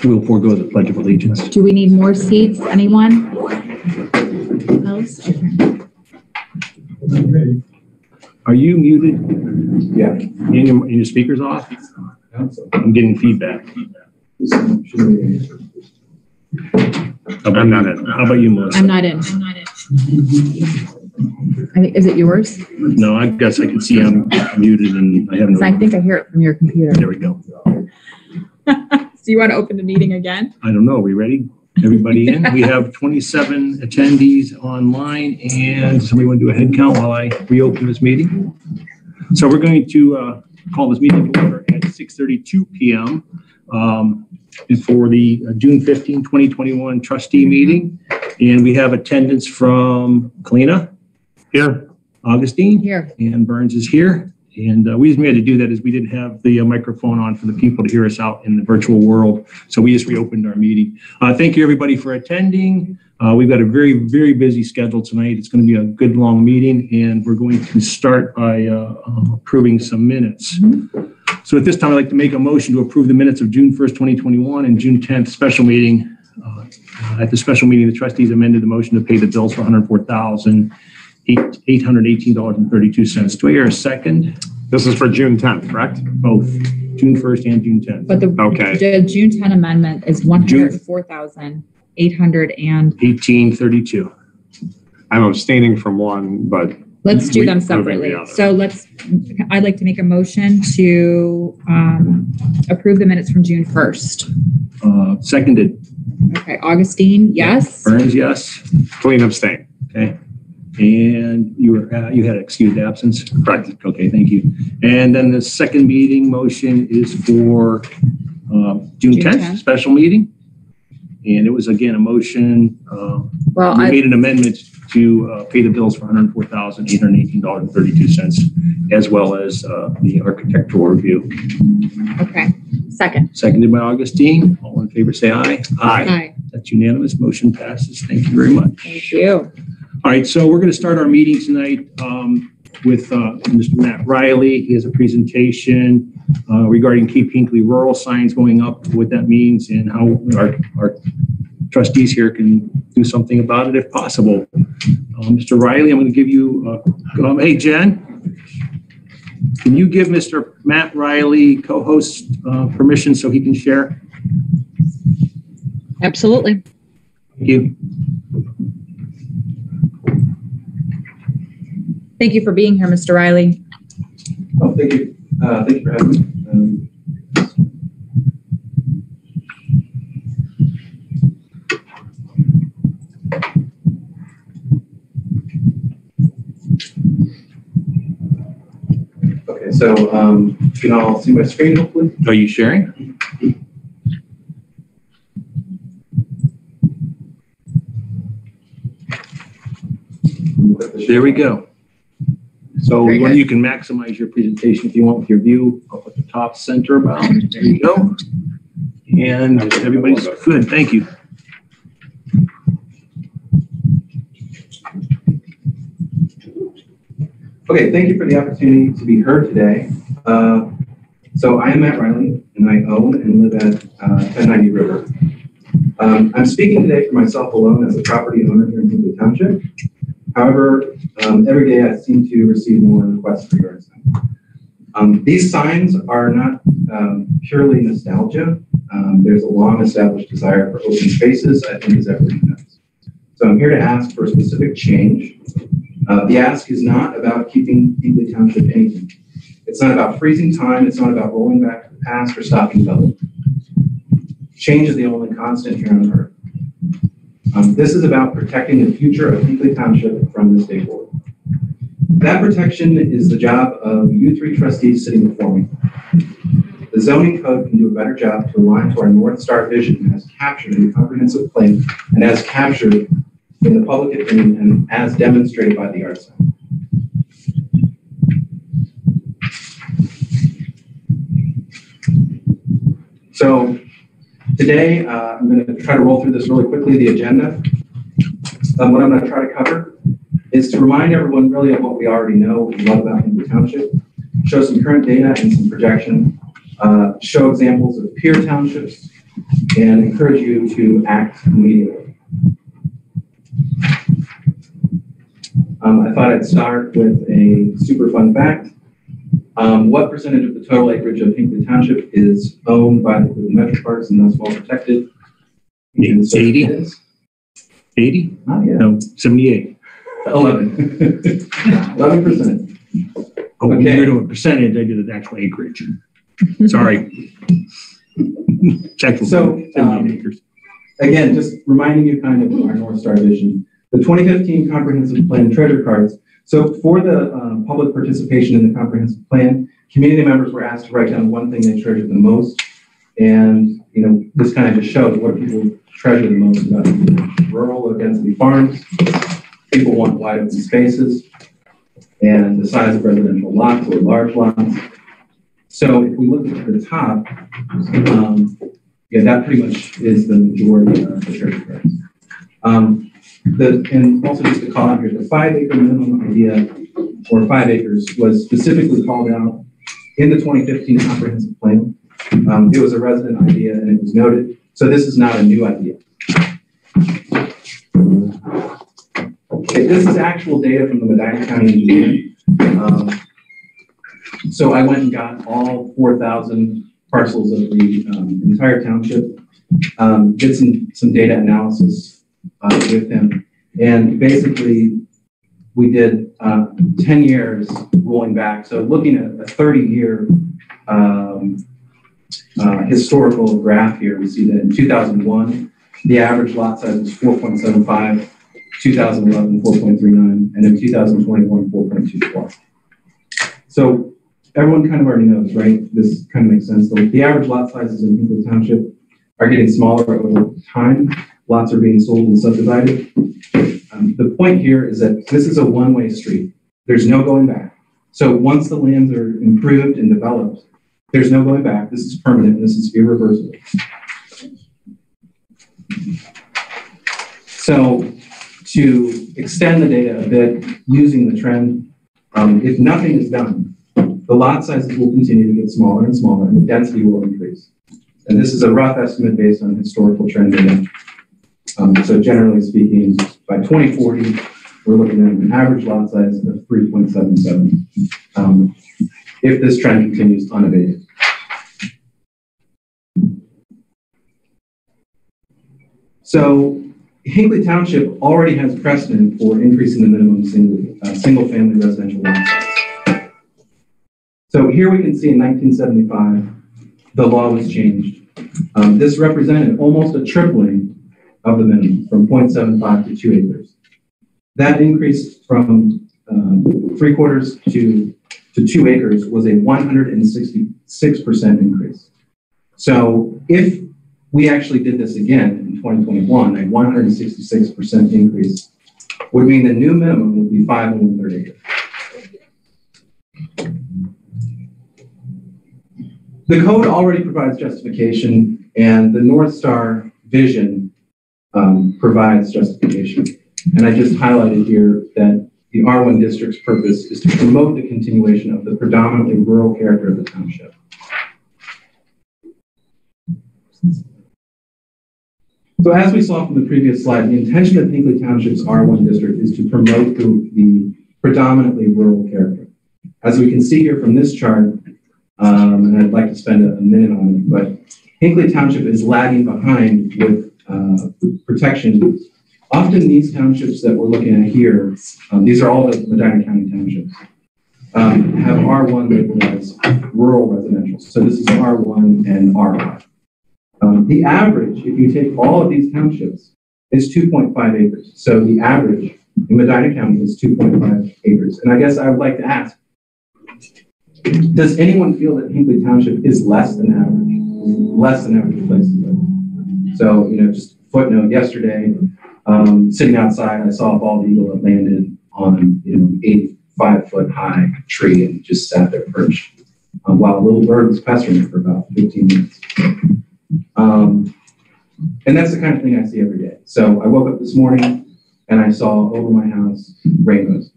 We'll forego the Pledge of Allegiance. Do we need more seats? Anyone else? Okay. Are you muted? Yeah. And your speaker's off? I'm getting feedback. I'm not in. How about you, Melissa? I'm not in. I think, is it yours? No, I guess I can see I'm muted and I have no. I think I hear it from your computer. There we go. So you want to open the meeting again? I don't know. Are we ready? Everybody in? We have 27 attendees online, and somebody want to do a head count while I reopen this meeting? So we're going to call this meeting to order at 6:32 p.m. For the June 15, 2021 trustee meeting. And we have attendance from Kalina. Here. Augustine. Here. And Burns is here. And the reason we had to do that is we didn't have the microphone on for the people to hear us out in the virtual world. So we just reopened our meeting. Thank you, everybody, for attending. We've got a very, very busy schedule tonight. It's going to be a good, long meeting. And we're going to start by approving some minutes. So at this time, I'd like to make a motion to approve the minutes of June 1st, 2021 and June 10th special meeting. At the special meeting, the trustees amended the motion to pay the bills for $104,818.32. Do I hear a second? This is for June 10th, correct? Both June 1st and June 10th. But the June 10 amendment is $104,818. I'm abstaining from one, but let's do them separately. So I'd like to make a motion to approve the minutes from June 1st. Seconded. Okay, Augustine, yes. Burns, yes. Clean abstain. Okay. And you had excused absence? Correct. Okay, thank you. And then the second meeting motion is for June 10th special meeting. And it was, again, a motion. We made an amendment to pay the bills for $104,818.32, as well as the architectural review. Okay. Second. Seconded by Augustine. All in favor, say aye. Aye. That's unanimous. Motion passes. Thank you very much. Thank you. All right, so we're going to start our meeting tonight with Mr. Matt Riley. He has a presentation regarding Keep Hinckley rural signs going up, what that means, and how our trustees here can do something about it if possible. Mr. Riley, I'm going to give you, hey, Jen, can you give Mr. Matt Riley, co-host, permission so he can share? Absolutely. Thank you. Thank you for being here, Mr. Riley. Oh, thank you. Thank you for having me. Okay, so you can all see my screen, hopefully. Are you sharing? There we go. So you can maximize your presentation if you want with your view up at the top center about. There you go. And everybody's good. Thank you. Okay, thank you for the opportunity to be heard today. So I am Matt Riley, and I own and live at 1090 River. I'm speaking today for myself alone as a property owner here in Hinckley Township. However, every day I seem to receive more requests for yard signs. These signs are not purely nostalgia. There's a long established desire for open spaces, I think, as everyone knows. So I'm here to ask for a specific change. The ask is not about keeping Hinckley Township anything. It's not about freezing time. It's not about rolling back to the past or stopping development. Change is the only constant here on earth. This is about protecting the future of Hinckley Township from this day forward. That protection is the job of you three trustees sitting before me. The zoning code can do a better job to align to our North Star vision as captured in the comprehensive plan and as captured in the public opinion and as demonstrated by the yard sign. So today, I'm going to try to roll through this really quickly, the agenda. What I'm going to try to cover is to remind everyone really of what we already know, what we love about Hinckley Township, show some current data and some projection, show examples of peer townships, and encourage you to act immediately. I thought I'd start with a super fun fact. What percentage of the total acreage of Hinckley Township is owned by the Cleveland Metro Parks and thus well protected? 80? 80? Not yet. No, 78. 11. 11%. Oh, when Okay. you're doing a percentage, I did the actual acreage. Sorry. It's actual So, 78 acres. Again, just reminding you kind of our North Star vision. The 2015 Comprehensive Plan treasure cards. So for the public participation in the comprehensive plan, community members were asked to write down one thing they treasured the most. And, you know, this kind of just shows what people treasure the most about rural or density farms. People want wide open spaces and the size of residential lots or large lots. So if we look at the top, yeah, that pretty much is the majority of the treasure cards. And also just to call out here, the 5 acre minimum idea, or 5 acres, was specifically called out in the 2015 comprehensive plan. It was a resident idea and it was noted. So this is not a new idea. Okay, this is actual data from the Medina County engineer. So I went and got all 4,000 parcels of the entire township, did some data analysis with him. And basically, we did 10 years rolling back. So looking at a 30-year historical graph here, we see that in 2001, the average lot size was 4.75, 2011, 4.39, and in 2021, 4.24. So everyone kind of already knows, right? This kind of makes sense. The average lot sizes in Hinckley Township are getting smaller over time. Lots are being sold and subdivided. The point here is that this is a one-way street. There's no going back. So once the lands are improved and developed, there's no going back. This is permanent. This is irreversible. So to extend the data a bit using the trend, if nothing is done, the lot sizes will continue to get smaller and smaller and the density will increase. And this is a rough estimate based on historical trend data. So generally speaking, by 2040, we're looking at an average lot size of 3.77 if this trend continues unabated. So Hinckley Township already has precedent for increasing the minimum single-family residential lot size. So here we can see in 1975, the law was changed. This represented almost a tripling of the minimum from 0.75 to 2 acres. That increase from 3/4 to 2 acres was a 166% increase. So if we actually did this again in 2021, a 166% increase would mean the new minimum would be 5 1/3 acres. The code already provides justification, and the North Star vision provides justification. And I just highlighted here that the R1 district's purpose is to promote the continuation of the predominantly rural character of the township. So as we saw from the previous slide, the intention of Hinckley Township's R1 district is to promote the predominantly rural character. As we can see here from this chart, and I'd like to spend a minute on it, but Hinckley Township is lagging behind with protection. Often these townships that we're looking at here, these are all the Medina County townships, have R1 labeled as rural residential. So this is R1 and R5. The average, if you take all of these townships, is 2.5 acres. So the average in Medina County is 2.5 acres. And I guess I would like to ask, does anyone feel that Hinckley Township is less than average? Less than average place to live? So, you know, just footnote, yesterday, sitting outside, I saw a bald eagle that landed on, 85-foot high tree and just sat there perched while a little bird was pestering it for about 15 minutes. And that's the kind of thing I see every day. So I woke up this morning and I saw over my house rainbows.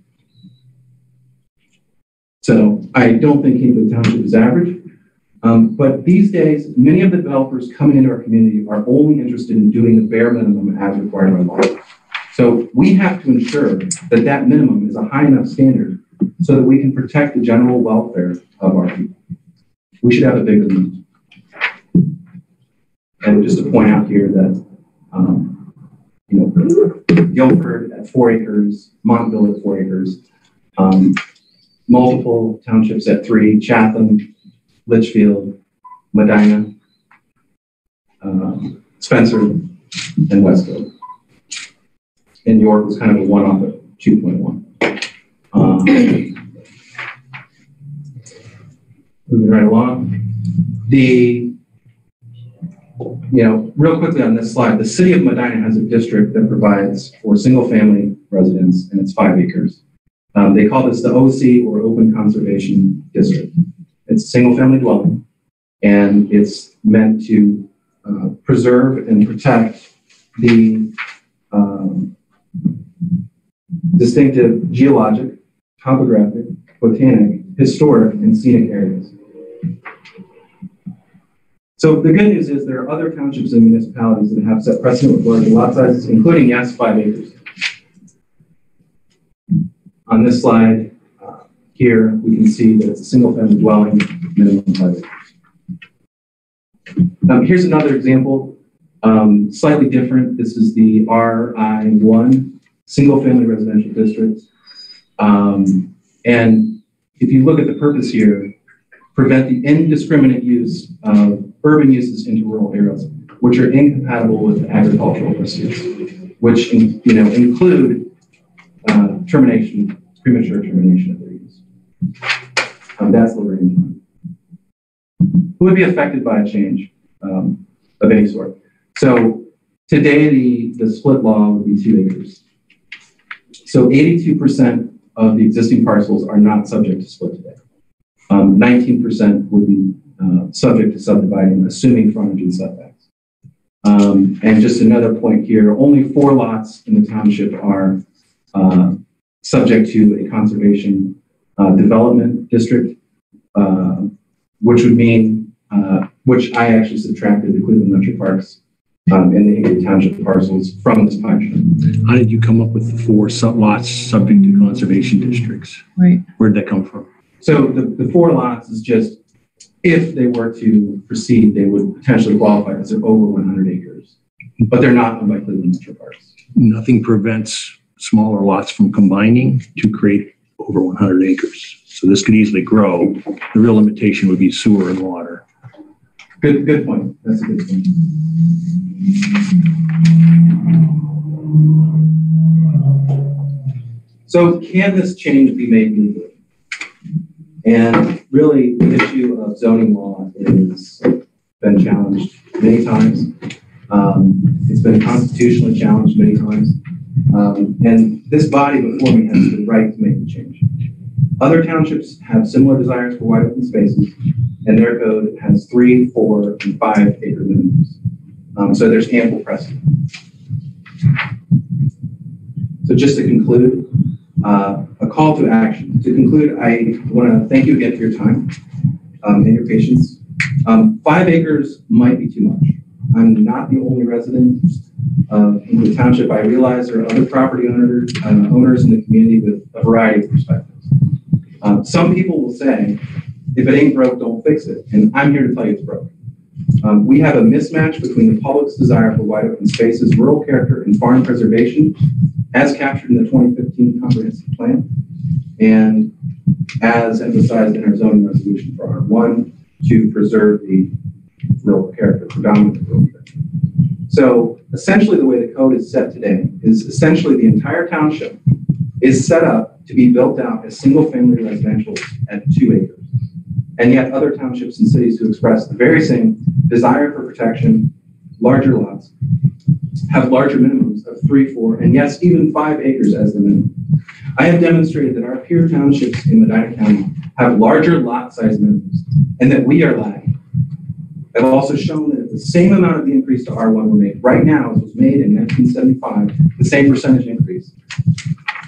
So I don't think Hinckley Township is average. But these days, many of the developers coming into our community are only interested in doing the bare minimum as required by law. So we have to ensure that that minimum is a high enough standard so that we can protect the general welfare of our people. We should have a bigger minimum. And just to point out here that, Guilford at 4 acres, Montville at 4 acres, multiple townships at 3, Chatham, Litchfield, Medina, Spencer, and Westfield. And York was kind of a one-off at 2.1. Moving right along. Real quickly on this slide, the city of Medina has a district that provides for single-family residents, and it's 5 acres. They call this the OC, or Open Conservation District. It's a single-family dwelling, and it's meant to preserve and protect the distinctive geologic, topographic, botanic, historic, and scenic areas. So the good news is there are other townships and municipalities that have set precedent with larger lot sizes, including, yes, 5 acres. On this slide here, we can see that it's a single-family dwelling, minimum 5 acres. Here's another example, slightly different. This is the RI1, single-family residential district. And if you look at the purpose here, prevent the indiscriminate use of urban uses into rural areas, which are incompatible with agricultural pursuits, which include premature termination of their use. That's the range. Who would be affected by a change of any sort? So today, the split law would be 2 acres. So 82% of the existing parcels are not subject to split today. 19% would be subject to subdividing, assuming frontage and setbacks. And just another point here, only 4 lots in the township are subject to a conservation development district, which would mean, which I actually subtracted the Cleveland Metro Parks and the Hinckley Township parcels from this pie chart. How did you come up with the 4 lots subject to conservation districts? Right. Where did that come from? So the 4 lots is just, if they were to proceed, they would potentially qualify because they're over 100 acres, but they're not owned by Cleveland Metro Parks. Nothing prevents smaller lots from combining to create over 100 acres. So this could easily grow. The real limitation would be sewer and water. Good point. That's a good point. So can this change be made legally? And really, the issue of zoning law has been challenged many times. It's been constitutionally challenged many times. And this body before me has the right to make the change. Other townships have similar desires for wide open spaces, and their code has 3, 4, and 5 acre minimums. So there's ample precedent. So just to conclude, a call to action. To conclude, I want to thank you again for your time and your patience. 5 acres might be too much. I'm not the only resident of Hinckley Township. I realize there are other property owners in the community with a variety of perspectives. Some people will say, if it ain't broke, don't fix it. And I'm here to tell you it's broke. We have a mismatch between the public's desire for wide open spaces, rural character, and farm preservation, as captured in the 2015 comprehensive plan, and as emphasized in our zoning resolution for R1 to preserve the rural character, predominantly rural character. So essentially the way the code is set today is essentially the entire township is set up to be built out as single-family residential at 2 acres. And yet other townships and cities who express the very same desire for protection, larger lots, have larger minimums of 3, 4, and yes, even 5 acres as the minimum. I have demonstrated that our peer townships in Medina County have larger lot size minimums and that we are lagging. I've also shown that if the same amount of the increase to R1 were made right now as was made in 1975, the same percentage increase,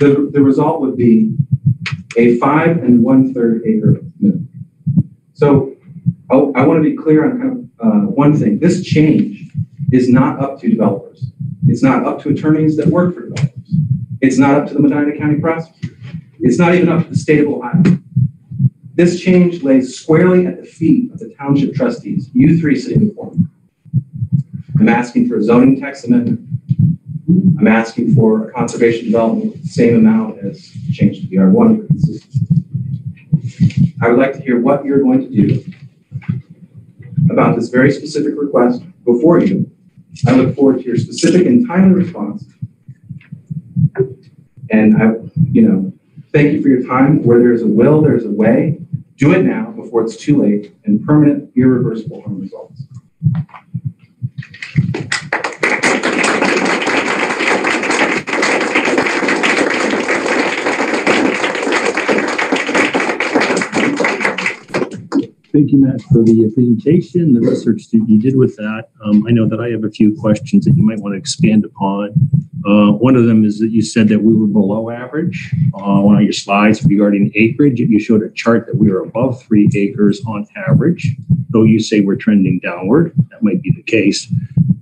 the result would be a 5 1/3 acre minimum. So I want to be clear on kind of one thing. This change is not up to developers. It's not up to attorneys that work for developers. It's not up to the Medina County prosecutor. It's not even up to the state of Ohio. This change lays squarely at the feet of the township trustees, you three sitting before me. I'm asking for a zoning text amendment. I'm asking for a conservation development with the same amount as change to the R1 for consistency. I would like to hear what you're going to do about this very specific request before you. I look forward to your specific and timely response. And thank you for your time. Where there's a will, there's a way. Do it now before it's too late and permanent, irreversible harm results. Thank you, Matt, for the presentation, the research that you did with that. I know that I have a few questions that you might want to expand upon. One of them is that you said that we were below average on your slides regarding acreage. You showed a chart that we were above 3 acres on average, though you say we're trending downward. That might be the case.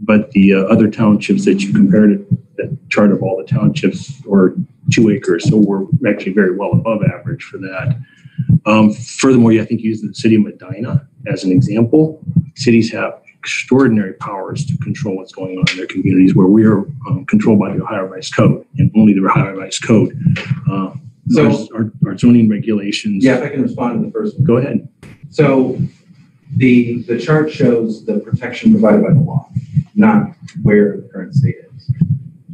But the other townships that you compared it, the chart of all the townships, or 2 acres. So we're actually very well above average for that. Furthermore, I think you used the city of Medina as an example. Cities have extraordinary powers to control what's going on in their communities, where we are controlled by the Ohio Revised Code and only the Ohio Revised Code. So our zoning regulations. Yeah, if I can respond to the first one. Go ahead. So the chart shows the protection provided by the law, not where the current state is.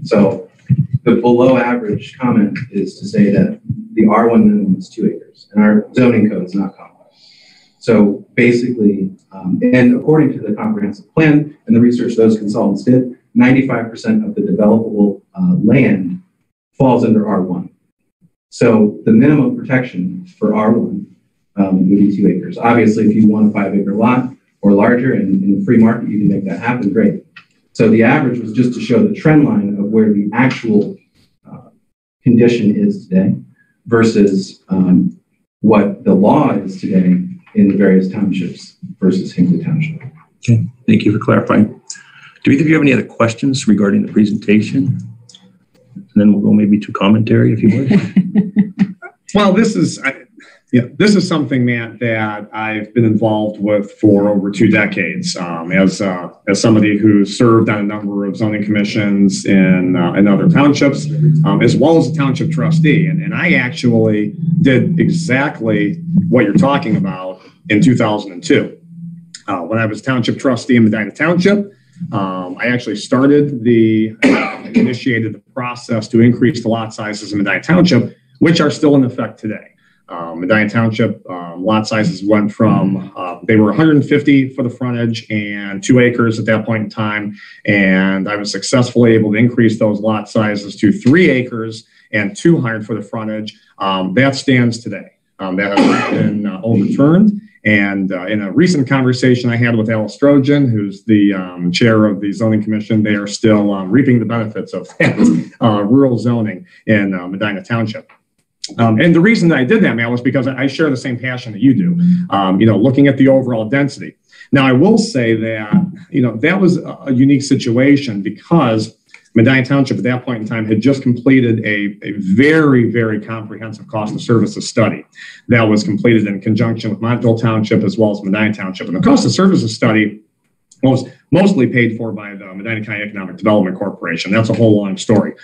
So the below average comment is to say that the R1 minimum is 2 acres, and our zoning code is not complex. So basically, and according to the comprehensive plan and the research those consultants did, 95% of the developable land falls under R1. So the minimum protection for R1 would be 2 acres. Obviously, if you want a 5-acre lot or larger, and in the free market, you can make that happen, great. So the average was just to show the trend line of where the actual condition is today versus what the law is today in the various townships versus Hinckley Township. Okay, thank you for clarifying. Do either of you have any other questions regarding the presentation? And then we'll go maybe to commentary, if you would. Well, this is something, Matt, that I've been involved with for over 2 decades. As somebody who served on a number of zoning commissions in other townships, as well as a township trustee, and I actually did exactly what you're talking about in 2002. When I was township trustee in Medina Township, I actually initiated the process to increase the lot sizes in Medina Township, which are still in effect today. Medina Township lot sizes went from, they were 150 for the frontage and 2 acres at that point in time. And I was successfully able to increase those lot sizes to 3 acres and 200 for the frontage. That stands today. That has been overturned. And in a recent conversation I had with Alice Strojan, who's the chair of the zoning commission, they are still reaping the benefits of that rural zoning in Medina Township. And the reason that I did that, Matt, was because I share the same passion that you do, looking at the overall density. Now, I will say that, that was a unique situation because Medina Township at that point in time had just completed a very, very comprehensive cost of services study that was completed in conjunction with Montville Township as well as Medina Township. And the cost of services study was mostly paid for by the Medina County Economic Development Corporation. That's a whole long story.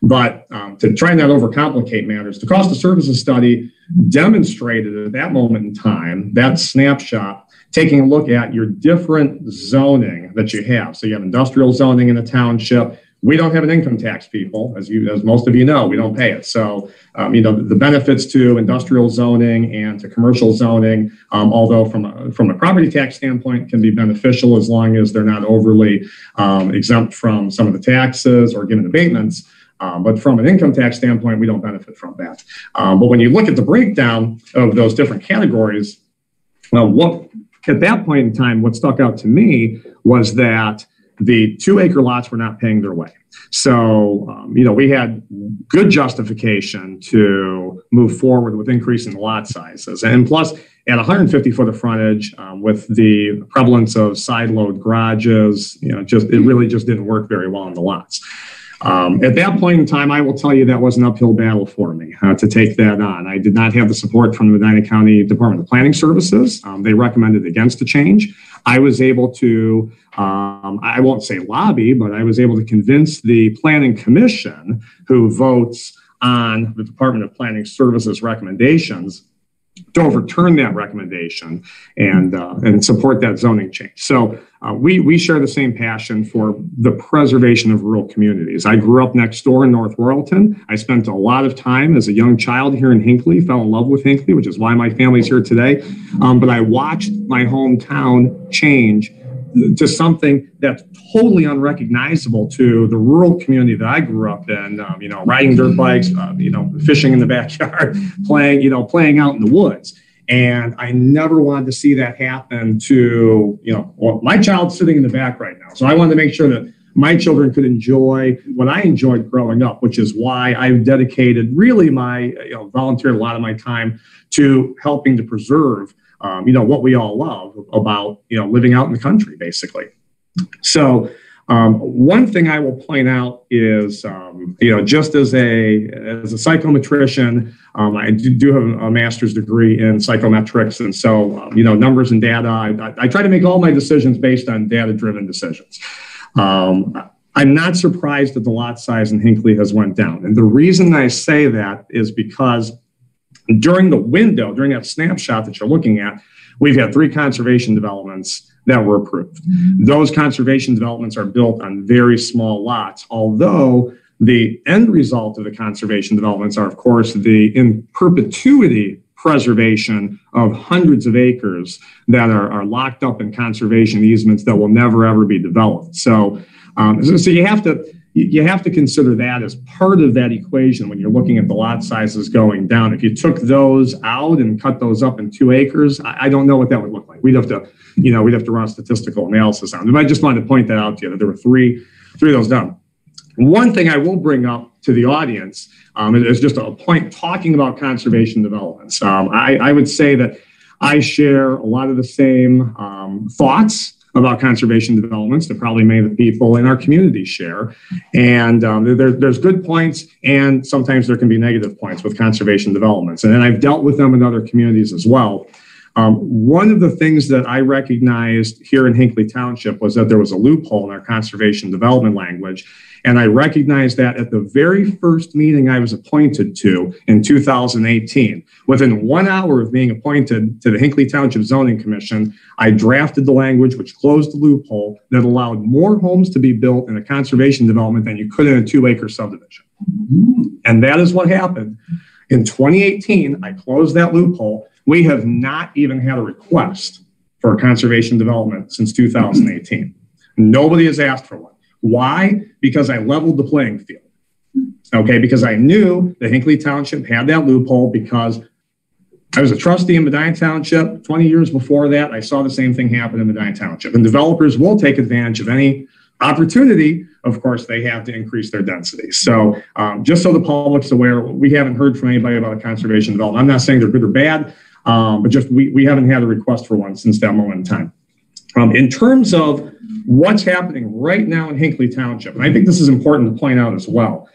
But to try not overcomplicate matters, the cost of services study demonstrated at that moment in time, that snapshot, taking a look at your different zoning that you have. So you have industrial zoning in the township. We don't have an income tax, people, as most of you know, we don't pay it. So, the benefits to industrial zoning and to commercial zoning, although from a property tax standpoint can be beneficial as long as they're not overly exempt from some of the taxes or given abatements. But from an income tax standpoint, we don't benefit from that. But when you look at the breakdown of those different categories, at that point in time, what stuck out to me was that the 2-acre lots were not paying their way. So, we had good justification to move forward with increasing the lot sizes. And plus, at 150 foot of frontage, with the prevalence of side load garages, it really just didn't work very well on the lots. At that point in time, I will tell you that was an uphill battle for me to take that on. I did not have the support from the Medina County Department of Planning Services. They recommended against the change. I was able to, I won't say lobby, but I was able to convince the Planning Commission, who votes on the Department of Planning Services recommendations, to overturn that recommendation and support that zoning change. So we share the same passion for the preservation of rural communities. I grew up next door in North Royalton. I spent a lot of time as a young child here in Hinckley, fell in love with Hinckley, which is why my family's here today. But I watched my hometown change to something that's totally unrecognizable to the rural community that I grew up in, riding dirt bikes, fishing in the backyard, playing out in the woods. And I never wanted to see that happen to, my child's sitting in the back right now. So I wanted to make sure that my children could enjoy what I enjoyed growing up, which is why I've dedicated really volunteered a lot of my time to helping to preserve what we all love about, living out in the country, basically. So one thing I will point out is, just as a psychometrician, I do have a master's degree in psychometrics. And so, numbers and data, I try to make all my decisions based on data-driven decisions. I'm not surprised that the lot size in Hinckley has went down. And the reason I say that is because during that snapshot that you're looking at, we've had 3 conservation developments that were approved. Those conservation developments are built on very small lots, although the end result of the conservation developments are, of course, the in perpetuity preservation of hundreds of acres that are locked up in conservation easements that will never, ever be developed. So you have to consider that as part of that equation when you're looking at the lot sizes going down. If you took those out and cut those up in 2 acres, I don't know what that would look like. We'd have to run a statistical analysis on it. But I just wanted to point that out to you, that there were three of those done. One thing I will bring up to the audience is just a point talking about conservation developments. I would say that I share a lot of the same thoughts about conservation developments that probably many of the people in our community share. And there's good points, and sometimes there can be negative points with conservation developments. And I've dealt with them in other communities as well. One of the things that I recognized here in Hinckley Township was that there was a loophole in our conservation development language. And I recognized that at the very first meeting I was appointed to in 2018. Within 1 hour of being appointed to the Hinckley Township Zoning Commission, I drafted the language which closed the loophole that allowed more homes to be built in a conservation development than you could in a 2-acre subdivision. And that is what happened. In 2018, I closed that loophole. We have not even had a request for a conservation development since 2018. Nobody has asked for one. Why? Because I leveled the playing field. Okay, because I knew that Hinckley Township had that loophole because I was a trustee in Medina Township. 20 years before that, I saw the same thing happen in Medina Township. And developers will take advantage of any opportunity. Of course, they have to increase their density. So just so the public's aware, we haven't heard from anybody about a conservation development. I'm not saying they're good or bad, but just we haven't had a request for one since that moment in time. In terms of what's happening right now in Hinckley Township, and I think this is important to point out as well,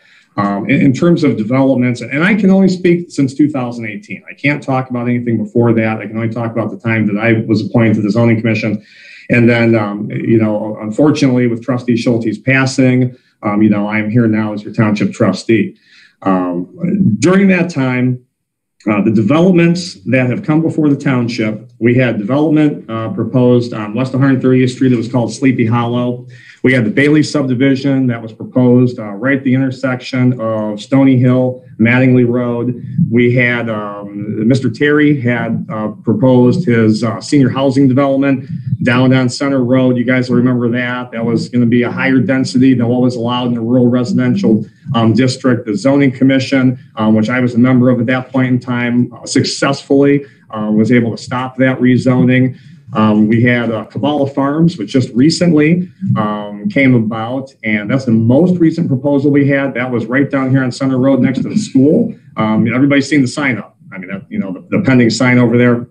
in terms of developments, and I can only speak since 2018. I can't talk about anything before that. I can only talk about the time that I was appointed to the Zoning Commission. And then, unfortunately, with Trustee Schulte's passing, I am here now as your Township Trustee. During that time, the developments that have come before the township, we had development proposed on West 130th Street that was called Sleepy Hollow. We had the Bailey subdivision that was proposed right at the intersection of Stony Hill, Mattingly Road. We had Mr. Terry had proposed his senior housing development down on Center Road. You guys will remember that. That was going to be a higher density than what was allowed in the rural residential district. The Zoning Commission, which I was a member of at that point in time, successfully was able to stop that rezoning. We had Kabbalah Farms, which just recently came about, and that's the most recent proposal we had. That was right down here on Center Road next to the school. Everybody's seen the sign up. I mean, the pending sign over there.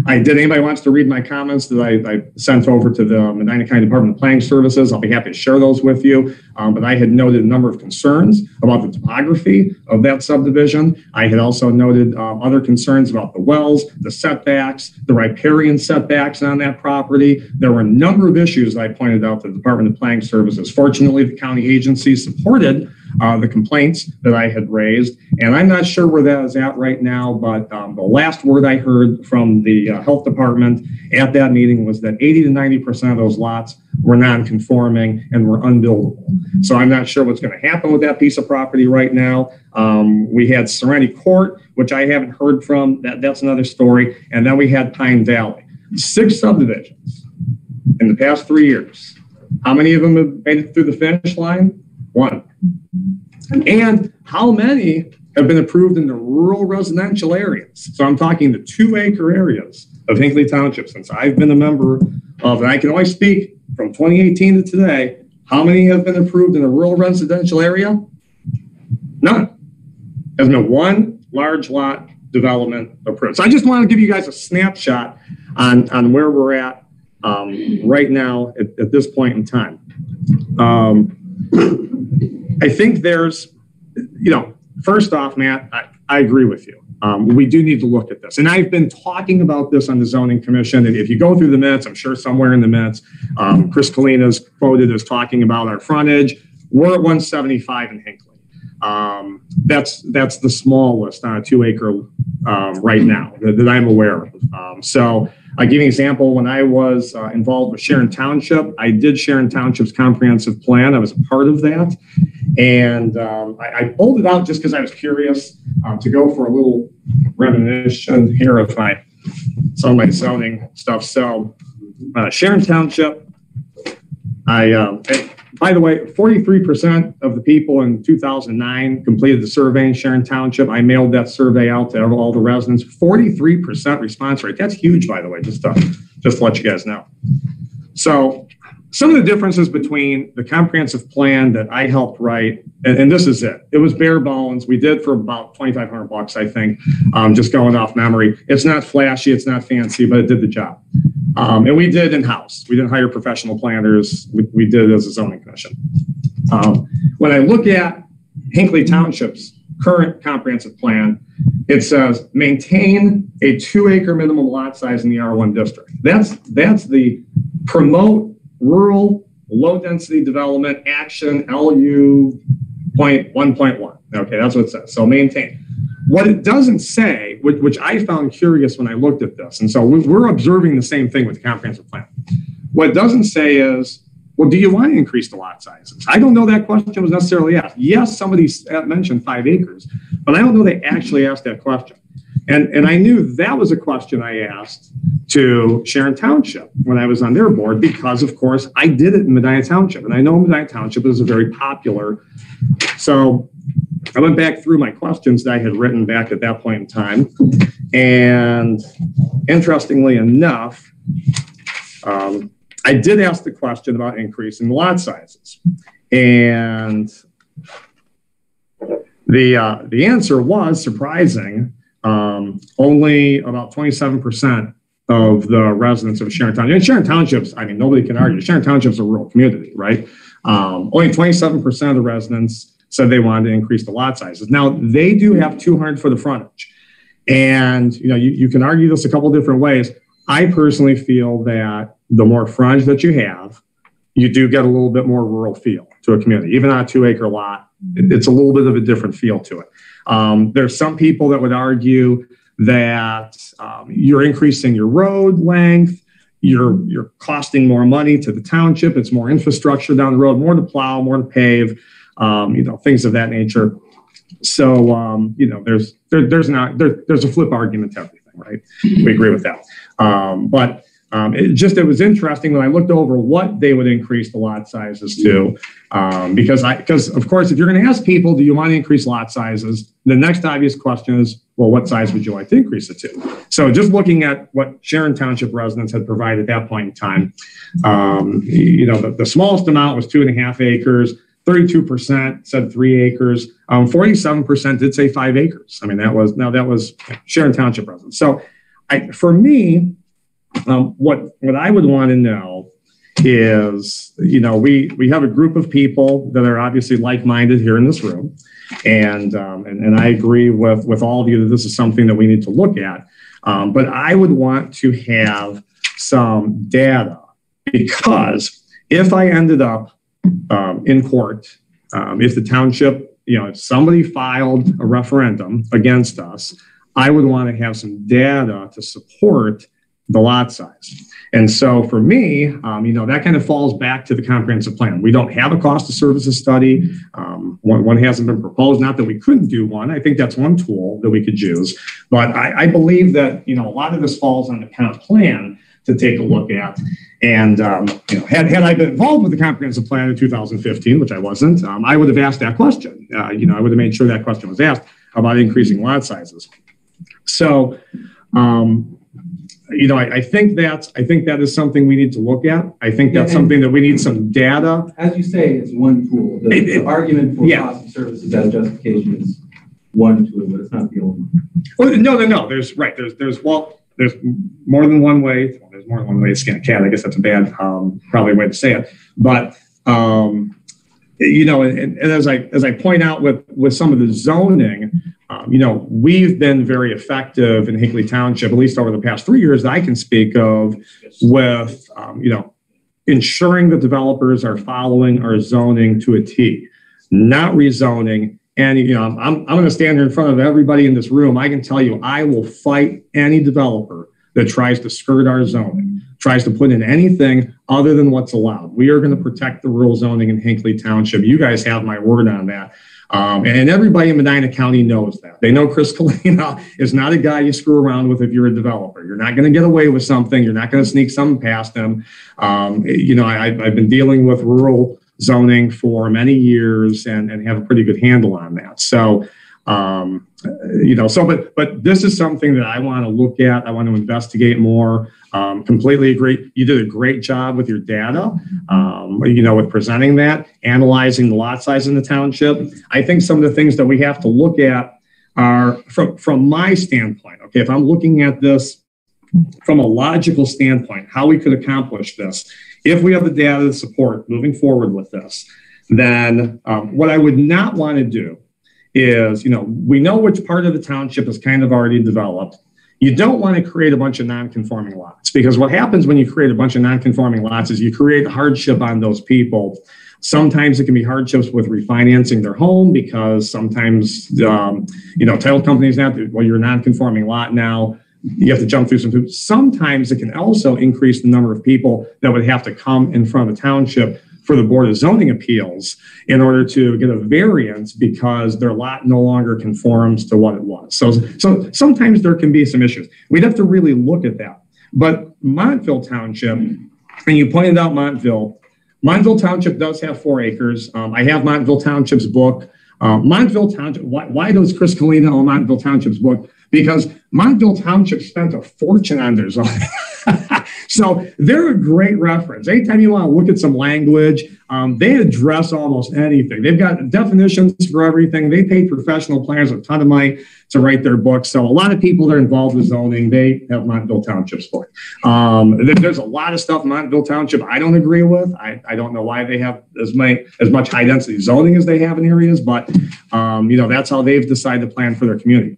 Anybody wants to read my comments that I sent over to the Medina County Department of Planning Services, I'll be happy to share those with you. But I had noted a number of concerns about the topography of that subdivision. I had also noted other concerns about the wells, the setbacks, the riparian setbacks on that property. There were a number of issues that I pointed out to the Department of Planning Services. Fortunately, the county agency supported the complaints that I had raised. And I'm not sure where that is at right now, but the last word I heard from the health department at that meeting was that 80 to 90% of those lots were non-conforming and were unbuildable. So I'm not sure what's going to happen with that piece of property right now. We had Serenity Court, which I haven't heard from. That's another story. And then we had Pine Valley. 6 subdivisions in the past 3 years. How many of them have made it through the finish line? 1. And how many have been approved in the rural residential areas? So I'm talking the 2-acre areas of Hinckley Township since I've been a member of, and I can only speak from 2018 to today, how many have been approved in a rural residential area? None. There's been 1 large lot development approved. So I just want to give you guys a snapshot on where we're at right now at this point in time. I think there's, first off, Matt, I agree with you. We do need to look at this. And I've been talking about this on the Zoning Commission. And if you go through the minutes, I'm sure somewhere in the minutes, Chris Kalina's quoted as talking about our frontage. We're at 175 in Hinckley. That's the smallest on a 2-acre right now that I'm aware of. So I'll give you an example. When I was involved with Sharon Township, I did Sharon Township's comprehensive plan. I was a part of that. And I pulled it out just because I was curious to go for a little reminiscence here of some of my zoning stuff. So Sharon Township, by the way, 43% of the people in 2009 completed the survey in Sharon Township. I mailed that survey out to all the residents. 43% response rate. That's huge, by the way, just to let you guys know. So some of the differences between the comprehensive plan that I helped write, and this is it. It was bare bones. We did for about $2,500, I think, just going off memory. It's not flashy, it's not fancy, but it did the job. And we did in-house. We didn't hire professional planners. We did it as a zoning commission. When I look at Hinckley Township's current comprehensive plan, it says maintain a 2-acre minimum lot size in the R1 district. That's the promote rural low density development action LU 1.1. Okay, that's what it says. So maintain. What it doesn't say, which I found curious when I looked at this, and so we're observing the same thing with the comprehensive plan. What it doesn't say is, well, do you want to increase the lot sizes? I don't know that question was necessarily asked. Yes, somebody mentioned 5 acres, but I don't know they actually asked that question. And I knew that was a question I asked to Sharon Township when I was on their board because, of course, I did it in Medina Township. And I know Medina Township is a very popular. So I went back through my questions that I had written back at that point in time. And interestingly enough, I did ask the question about increasing the lot sizes. And the answer was surprising. Only about 27% of the residents of Sharon Township, and Sharon Township's, I mean, nobody can argue, Sharon Township's a rural community, right? Only 27% of the residents said they wanted to increase the lot sizes. Now, they do have 200 for the frontage. And, you can argue this a couple different ways. I personally feel that the more frontage that you have, you do get a little bit more rural feel to a community. Even on a 2-acre lot, it's a little bit of a different feel to it. There's some people that would argue that you're increasing your road length, you're costing more money to the township, it's more infrastructure down the road, more to plow, more to pave, things of that nature. So there's a flip argument to everything, right? We agree with that. But it was interesting when I looked over what they would increase the lot sizes to, because of course, if you're going to ask people, do you want to increase lot sizes? The next obvious question is, well, what size would you like to increase it to? So just looking at what Sharon Township residents had provided at that point in time, the smallest amount was 2.5 acres. 32% said 3 acres. 47% did say 5 acres. I mean, that was Sharon Township residents. So for me, what I would want to know is, we have a group of people that are obviously like-minded here in this room. And I agree with all of you that this is something that we need to look at. But I would want to have some data, because if I ended up in court, if the township, if somebody filed a referendum against us, I would want to have some data to support the lot size. And so for me, that kind of falls back to the comprehensive plan. We don't have a cost of services study. One hasn't been proposed, not that we couldn't do one. I think that's one tool that we could use. But I believe that, a lot of this falls on the comp plan to take a look at. And, had I been involved with the comprehensive plan in 2015, which I wasn't, I would have asked that question. I would have made sure that question was asked about increasing lot sizes. So, I think that is something we need to look at. I think that's something that we need some data. As you say, it's one tool. The argument for cost of services as justification is one tool, but it's not the only one. Well, no. There's more than one way. Well, there's more than one way to skin a cat. I guess that's a bad probably way to say it. But and as I point out with some of the zoning, we've been very effective in Hinckley Township, at least over the past 3 years that I can speak of, with ensuring that developers are following our zoning to a T, not rezoning. And I'm going to stand here in front of everybody in this room. I can tell you, I will fight any developer that tries to skirt our zoning, tries to put in anything other than what's allowed. We are going to protect the rural zoning in Hinckley Township. You guys have my word on that. And everybody in Medina County knows that. They know Chris Kalina is not a guy you screw around with if you're a developer. You're not going to get away with something. You're not going to sneak something past him. I've been dealing with rural zoning for many years and have a pretty good handle on that. So, but this is something that I want to look at. I want to investigate more. Completely agree. You did a great job with your data, with presenting that, analyzing the lot size in the township. I think some of the things that we have to look at are from my standpoint. Okay, if I'm looking at this from a logical standpoint, how we could accomplish this. If we have the data to support moving forward with this, then what I would not want to do is, we know which part of the township is kind of already developed. You don't want to create a bunch of non-conforming lots, because what happens when you create a bunch of non-conforming lots is you create hardship on those people. Sometimes it can be hardships with refinancing their home, because sometimes, title companies have to, well, you're a non-conforming lot now. You have to jump through some hoops. Sometimes it can also increase the number of people that would have to come in front of the township for the Board of Zoning Appeals in order to get a variance because their lot no longer conforms to what it was. So sometimes there can be some issues. We'd have to really look at that. But Montville Township, and you pointed out Montville Township does have 4 acres. I have Montville Township's book. Montville Township, why does Chris Kalina own Montville Township's book? Because Montville Township spent a fortune on their zoning. So they're a great reference. Anytime you want to look at some language, they address almost anything. They've got definitions for everything. They pay professional planners a ton of money to write their books. So a lot of people that are involved with zoning, they have Montville Township's book. There's a lot of stuff in Montville Township I don't agree with. I don't know why they have as much high density zoning as they have in areas, but that's how they've decided to plan for their community.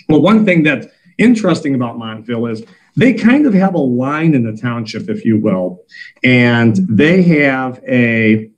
Well, one thing that's interesting about Montville is they kind of have a line in the township, if you will, and they have a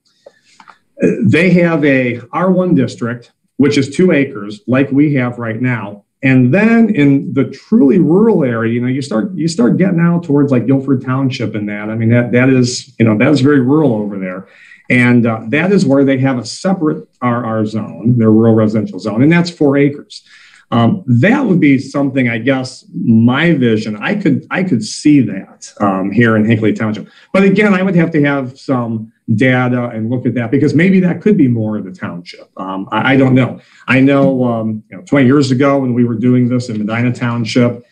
R1 district, which is 2 acres, like we have right now. And then in the truly rural area, you start getting out towards like Guilford Township and that. I mean, that is very rural over there. And that is where they have a separate RR zone, their rural residential zone, and that's 4 acres. That would be something, I guess, my vision. I could see that here in Hinckley Township. But again, I would have to have some data and look at that, because maybe that could be more of the township. I don't know. I know, 20 years ago when we were doing this in Medina Township,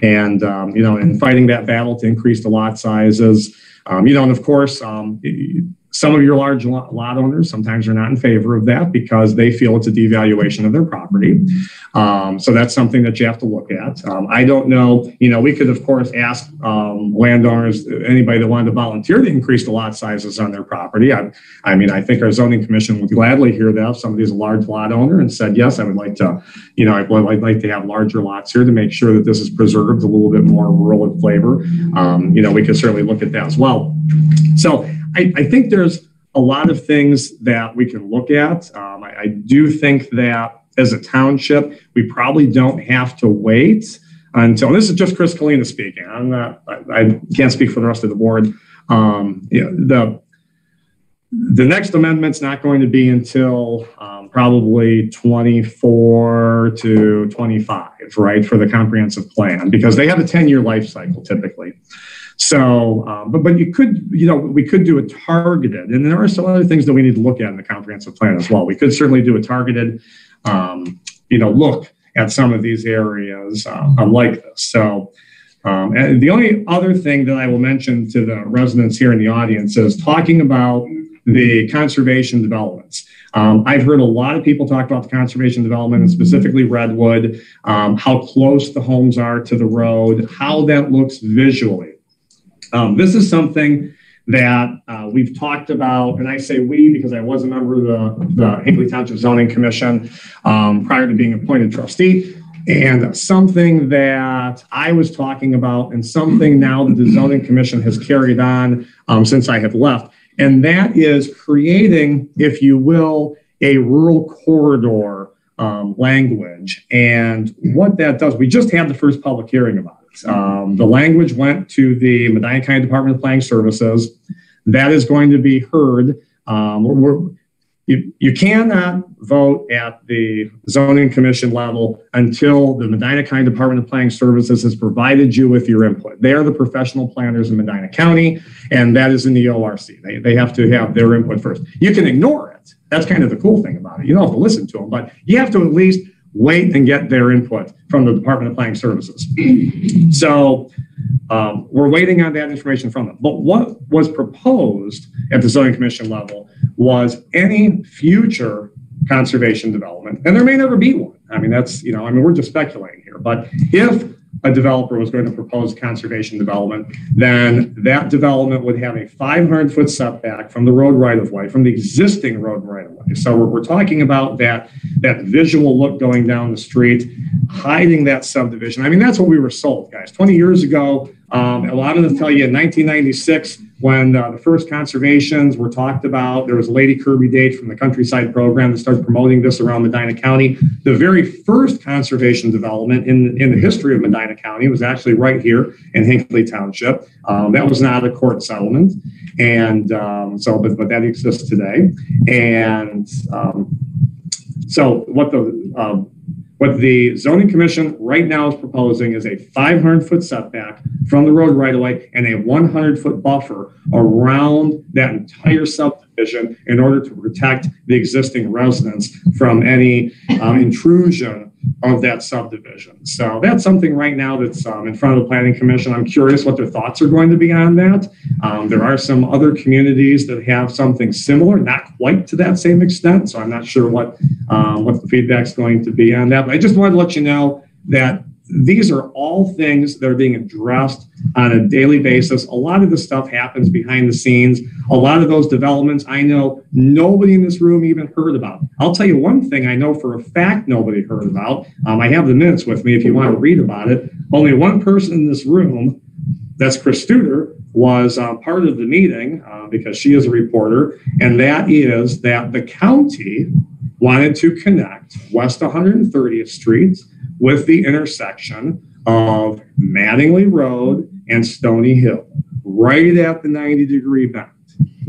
and and fighting that battle to increase the lot sizes, and of course, some of your large lot owners sometimes are not in favor of that because they feel it's a devaluation of their property. So that's something that you have to look at. I don't know. We could, of course, ask landowners, anybody that wanted to volunteer to increase the lot sizes on their property. I think our zoning commission would gladly hear that if somebody's a large lot owner and said, yes, I would like to, I'd like to have larger lots here to make sure that this is preserved a little bit more rural in flavor. We could certainly look at that as well. So I think there's a lot of things that we can look at. I do think that as a township, we probably don't have to wait until, this is just Chris Kalina speaking. I can't speak for the rest of the board. The next amendment's not going to be until probably 24 to 25, right, for the comprehensive plan, because they have a 10-year life cycle typically. So, but you could, we could do a targeted, and there are some other things that we need to look at in the comprehensive plan as well. We could certainly do a targeted, look at some of these areas like this. So, and the only other thing that I will mention to the residents here in the audience is talking about the conservation developments. I've heard a lot of people talk about the conservation development, and specifically Redwood, how close the homes are to the road, how that looks visually. This is something that we've talked about, and I say we because I was a member of the Hinckley Township Zoning Commission prior to being appointed trustee, and something that I was talking about, and something now that the Zoning Commission has carried on since I have left, and that is creating, if you will, a rural corridor language. And what that does, we just had the first public hearing about it. The language went to the Medina County Department of Planning Services. That is going to be heard. You cannot vote at the zoning commission level until the Medina County Department of Planning Services has provided you with your input. They are the professional planners in Medina County, and that is in the ORC. They have to have their input first. You can ignore it. That's kind of the cool thing about it. You don't have to listen to them, but you have to at least wait and get their input from the Department of Planning Services. So we're waiting on that information from them. But what was proposed at the zoning commission level was any future conservation development, and there may never be one. We're just speculating here, but if a developer was going to propose conservation development, then that development would have a 500-foot setback from the road right-of-way, from the existing road right-of-way. So we're talking about that visual look going down the street, hiding that subdivision. That's what we were sold, guys. 20 years ago, a lot of them tell you in 1996, when the first conservations were talked about, there was a Lady Kirby Date from the Countryside Program that started promoting this around Medina County. The very first conservation development in the history of Medina County was actually right here in Hinckley Township. That was not a court settlement, and but that exists today. And so what the zoning commission right now is proposing is a 500-foot setback from the road right-of-way and a 100-foot buffer around that entire subdivision in order to protect the existing residents from any intrusion of that subdivision. So that's something right now that's in front of the Planning Commission. I'm curious what their thoughts are going to be on that. There are some other communities that have something similar, not quite to that same extent. So I'm not sure what the feedback's going to be on that. But I just wanted to let you know that these are all things that are being addressed on a daily basis. A lot of the stuff happens behind the scenes. A lot of those developments, I know nobody in this room even heard about. I'll tell you one thing I know for a fact nobody heard about. I have the minutes with me if you want to read about it. Only one person in this room, that's Chris Studer, was part of the meeting because she is a reporter, and that is that the county wanted to connect West 130th Street with the intersection of Mattingly Road and Stony Hill, right at the 90-degree bend.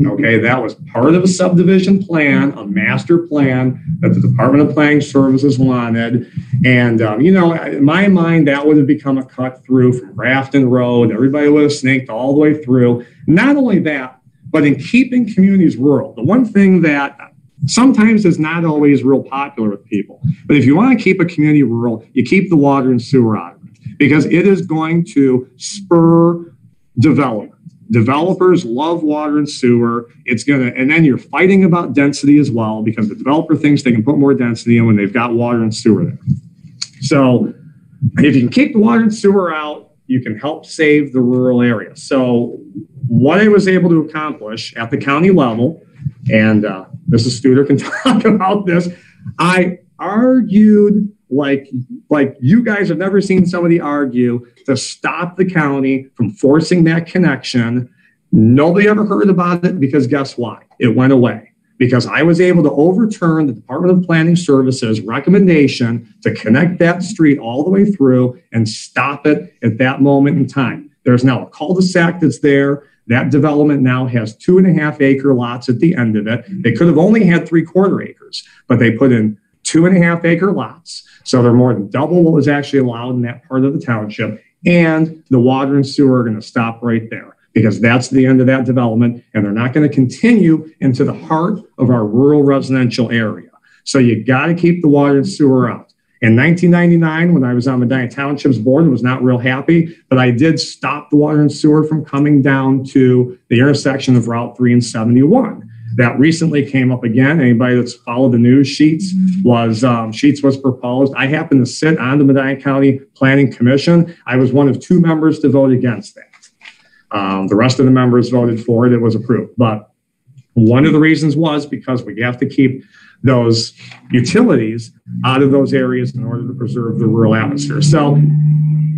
Okay, that was part of a subdivision plan, a master plan that the Department of Planning Services wanted. And, in my mind, that would have become a cut through from Grafton Road. Everybody would have snaked all the way through. Not only that, but in keeping communities rural, the one thing that sometimes is not always real popular with people, but if you want to keep a community rural, you keep the water and sewer out of it, because it is going to spur development. Developers love water and sewer. And then you're fighting about density as well, because the developer thinks they can put more density in when they've got water and sewer there. So if you can keep the water and sewer out, you can help save the rural area. So what I was able to accomplish at the county level, and Mrs. Studer can talk about this, I argued like you guys have never seen somebody argue to stop the county from forcing that connection. Nobody ever heard about it, because guess why? It went away. Because I was able to overturn the Department of Planning Services recommendation to connect that street all the way through and stop it at that moment in time. There's now a cul-de-sac that's there. That development now has 2.5 acre lots at the end of it. They could have only had 3/4 acres, but they put in 2.5 acre lots. So they're more than double what was actually allowed in that part of the township. And the water and sewer are going to stop right there, because that's the end of that development. And they're not going to continue into the heart of our rural residential area. So you got to keep the water and sewer out. In 1999, when I was on Medina Township's board, I was not real happy, but I did stop the water and sewer from coming down to the intersection of Route 3 and 71. That recently came up again. Anybody that's followed the news, Sheets was proposed. I happened to sit on the Medina County Planning Commission. I was one of 2 members to vote against that. The rest of the members voted for it. It was approved. But one of the reasons was because we have to keep those utilities out of those areas in order to preserve the rural atmosphere. So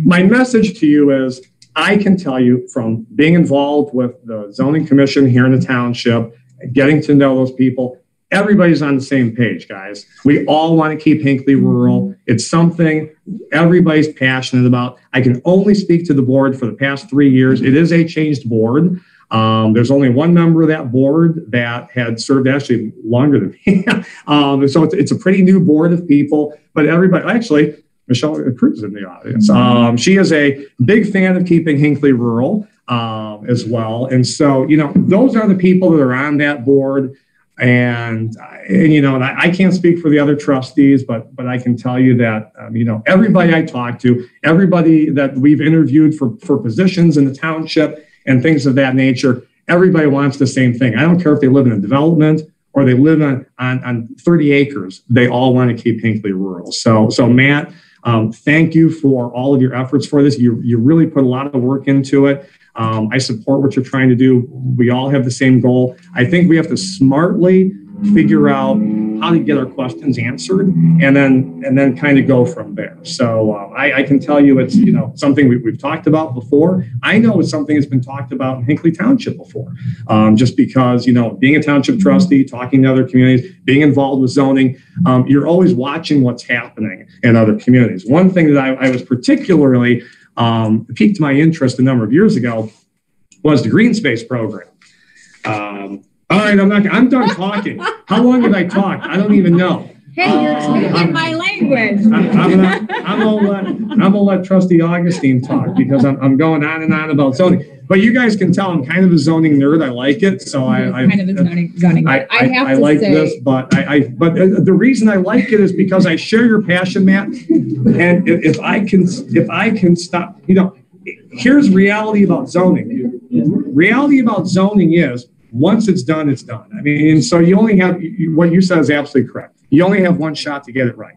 my message to you is, I can tell you from being involved with the zoning commission here in the township, getting to know those people, everybody's on the same page, guys. We all want to keep Hinckley rural. It's something everybody's passionate about. I can only speak to the board for the past 3 years. It is a changed board. There's only one member of that board that had served actually longer than me. So it's a pretty new board of people, but everybody, actually, Michelle Cruz is in the audience. She is a big fan of keeping Hinckley rural as well. And so, those are the people that are on that board. And I can't speak for the other trustees, but I can tell you that, everybody I talk to, everybody that we've interviewed for positions in the township and things of that nature, everybody wants the same thing. I don't care if they live in a development or they live on 30 acres. They all want to keep Hinckley rural. So Matt, thank you for all of your efforts for this. You really put a lot of work into it. I support what you're trying to do. We all have the same goal. I think we have to smartly figure out how to get our questions answered and then kind of go from there. So I can tell you it's something we've talked about before. I know it's something that's been talked about in Hinckley Township before, just because being a township trustee, talking to other communities, being involved with zoning, you're always watching what's happening in other communities. One thing that I was particularly piqued my interest a number of years ago was the green space program. All right, I'm done talking. How long did I talk? I don't even know. Hey, you're speaking my language. I'm gonna let Trustee Augustine talk, because I'm going on and on about zoning. But you guys can tell I'm kind of a zoning nerd. I like it, so I kind of a zoning nerd. I like this, but but the reason I like it is because I share your passion, Matt. And if I can stop, here's reality about zoning. Reality about zoning is, once it's done, it's done. I mean, and so you only have, what you said is absolutely correct. You only have one shot to get it right.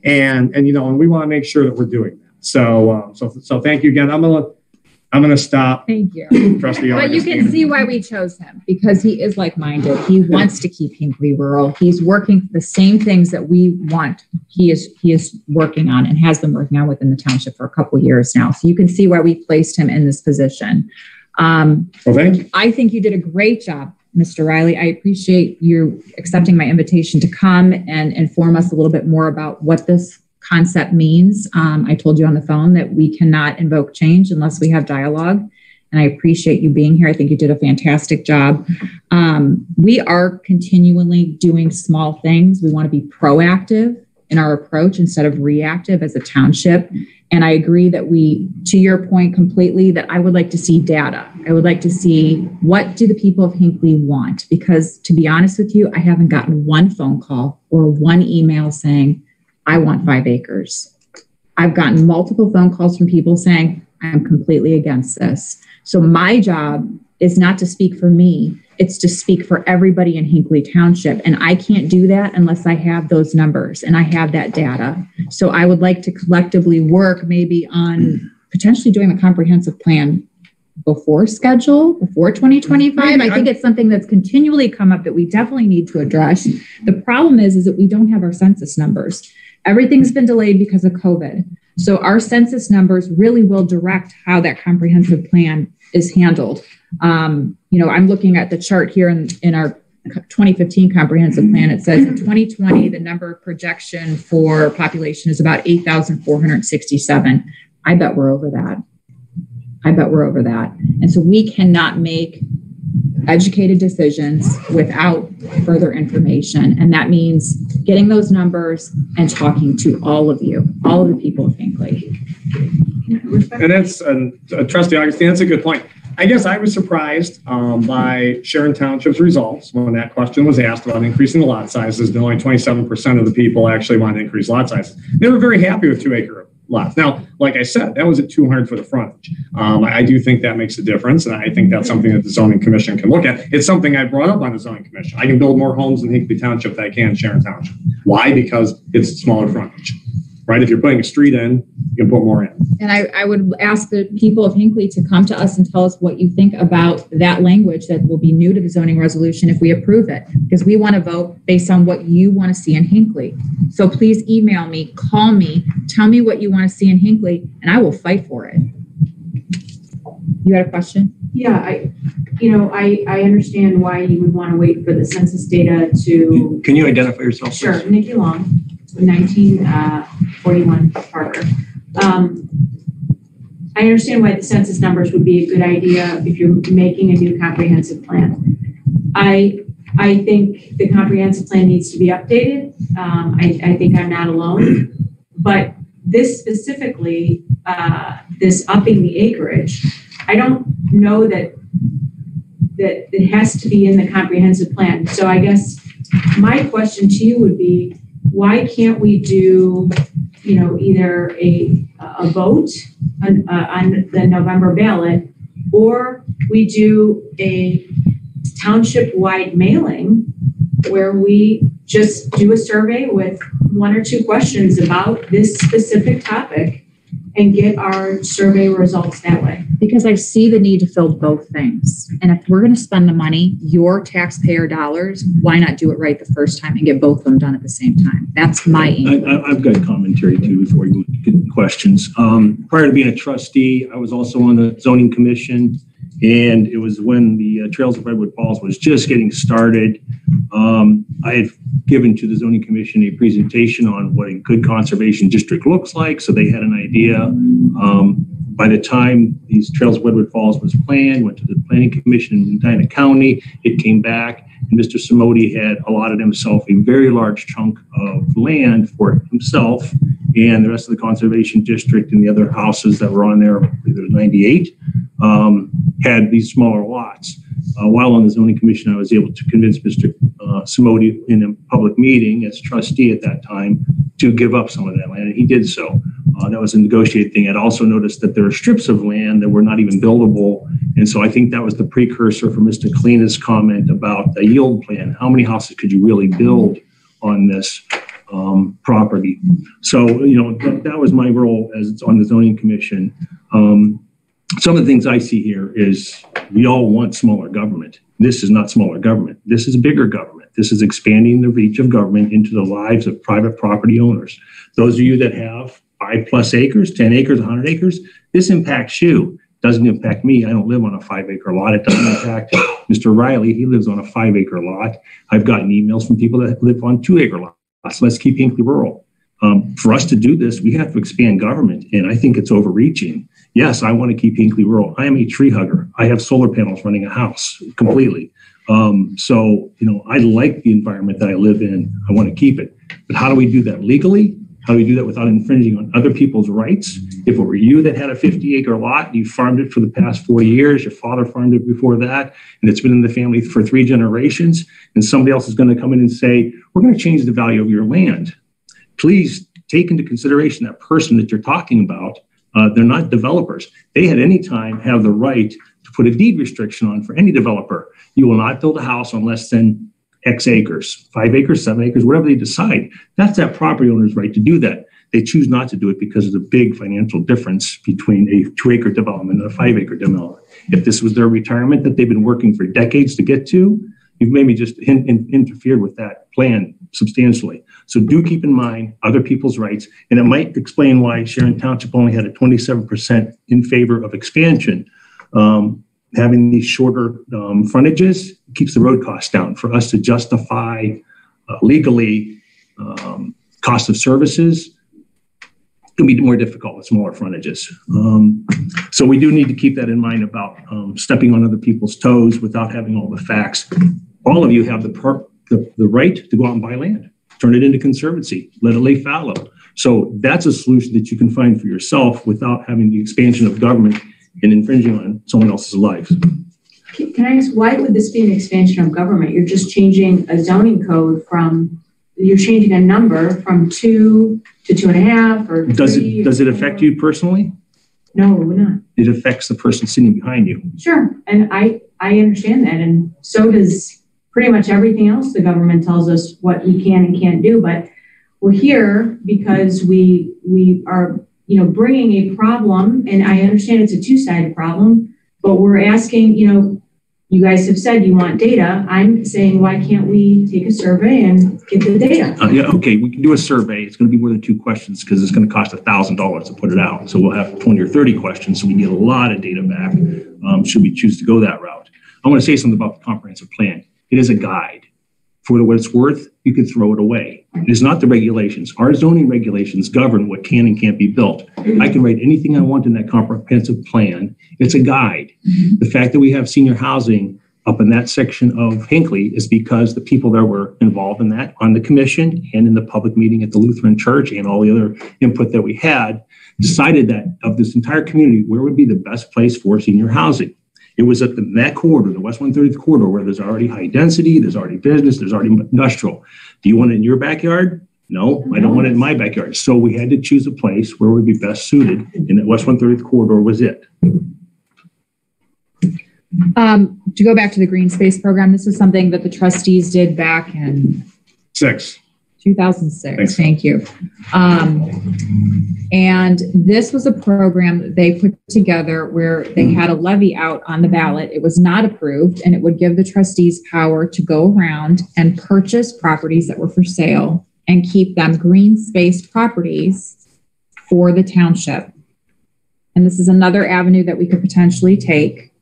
And we want to make sure that we're doing that. So thank you again. I'm going to stop. Thank you. Trustee But you can see why we chose him, because he is like-minded. He wants to keep Hinckley rural. He's working the same things that we want. He is working on and has been working on within the township for a couple of years now. So you can see why we placed him in this position. Well, thank you. I think you did a great job, Mr. Riley. I appreciate you accepting my invitation to come and inform us a little bit more about what this concept means. I told you on the phone that we cannot invoke change unless we have dialogue. and I appreciate you being here. I think you did a fantastic job. We are continually doing small things. We want to be proactive in our approach instead of reactive as a township. And I agree that to your point completely, that I would like to see data. I would like to see, what do the people of Hinckley want? Because to be honest with you, I haven't gotten one phone call or one email saying, I want 5 acres. I've gotten multiple phone calls from people saying, I'm completely against this. So my job is not to speak for me. It's to speak for everybody in Hinckley Township. And I can't do that unless I have those numbers and I have that data. So I would like to collectively work maybe on potentially doing a comprehensive plan before schedule, before 2025. I think it's something that's continually come up that we definitely need to address. The problem is that we don't have our census numbers. Everything's been delayed because of COVID. So our census numbers really will direct how that comprehensive plan is handled. I'm looking at the chart here in our 2015 comprehensive plan. It says in 2020, the number projection for population is about 8,467. I bet we're over that. And so we cannot make educated decisions without further information. And that means getting those numbers and talking to all of you, all of the people of Hinckley. And that's, Trustee Augustine, that's a good point. I guess I was surprised by Sharon Township's results when that question was asked about increasing the lot sizes, and only 27% of the people actually want to increase lot sizes. They were very happy with 2-acre lots. Now, like I said, that was at 200 for the frontage. I do think that makes a difference, and I think that's something that the zoning commission can look at. It's something I brought up on the zoning commission. I can build more homes in Hinckley Township than I can in Sharon Township. Why? Because it's smaller frontage, right? If you're putting a street in, you can put more in. And I would ask the people of Hinckley to come to us and tell us what you think about that language that will be new to the zoning resolution if we approve it, because we want to vote based on what you want to see in Hinckley. So please email me, call me, tell me what you want to see in Hinckley, and I will fight for it. You had a question? Yeah, I understand why you would want to wait for the census data to. Can you identify yourself? Sure, please? Nikki Long, 1941 Parker. I understand why the census numbers would be a good idea if you're making a new comprehensive plan. I think the comprehensive plan needs to be updated. I think I'm not alone, but this specifically, this upping the acreage, I don't know that it has to be in the comprehensive plan. So I guess my question to you would be, why can't we do, either a vote on the November ballot, or we do a township-wide mailing where we just do a survey with 1 or 2 questions about this specific topic and get our survey results that way? Because I see the need to fill both things. And if we're going to spend the money, your taxpayer dollars, why not do it right the first time and get both of them done at the same time? That's my aim. I've got commentary too before we get into questions. Prior to being a trustee, I was also on the zoning commission, and it was when the Trails of Redwood Falls was just getting started. I had given to the zoning commission a presentation on what a good conservation district looks like, so they had an idea. By the time these Trails of Redwood Falls was planned, went to the planning commission in Medina County, it came back, and Mr. Simodi had allotted himself a very large chunk of land for himself and the rest of the conservation district, and the other houses that were on there, I believe there was 98, had these smaller lots. While on the zoning commission, I was able to convince Mr. Simodi in a public meeting as trustee at that time to give up some of that land, and he did so. That was a negotiated thing. I'd also noticed that there were strips of land that were not even buildable, and so I think that was the precursor for Mr. Kalina's comment about the yield plan. How many houses could you really build on this property? So, that was my role as on the zoning commission. Some of the things I see here is we all want smaller government. This is not smaller government. This is bigger government. This is expanding the reach of government into the lives of private property owners. Those of you that have 5+ acres, 10 acres, 100 acres, this impacts you. Doesn't impact me. I don't live on a 5-acre lot. It doesn't impact Mr. Riley. He lives on a 5-acre lot. I've gotten emails from people that live on 2-acre lots. Let's keep Hinckley rural. For us to do this, we have to expand government, and I think it's overreaching. Yes, I want to keep Hinckley rural. I am a tree hugger. I have solar panels running a house completely. So, I like the environment that I live in. I want to keep it. But how do we do that legally? How do we do that without infringing on other people's rights? If it were you that had a 50-acre lot, you farmed it for the past 40 years, your father farmed it before that, and it's been in the family for 3 generations, and somebody else is going to come in and say, we're going to change the value of your land. Please take into consideration that person that you're talking about. They're not developers. They at any time have the right to put a deed restriction on for any developer. You will not build a house on less than X acres, 5 acres, 7 acres, whatever they decide. That's that property owner's right to do that. They choose not to do it because of the big financial difference between a 2-acre development and a 5-acre development. If this was their retirement that they've been working for decades to get to, you've maybe just interfered with that plan substantially. So do keep in mind other people's rights, and it might explain why Sharon Township only had a 27% in favor of expansion. Having these shorter frontages keeps the road costs down. For us to justify legally cost of services, it can be more difficult with smaller frontages. So we do need to keep that in mind about stepping on other people's toes without having all the facts. All of you have the right to go out and buy land, turn it into conservancy, let it lay fallow. So that's a solution that you can find for yourself without having the expansion of government and infringing on someone else's life. Can I ask, why would this be an expansion of government? You're just changing a zoning code you're changing a number from 2 to 2.5 or 3. Does it affect you personally? No, it would not. It affects the person sitting behind you. Sure, and I understand that, and so does pretty much everything else the government tells us what we can and can't do, but we're here because we are bringing a problem, and I understand it's a 2-sided problem, but we're asking, you guys have said you want data. I'm saying, why can't we take a survey and get the data? Okay, we can do a survey. It's going to be more than 2 questions because it's going to cost $1,000 to put it out. So we'll have 20 or 30 questions so we can get a lot of data back should we choose to go that route. I want to say something about the comprehensive plan. It is a guide. For what it's worth, you can throw it away. It is not the regulations. Our zoning regulations govern what can and can't be built. I can write anything I want in that comprehensive plan. It's a guide. The fact that we have senior housing up in that section of Hinckley is because the people that were involved in that on the commission and in the public meeting at the Lutheran Church and all the other input that we had decided that of this entire community, where would be the best place for senior housing? It was at that corridor, the West 130th corridor, where there's already high density, there's already business, there's already industrial. Do you want it in your backyard? No, I don't want it in my backyard. So we had to choose a place where would be best suited, and that West 130th corridor was it. To go back to the green space program, this is something that the trustees did back in 2006. Thank you. And this was a program that they put together where they had a levy out on the ballot. It was not approved, and it would give the trustees power to go around and purchase properties that were for sale and keep them green space properties for the township. And this is another avenue that we could potentially take.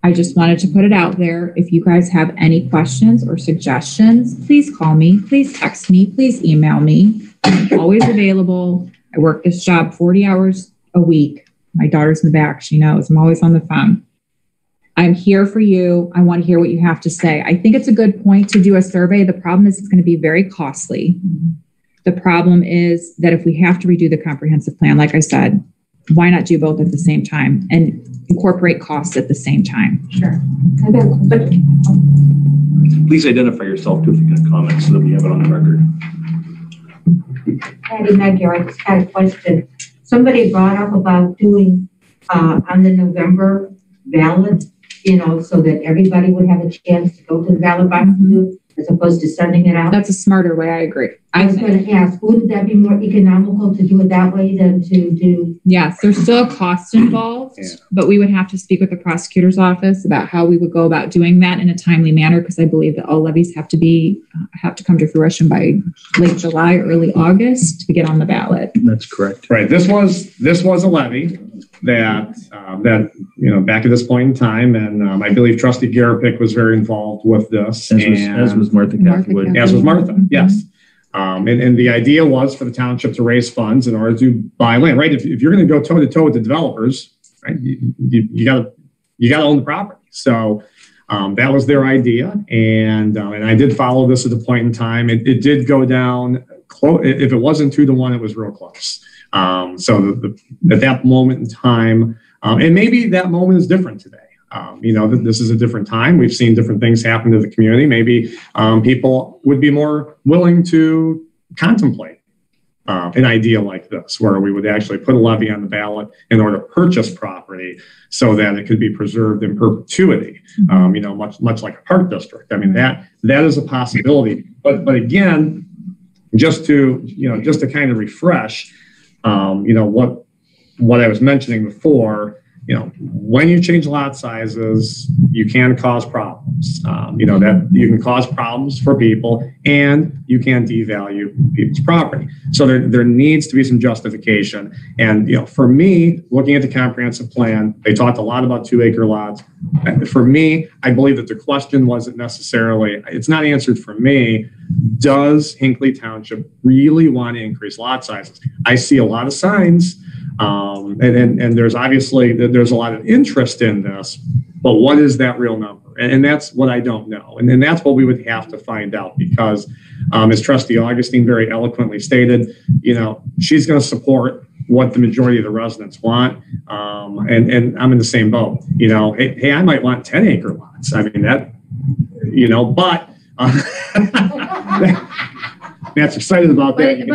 I just wanted to put it out there. If you guys have any questions or suggestions, please call me, please text me, please email me. I'm always available. I work this job 40 hours a week. My daughter's in the back. She knows I'm always on the phone. I'm here for you. I want to hear what you have to say. I think it's a good point to do a survey. The problem is it's going to be very costly. The problem is that if we have to redo the comprehensive plan, like I said, why not do both at the same time and incorporate costs at the same time? Sure. But Please identify yourself too if you can comment so that we have it on the record. Patty Magyar, I just had a question. Somebody brought up about doing on the November ballot, so that everybody would have a chance to go to the ballot box as opposed to sending it out. that's a smarter way. I agree. I was going to ask, wouldn't that be more economical to do it that way than to do? Yes, there's still a cost involved, but we would have to speak with the prosecutor's office about how we would go about doing that in a timely manner, because I believe that all levies have to come to fruition by late July, early August to get on the ballot. That's correct. Right. This was a levy that back at this point in time, and I believe Trustee Garapick was very involved with this, As was Martha Cathwood. As was Martha, yes. And the idea was for the township to raise funds in order to buy land, right? If you're going to go toe to toe with the developers, right? You got to own the property. So that was their idea, and I did follow this at the point in time. It did go down close. If it wasn't 2-1, it was real close. So at that moment in time, and maybe that moment is different today. This is a different time. We've seen different things happen to the community. Maybe people would be more willing to contemplate an idea like this, where we would actually put a levy on the ballot in order to purchase property so that it could be preserved in perpetuity. Much like a park district. I mean, that is a possibility. But again, just to kind of refresh, what I was mentioning before. When you change lot sizes, you can cause problems. That you can cause problems for people, and you can devalue people's property. So there needs to be some justification. And for me, looking at the comprehensive plan, they talked a lot about 2-acre lots. For me, I believe that the question wasn't necessarily, it's not answered for me. Does Hinckley Township really want to increase lot sizes? I see a lot of signs. And there's obviously there's a lot of interest in this, but what is that real number? And that's what I don't know. And then that's what we would have to find out, because as Trustee Augustine very eloquently stated, she's going to support what the majority of the residents want. And I'm in the same boat. Hey, I might want 10-acre lots. I mean, that, but Matt's excited about that.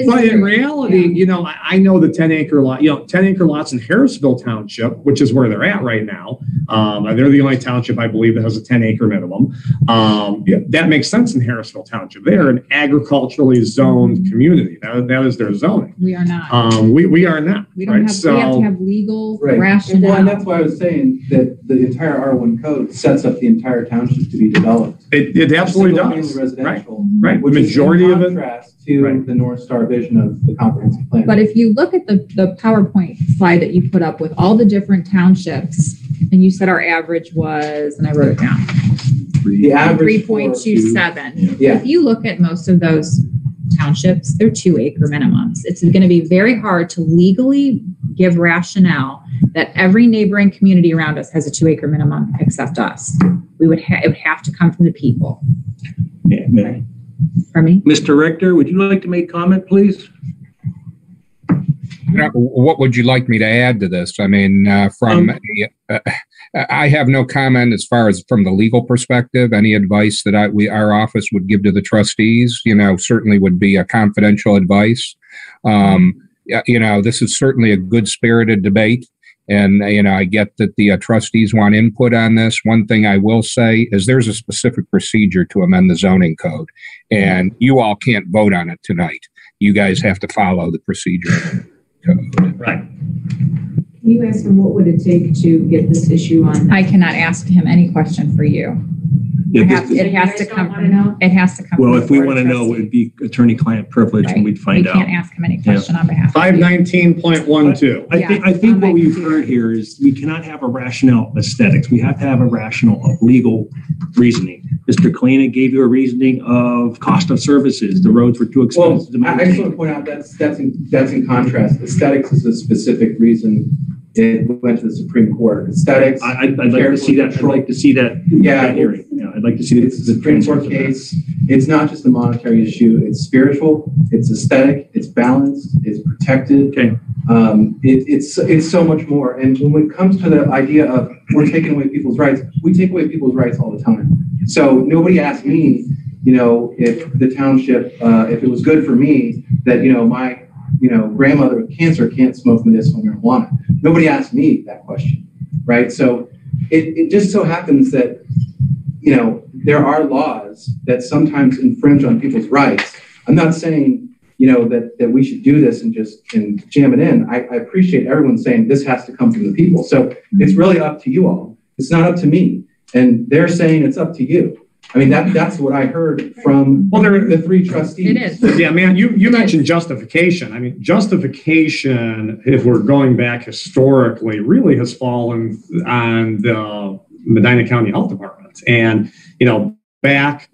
But in reality, I know the 10-acre lot, 10-acre lots in Harrisville Township, which is where they're at right now. They're the only township, I believe, that has a 10-acre minimum. That makes sense in Harrisville Township. They're an agriculturally zoned community. That is their zoning. We are not. We are not. We don't have. We have to have legal rationale. And that's why I was saying that the entire R1 code sets up the entire township to be developed. It absolutely does. Residential, right. Which The majority is in of it. Contrast to the North Star vision of the comprehensive plan. But if you look at the PowerPoint slide that you put up with all the different townships, and you said our average was, and I wrote it down, the average 3.27. Yeah. If you look at most of those townships, they're 2-acre minimums. It's going to be very hard to legally give rationale that every neighboring community around us has a 2-acre minimum except us. It would have to come from the people. Yeah, For me? Mr. Rector, would you like to make comment, please? What would you like me to add to this? I mean, I have no comment as far as from the legal perspective. Any advice that our office would give to the trustees, certainly would be a confidential advice. This is certainly a good spirited debate. And, I get that the trustees want input on this. One thing I will say is there's a specific procedure to amend the zoning code, and you all can't vote on it tonight. You guys have to follow the procedure code. Right. Can you ask him what would it take to get this issue on? I cannot ask him any question for you. Yeah, It has to come from. It has to come. well, from if we the board want to of know, it would be attorney-client privilege, trustees. and we'd find out. We can't ask him any question on behalf of you. 519.12. I think what we've heard here is we cannot have a rationale of aesthetics. We have to have a rationale of legal reasoning. Mr. Kalina gave you a reasoning of cost of services. The roads were too expensive to I just maintain. want to point out that's in contrast. Aesthetics is a specific reason it went to the Supreme Court. Aesthetics. I'd like to see that. I'd like to see that. Yeah, hearing. I'd like to see it's a Supreme Court case. It's not just a monetary issue. It's spiritual. It's aesthetic. It's balanced. It's protected. Okay. It's so much more. And when it comes to the idea of we're taking away people's rights, we take away people's rights all the time. So nobody asked me, if the township, if it was good for me that, my, grandmother with cancer can't smoke medicinal marijuana. Nobody asked me that question, right? So it just so happens that, there are laws that sometimes infringe on people's rights. I'm not saying, that we should do this and jam it in. I appreciate everyone saying this has to come from the people. So it's really up to you all. It's not up to me. And they're saying it's up to you. I mean, that's what I heard from the 3 trustees. It is. Yeah, man, you mentioned justification. I mean, justification, if we're going back historically, really has fallen on the Medina County Health Department. And, back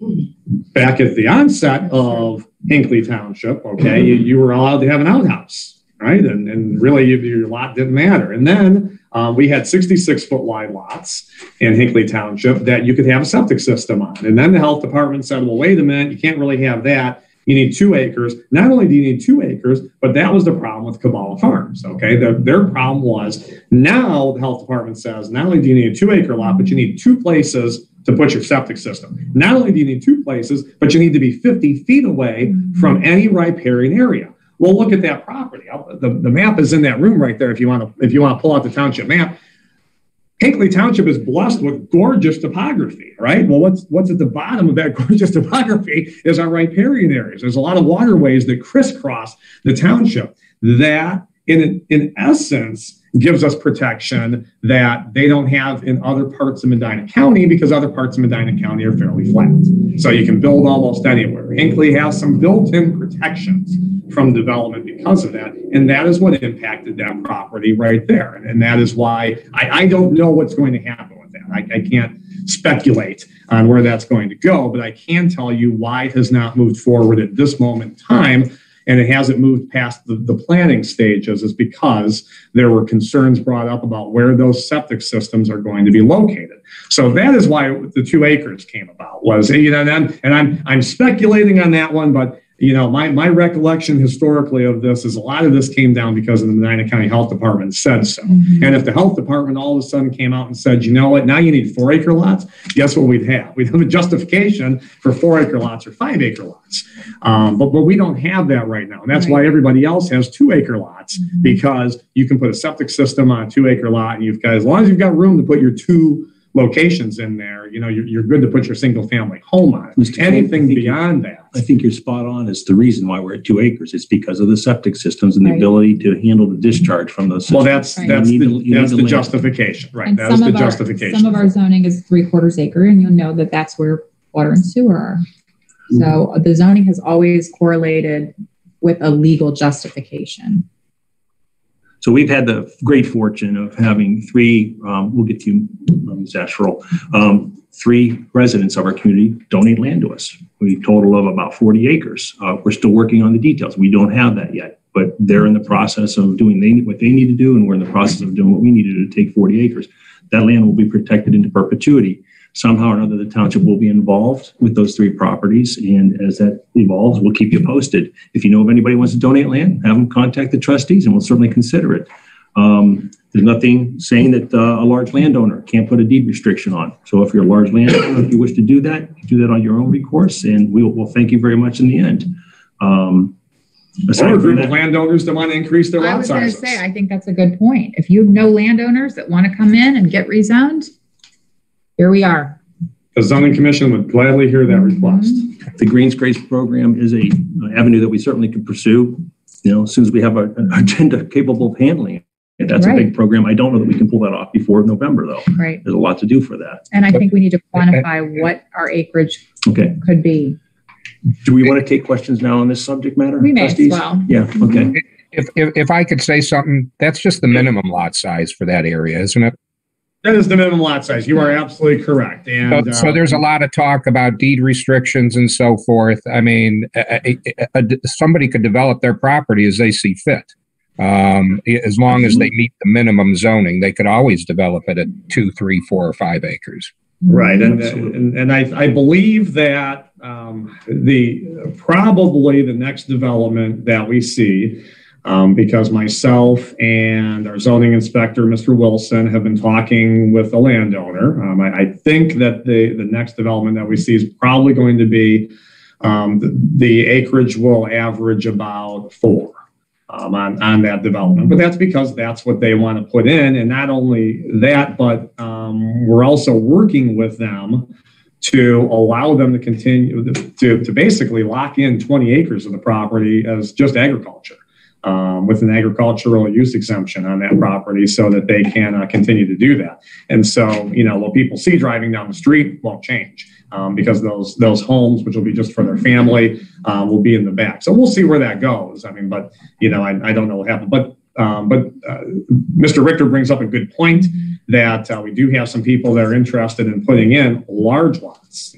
at the onset of Hinckley Township, okay, you were allowed to have an outhouse, right? And really your lot didn't matter. And then we had 66-foot wide lots in Hinckley Township that you could have a septic system on. And then the health department said, well, wait a minute, you can't really have that. You need 2 acres. Not only do you need 2 acres, but that was the problem with Kabbalah Farms. Okay, their problem was now the health department says not only do you need a 2-acre lot, but you need 2 places to put your septic system. Not only do you need 2 places, but you need to be 50 feet away from any riparian area. Well, look at that property. The map is in that room right there. If you want to pull out the township map. Hinckley Township is blessed with gorgeous topography, right? Well, what's at the bottom of that gorgeous topography is our riparian areas. There's a lot of waterways that crisscross the township that, in essence, gives us protection that they don't have in other parts of Medina County because other parts of Medina County are fairly flat. So you can build almost anywhere. Hinckley has some built-in protections from development because of that. And that is what impacted that property right there. And that is why I don't know what's going to happen with that. I can't speculate on where that's going to go, but I can tell you why it has not moved forward at this moment in time. And it hasn't moved past the planning stages is because there were concerns brought up about where those septic systems are going to be located. So that is why the 2 acres came about was, and I'm speculating on that one, but my recollection historically of this is a lot of this came down because of the Medina County Health Department said so. Mm-hmm. And if the health department all of a sudden came out and said, you know what, now you need 4-acre lots, guess what we'd have? We'd have a justification for 4-acre lots or 5-acre lots. But we don't have that right now. And that's why everybody else has 2-acre lots, because you can put a septic system on a 2-acre lot and you've got, as long as you've got room to put your 2 locations in there, you're good to put your single family home on it. Anything beyond that. I think you're spot on. It's the reason why we're at 2 acres. It's because of the septic systems and the ability to handle the discharge from those systems. Well, that's the justification, right? And that's the justification. Some of our zoning is 3/4 acre, and you'll know that that's where water and sewer are. So the zoning has always correlated with a legal justification. So we've had the great fortune of having 3, we'll get to you, Ms. Asherle, 3 residents of our community donate land to us. We total of about 40 acres. We're still working on the details. We don't have that yet, but they're in the process of doing what they need to do, and we're in the process of doing what we need to do to take 40 acres. That land will be protected into perpetuity. Somehow or another, the township will be involved with those 3 properties. And as that evolves, we'll keep you posted. If you know of anybody who wants to donate land, have them contact the trustees and we'll certainly consider it. There's nothing saying that a large landowner can't put a deed restriction on. So if you're a large landowner, if you wish to do that on your own recourse, and we'll thank you very much in the end. Or a group of landowners that want to increase their lot sizes. I was going to say, I think that's a good point. If you know landowners that want to come in and get rezoned, here we are. The zoning commission would gladly hear that request. The Greens Grace program is a avenue that we certainly could pursue. As soon as we have an agenda capable of handling it. And that's a big program. I don't know that we can pull that off before November, though. Right. There's a lot to do for that. And I think we need to quantify what our acreage could be. Do we want to take questions now on this subject matter? We may as well. Yeah. Okay. If I could say something, that's just the minimum lot size for that area, isn't it? That is the minimum lot size. You are absolutely correct. And so there's a lot of talk about deed restrictions and so forth. I mean, somebody could develop their property as they see fit. As long as they meet the minimum zoning, they could always develop it at 2, 3, 4, or 5 acres. Right. And I believe that probably the next development that we see, because myself and our zoning inspector, Mr. Wilson, have been talking with the landowner. I think that the next development that we see is probably going to be the acreage will average about 4 on that development. But that's because that's what they want to put in. And not only that, but we're also working with them to allow them to continue to basically lock in 20 acres of the property as just agriculture. With an agricultural use exemption on that property so that they can continue to do that. And so, what people see driving down the street won't change because those homes, which will be just for their family, will be in the back. So we'll see where that goes. I mean, but, I don't know what happened. But Mr. Richter brings up a good point that we do have some people that are interested in putting in large lots,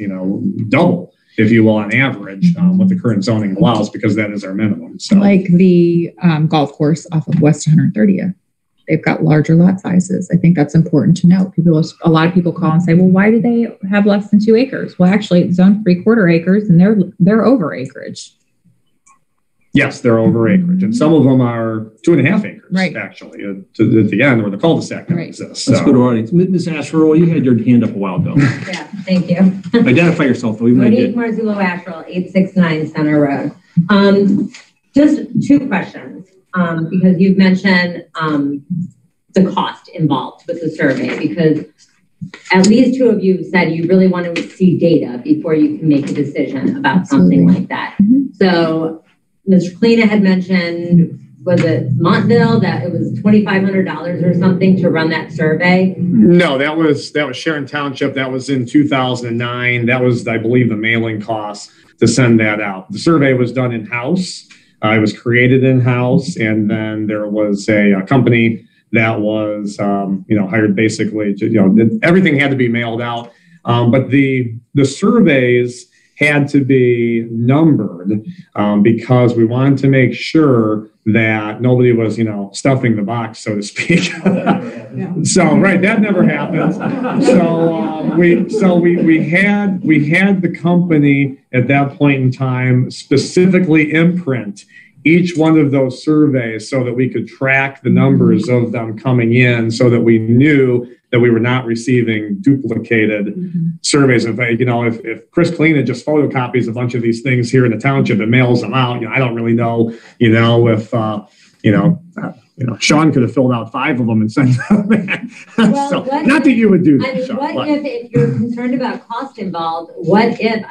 double, if you will, on average, what the current zoning allows, because that is our minimum. So, like the golf course off of West 130th. they've got larger lot sizes. I think that's important to note. A lot of people call and say, well, why do they have less than 2 acres? Well, actually it's zoned 3/4 acres and they're over acreage. Yes, they're over acreage, and some of them are 2.5 acres, Right. actually, at the end where the cul-de-sac Right. exists. Let's So- go to our audience. Ms. Asherle, you had your hand up a while ago. Yeah, thank you. Identify yourself, though. We might Monique get. Marzullo Asherle, 869 Center Road. Just 2 questions, because you've mentioned the cost involved with the survey, because at least 2 of you said you really want to see data before you can make a decision about something like that. So Mr. Kleina had mentioned, was it Montville, that it was $2,500 or something to run that survey? No, that was Sharon Township. That was in 2009. That was, I believe, the mailing cost to send that out. The survey was done in-house. It was created in-house, and then there was a company that was, hired basically to, everything had to be mailed out. But the surveys had to be numbered because we wanted to make sure that nobody was, stuffing the box, so to speak. So, right, that never happened. So we had the company at that point in time specifically imprint each one of those surveys so that we could track the numbers of them coming in, so that we knew that we were not receiving duplicated surveys. If Chris Kleina just photocopies a bunch of these things here in the township and mails them out, I don't really know, if Sean could have filled out 5 of them and sent them in. Well, not that you would do that, I mean, Sean, what but- if you're concerned about cost involved, what if,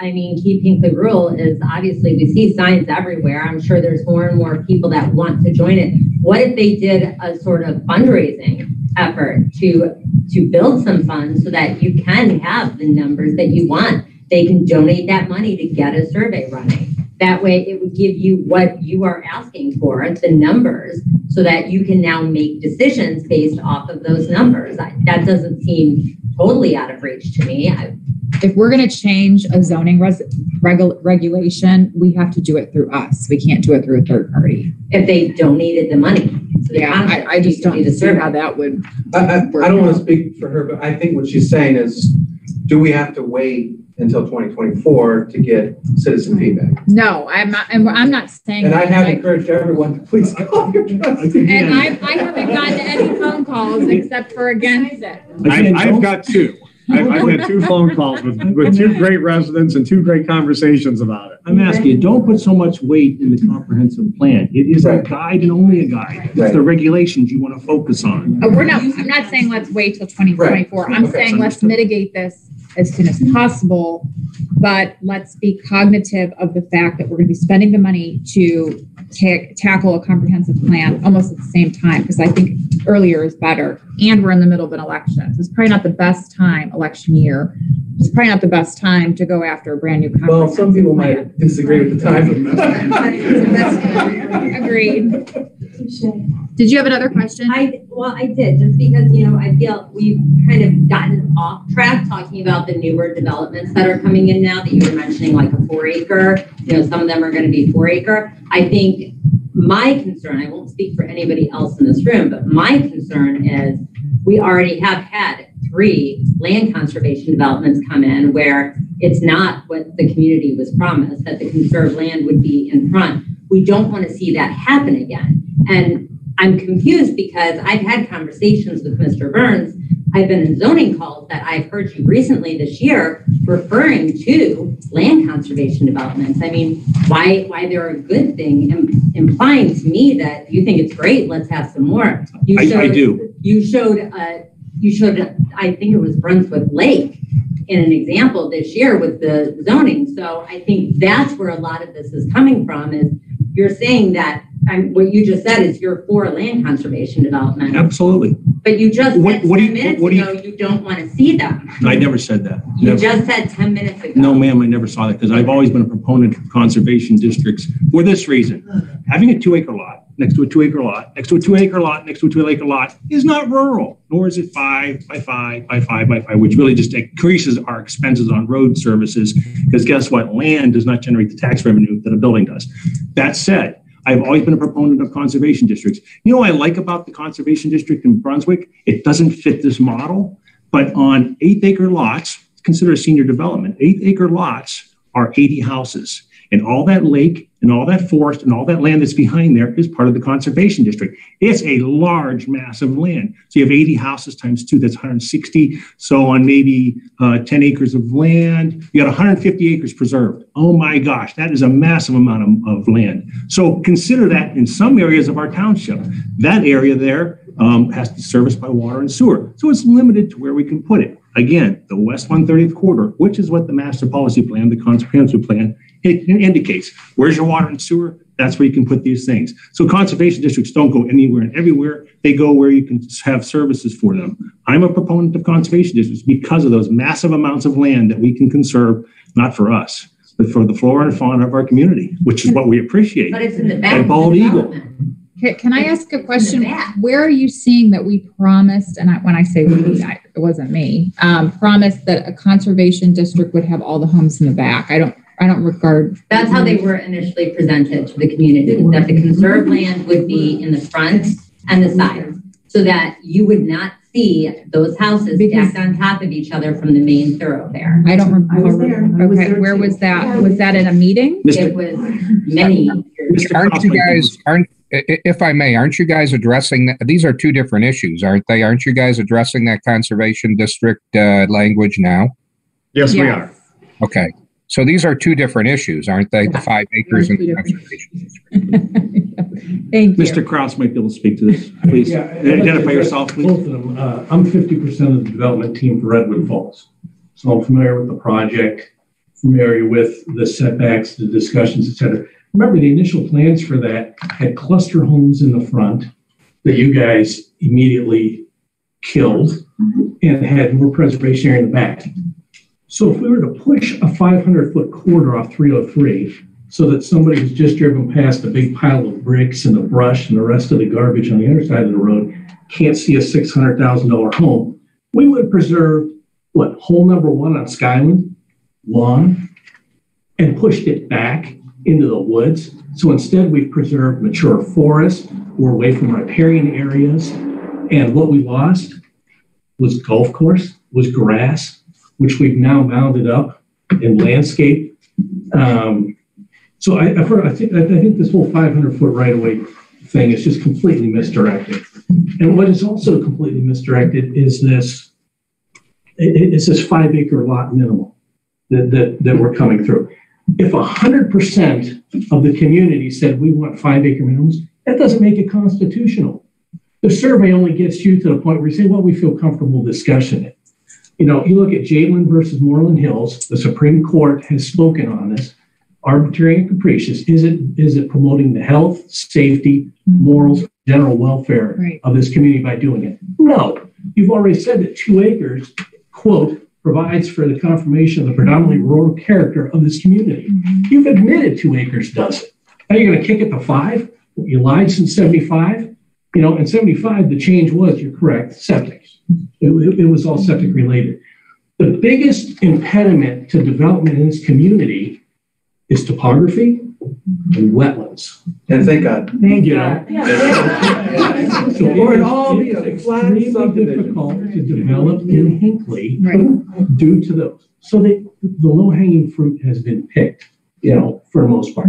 Keep Hinckley Rural is obviously, we see signs everywhere. I'm sure there's more and more people that want to join it. What if they did a sort of fundraising effort to build some funds so that you can have the numbers that you want? They can donate that money to get a survey running. That way it would give you what you are asking for, the numbers, so that you can now make decisions based off of those numbers. That doesn't seem totally out of reach to me. If we're going to change a zoning regulation, we have to do it through us. We can't do it through a third party. If they donated the money to the township, I just don't the see survey. how that would. I don't want to speak for her, but I think what she's saying is, do we have to wait until 2024 to get citizen feedback? No, I'm not saying. And I that. have encouraged everyone to please call your trustee. And I haven't gotten any phone calls except for against it. I've got 2. I've had 2 phone calls with 2 great residents and 2 great conversations about it. I'm asking you, don't put so much weight in the comprehensive plan. It is a guide and only a guide. It's the regulations you want to focus on. I'm not saying let's wait till 2024. Right. I'm Okay, saying let's mitigate this as soon as possible, but let's be cognitive of the fact that we're going to be spending the money to tackle a comprehensive plan almost at the same time, because I think earlier is better. And we're in the middle of an election. So it's probably not the best time, election year. It's probably not the best time to go after a brand new comprehensive Well, some people plan. might disagree with the time. Agreed. Did you have another question? I did, just because, I feel we've kind of gotten off track talking about the newer developments that are coming in now that you were mentioning, like a 4 acre, some of them are going to be 4 acre. I think my concern, I won't speak for anybody else in this room, but my concern is we already have had 3 land conservation developments come in where it's not what the community was promised, that the conserved land would be in front. We don't want to see that happen again. And I'm confused because I've had conversations with Mr. Burns. I've been in zoning calls that I've heard you recently this year referring to land conservation developments. I mean, why they're a good thing, implying to me that you think it's great. Let's have some more. I do. You showed, I think it was Brunswick Lake in an example this year with the zoning. So I think that's where a lot of this is coming from, is you're saying that what you just said is you're for land conservation development. Absolutely. But you just said 10 minutes what do ago you don't want to see them. I never said that. You Never. just said 10 minutes ago. No, ma'am, I never saw that, because I've always been a proponent of conservation districts for this reason. Having a 2 acre lot next to a 2 acre lot, next to a 2 acre lot, next to a 2 acre lot is not rural, nor is it 5 by 5 by 5 by 5, which really just increases our expenses on road services, because guess what? Land does not generate the tax revenue that a building does. That said, I've always been a proponent of conservation districts. You know what I like about the conservation district in Brunswick? It doesn't fit this model, but on 8-acre lots, consider a senior development, 8-acre lots are 80 houses. And all that lake and all that forest and all that land that's behind there is part of the conservation district. It's a large mass of land. So you have 80 houses times 2, that's 160. So on maybe 10 acres of land, you got 150 acres preserved. Oh my gosh, that is a massive amount of land. So consider that in some areas of our township, that area there has to be serviced by water and sewer. So it's limited to where we can put it. Again, the West 130th corridor, which is what the master policy plan, the comprehensive plan, it indicates. Where's your water and sewer? That's where you can put these things. So conservation districts don't go anywhere and everywhere. They go where you can have services for them. I'm a proponent of conservation districts because of those massive amounts of land that we can conserve, not for us, but for the flora and fauna of our community, which is what we appreciate. But it's in the back. And bald eagle. Can I ask a question? Where are you seeing that we promised, and when I say we, it wasn't me, promised that a conservation district would have all the homes in the back? I don't regard. That's how they were initially presented to the community, that the conserved land would be in the front and the side, so that you would not see those houses stacked on top of each other from the main thoroughfare. I don't remember. I was there. I was Okay, there where too. was that? Was that in a meeting? It was many years. Aren't you guys, if I may, aren't you guys addressing that? These are two different issues, aren't they? Aren't you guys addressing that conservation district language now? Yes, we are. Okay. So these are two different issues, aren't they? The 5 acres and the conservation district. Thank you. Mr. Kraus might be able to speak to this. Please identify yourself, please. Both of them. I'm 50% of the development team for Redwood Falls. So I'm familiar with the project, familiar with the setbacks, the discussions, et cetera. Remember, the initial plans for that had cluster homes in the front that you guys immediately killed and had more preservation area in the back. So if we were to push a 500-foot corridor off 303 so that somebody who's just driven past a big pile of bricks and the brush and the rest of the garbage on the other side of the road can't see a $600,000 home, we would preserve, hole number 1 on Skyland, lawn, and pushed it back into the woods. So instead we've preserved mature forest, we're away from riparian areas, and what we lost was golf course, was grass, which we've now mounded up in landscape. So I think this whole 500-foot right-of-way thing is just completely misdirected. And what is also completely misdirected is this 5-acre lot minimal that we're coming through. If 100% of the community said we want 5-acre minimums, that doesn't make it constitutional. The survey only gets you to the point where you say, well, we feel comfortable discussing it. You know, you look at Jalen versus Moreland Hills, the Supreme Court has spoken on this. Arbitrary and capricious. Is it promoting the health, safety, morals, general welfare of this community by doing it? No. You've already said that 2 acres, quote, provides for the confirmation of the predominantly rural character of this community. You've admitted 2 acres does it. Now you're going to kick it to 5? You lied since 75? You know, in 75, the change was, you're correct, septic. It was all septic related. The biggest impediment to development in this community is topography and wetlands. And thank God. Thank you. So Or it'd all be a it's flat extremely subdivision. difficult to develop in Hinckley Right. due to those. So the low-hanging fruit has been picked, you know, for the most part.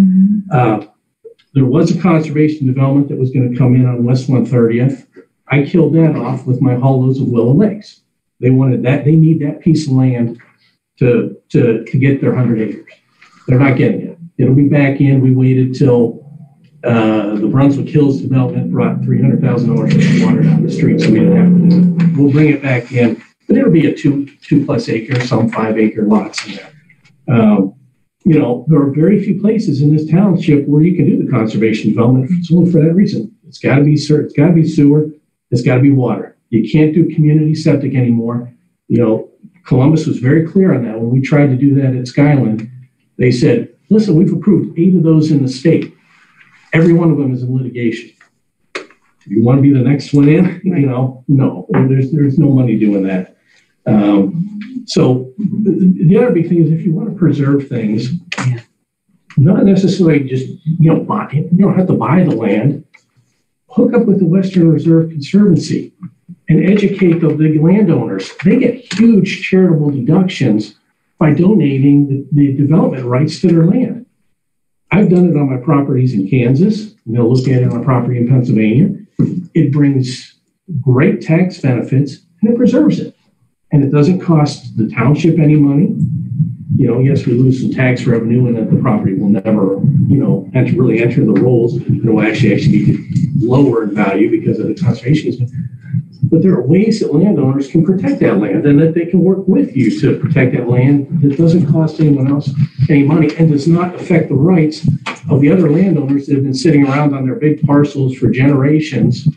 There was a conservation development that was going to come in on West 130th. I killed that off with my hollows of Willow Lakes. They wanted that. They need that piece of land to get their 100 acres. They're not getting it. It'll be back in. We waited till the Brunswick Hills development brought $300,000 worth of water down the street, so we didn't have to do it. We'll bring it back in, but it'll be a two plus acre, some 5-acre lots in there. You know, there are very few places in this township where you can do the conservation development. It's only for that reason. It's got to be sewer. It's got to be water. You can't do community septic anymore. You know, Columbus was very clear on that when we tried to do that at Skyland. They said, listen, we've approved 8 of those in the state. Every one of them is in litigation. You want to be the next one in? You know, no, there's no money doing that. So the other big thing is if you want to preserve things, not necessarily just, buy, you don't have to buy the land. Hook up with the Western Reserve Conservancy and educate the landowners. They get huge charitable deductions by donating the development rights to their land. I've done it on my properties in Kansas. They'll look at it on a property in Pennsylvania. It brings great tax benefits and it preserves it. And it doesn't cost the township any money. Yes, we lose some tax revenue and that the property will never, really enter the rolls. It will actually be lower in value because of the conservation easement. But there are ways that landowners can protect that land and that they can work with you to protect that land that doesn't cost anyone else any money and does not affect the rights of the other landowners that have been sitting around on their big parcels for generations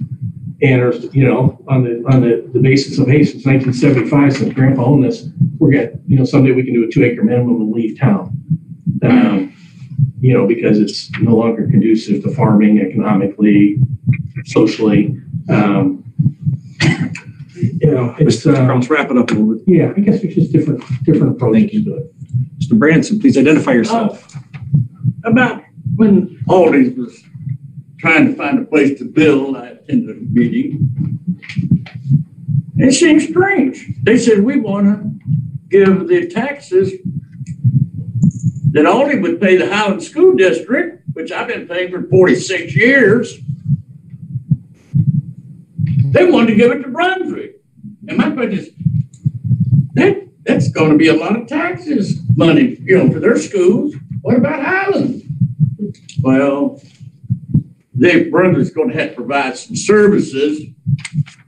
and are, on the basis of, hey, since 1975, since Grandpa owned this, we're going someday we can do a 2-acre minimum and leave town. Because it's no longer conducive to farming economically, socially. Let's wrap it up a little bit. Yeah, I guess there's just different approaches to it. Mr. Branson, please identify yourself. About when Aldi's was trying to find a place to build, I attended the meeting. It seemed strange. They said, we want to give the taxes that Aldi would pay the Highland School District, which I've been paying for 46 years. They wanted to give it to Brunswick. And my question is, that's going to be a lot of taxes money, for their schools. What about Highland? Well, Brunswick's going to have to provide some services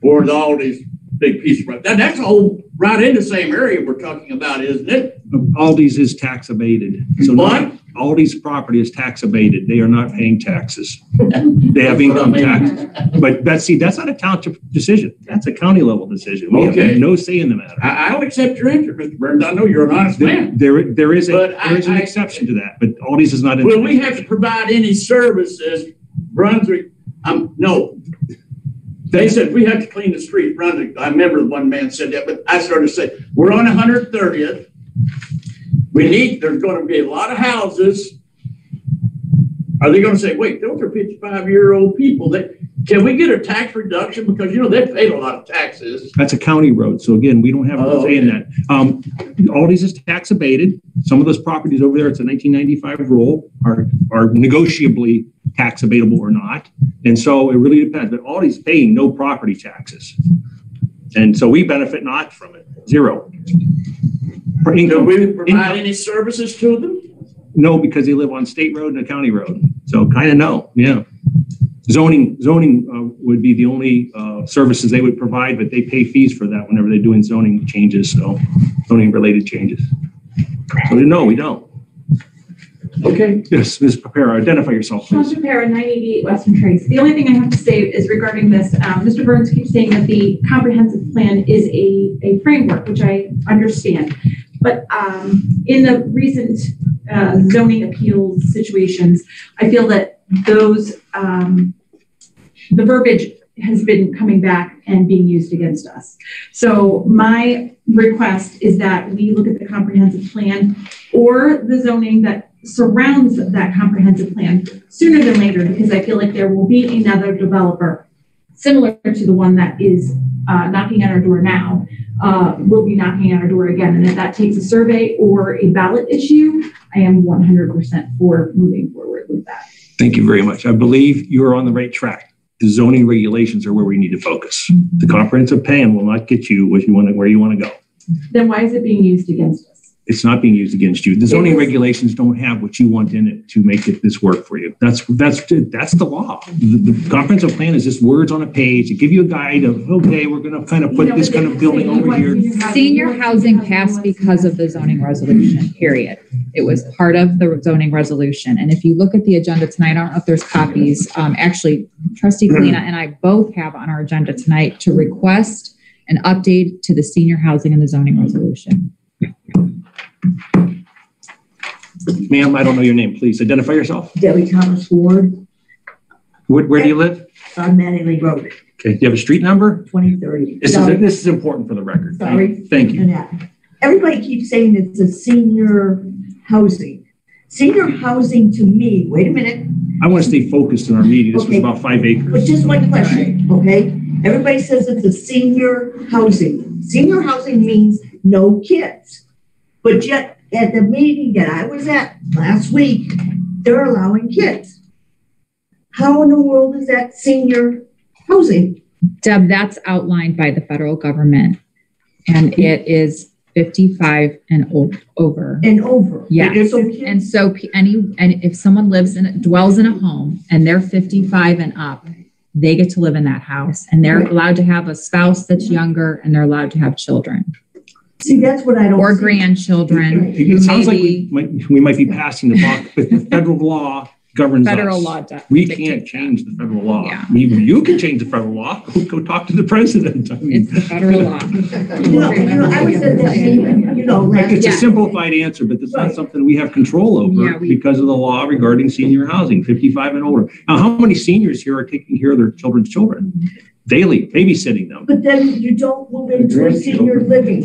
for all these big pieces. That's all right in the same area we're talking about, isn't it? Aldi's is tax abated. So what? Aldi's property is tax abated. They are not paying taxes. They have income taxes. But that's not a township decision. That's a county level decision. We have no say in the matter. I'll accept your answer, Mr. Burns. I know you're an honest man. There is an exception to that, but Aldi's is not. Will we have to provide any services? Brunswick, no. They said we have to clean the street. Brunswick, I remember one man said that, but I started to say, we're on 130th. There's going to be a lot of houses. Are they going to say, wait, those are 55-year-old people? Can we get a tax reduction? Because, they paid a lot of taxes. That's a county road. So again, we don't have a say in that. Aldi's is tax abated. Some of those properties over there, it's a 1995 rule, are negotiably tax abatable or not. And so it really depends. But Aldi's paying no property taxes. And so we benefit not from it. Zero. Do we provide any services to them? No, because they live on state road and a county road. So kind of no, yeah. Zoning would be the only services they would provide, but they pay fees for that whenever they're doing zoning changes, so zoning related changes. So no, we don't. Okay. Yes, Ms. Papera, identify yourself, please. Sean Papera, 988 Western Trace. The only thing I have to say is regarding this, Mr. Burns keeps saying that the comprehensive plan is a framework, which I understand. But in the recent zoning appeals situations, I feel that those, the verbiage has been coming back and being used against us. So my request is that we look at the comprehensive plan or the zoning that surrounds that comprehensive plan sooner than later, because I feel like there will be another developer similar to the one that is knocking at our door now, will be knocking at our door again. And if that takes a survey or a ballot issue, I am 100% for moving forward with that. Thank you very much. I believe you're on the right track. The zoning regulations are where we need to focus. The comprehensive plan will not get you where you want to go. Then why is it being used against us? It's not being used against you. The zoning regulations don't have what you want in it to make this work for you. That's the law. The comprehensive plan is just words on a page to give you a guide of, okay, we're going to kind of put this kind of building over here. Senior housing passed because of the zoning resolution, period. It was part of the zoning resolution. And if you look at the agenda tonight, I don't know if there's copies. Actually, Trustee Galina and I both have on our agenda tonight to request an update to the senior housing and the zoning resolution. Ma'am, I don't know your name. Please identify yourself. Debbie Thomas Ward. Where do you live? On Manningley Road. Okay. Do you have a street number? 2030. This is important for the record. Sorry. Thank you. Everybody keeps saying it's a senior housing. Senior housing to me, wait a minute, I want to stay focused in our meeting. This was Okay. about 5 acres. but just one question, okay? Everybody says it's a senior housing. Senior housing means no kids. But yet, at the meeting that I was at last week, they're allowing kids. How in the world is that senior housing? Deb, that's outlined by the federal government, and it is 55 and over. And over. Yeah. And so if someone dwells in a home and they're 55 and up, they get to live in that house, and they're allowed to have a spouse that's younger, and they're allowed to have children. See, that's what I don't Or see. grandchildren. It sounds like we might be passing the buck, but the federal law governs Federal us. law We dictates can't change the federal law. Yeah. You can change the federal law. Go talk to the president. I mean, It's the federal law. I was at that meeting, last it's a Yeah. simplified answer, but it's not Right. something we have control over Yeah, because of the law regarding senior housing, 55 and older. Now, how many seniors here are taking care of their children's children daily, babysitting them? But then you don't move into a senior living.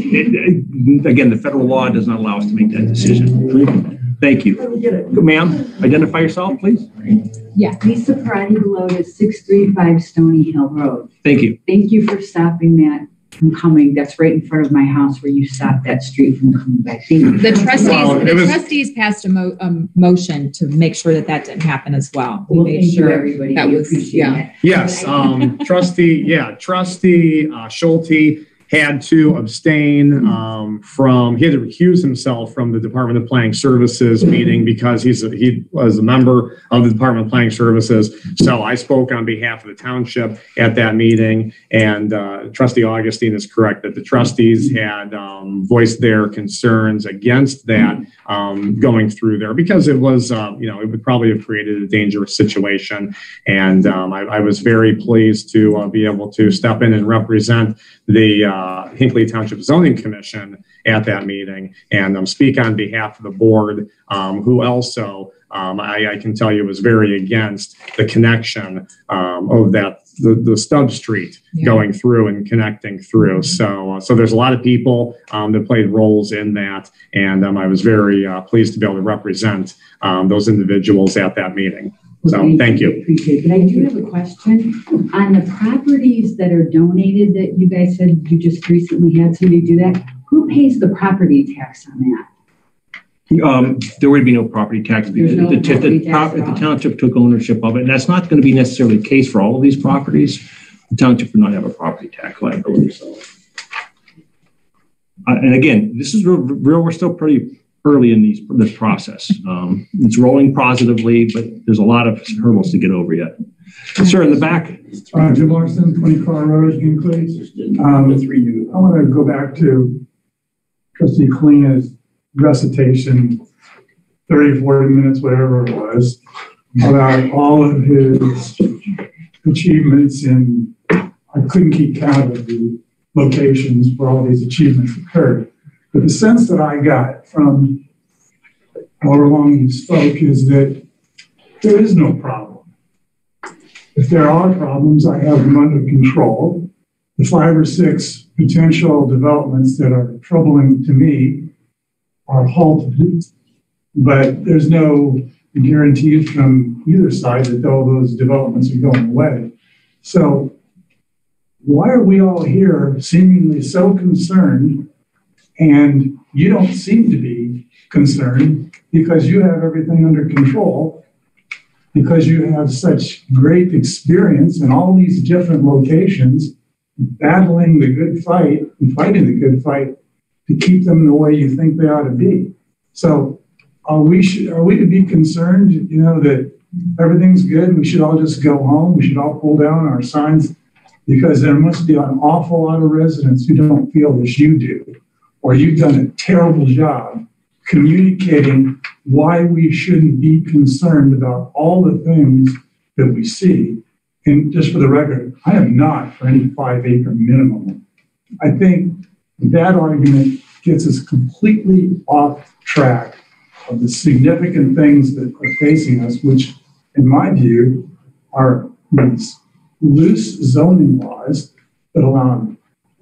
Again, the federal law does not allow us to make that decision. Thank you. I don't get it. Ma'am, identify yourself, please. Lisa Parati Belota, 635 Stony Hill Road. Thank you. Thank you for stopping that from coming. That's right in front of my house where you stopped that street from coming back. Thank you. The Well, it was- trustees passed a motion to make sure that didn't happen as well. We Well, made thank you, sure everybody. that We was, appreciate yeah. it. Yes, trustee Schulte had to abstain he had to recuse himself from the Department of Planning Services meeting because he was a member of the Department of Planning Services. So I spoke on behalf of the township at that meeting, and Trustee Augustine is correct that the trustees had voiced their concerns against that going through there because it was, it would probably have created a dangerous situation. And I was very pleased to be able to step in and represent the Hinckley Township Zoning Commission at that meeting and speak on behalf of the board, who also, I can tell you, was very against the connection of the stub street going through and connecting through. So there's a lot of people that played roles in that, and I was very pleased to be able to represent those individuals at that meeting. So thank you. Appreciate it. But I do have a question on the properties that are donated that you guys said you just recently had somebody do that. Who pays the property tax on that? There would be no property tax. There's no property tax at all. The township took ownership of it, and that's not going to be necessarily the case for all of these properties. The township would not have a property tax liability. So, and again, this is real. We're still pretty early in this process. It's rolling positively, but there's a lot of hurdles to get over yet. Sir, in the back. Jim Larson, 20 Car Road, Hinckley. I want to go back to Trustee Kalina's recitation, 30 or 40 minutes, whatever it was, about all of his achievements, and I couldn't keep count of the locations where all these achievements occurred. But the sense that I got from however long you spoke is that there is no problem. If there are problems, I have them under control. The 5 or 6 potential developments that are troubling to me are halted, but there's no guarantees from either side that all those developments are going away. So why are we all here seemingly so concerned, and you don't seem to be concerned because you have everything under control, because you have such great experience in all these different locations, battling the good fight and fighting the good fight to keep them the way you think they ought to be. So are we to be concerned, that everything's good, we should all just go home, we should all pull down our signs, because there must be an awful lot of residents who don't feel as you do, or you've done a terrible job communicating why we shouldn't be concerned about all the things that we see. And just for the record, I am not for any 5-acre minimum. I think that argument gets us completely off track of the significant things that are facing us, which in my view are these loose zoning laws that allow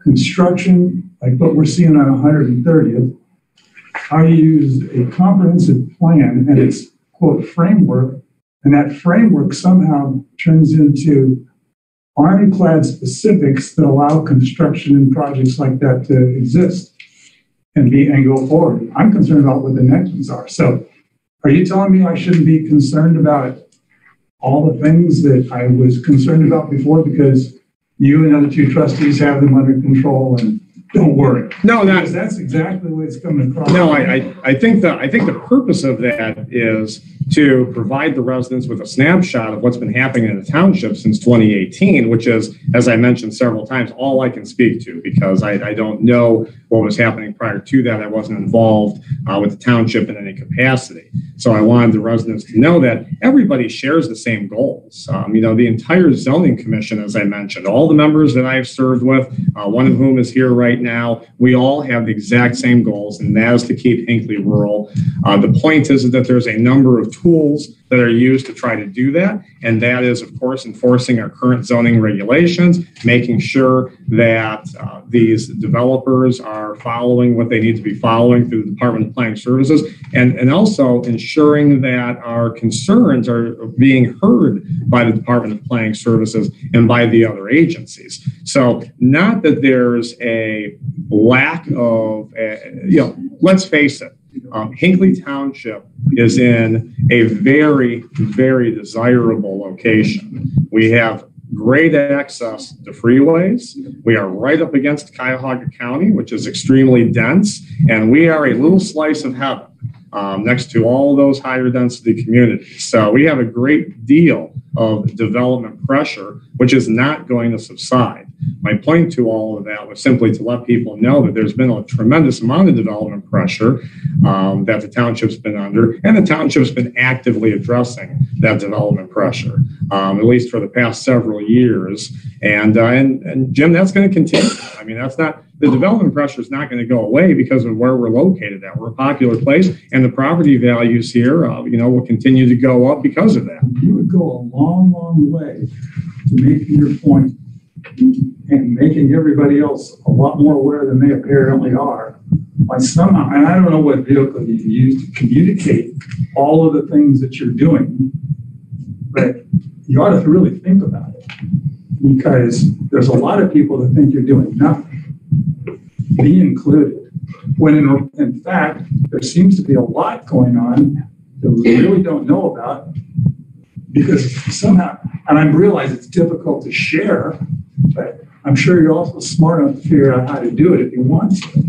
construction, like what we're seeing on 130th, I use a comprehensive plan and it's quote framework, and that framework somehow turns into ironclad specifics that allow construction and projects like that to exist and go forward. I'm concerned about what the next ones are. So are you telling me I shouldn't be concerned about all the things that I was concerned about before because you and other two trustees have them under control and don't worry? No, because that's exactly what it's coming across. No, I think the purpose of that is to provide the residents with a snapshot of what's been happening in the township since 2018, which is, as I mentioned several times, all I can speak to because I don't know what was happening prior to that. I wasn't involved with the township in any capacity. So I wanted the residents to know that everybody shares the same goals. The entire zoning commission, as I mentioned, all the members that I've served with, one of whom is here right now, we all have the exact same goals, and that is to keep Hinckley rural. The point is that there's a number of tools that are used to try to do that, and that is, of course, enforcing our current zoning regulations, making sure that these developers are following what they need to be following through the Department of Planning Services, and also ensuring that our concerns are being heard by the Department of Planning Services and by the other agencies. So not that there's a lack of, let's face it, Hinckley Township is in a very, very desirable location. We have great access to freeways. We are right up against Cuyahoga County, which is extremely dense, and we are a little slice of heaven next to all those higher density communities. So we have a great deal of development pressure, which is not going to subside. My point to all of that was simply to let people know that there's been a tremendous amount of development pressure that the township's been under, and the township's been actively addressing that development pressure, at least for the past several years. And Jim, that's going to continue. I mean, the development pressure is not going to go away because of where we're located at. We're a popular place, and the property values here, will continue to go up because of that. You would go a long, long way to making your point and making everybody else a lot more aware than they apparently are by somehow, and I don't know what vehicle you can use to communicate all of the things that you're doing, but you ought to really think about it because there's a lot of people that think you're doing nothing, me included, when in fact, there seems to be a lot going on that we really don't know about because somehow, and I realize it's difficult to share, but I'm sure you're also smart enough to figure out how to do it if you want to.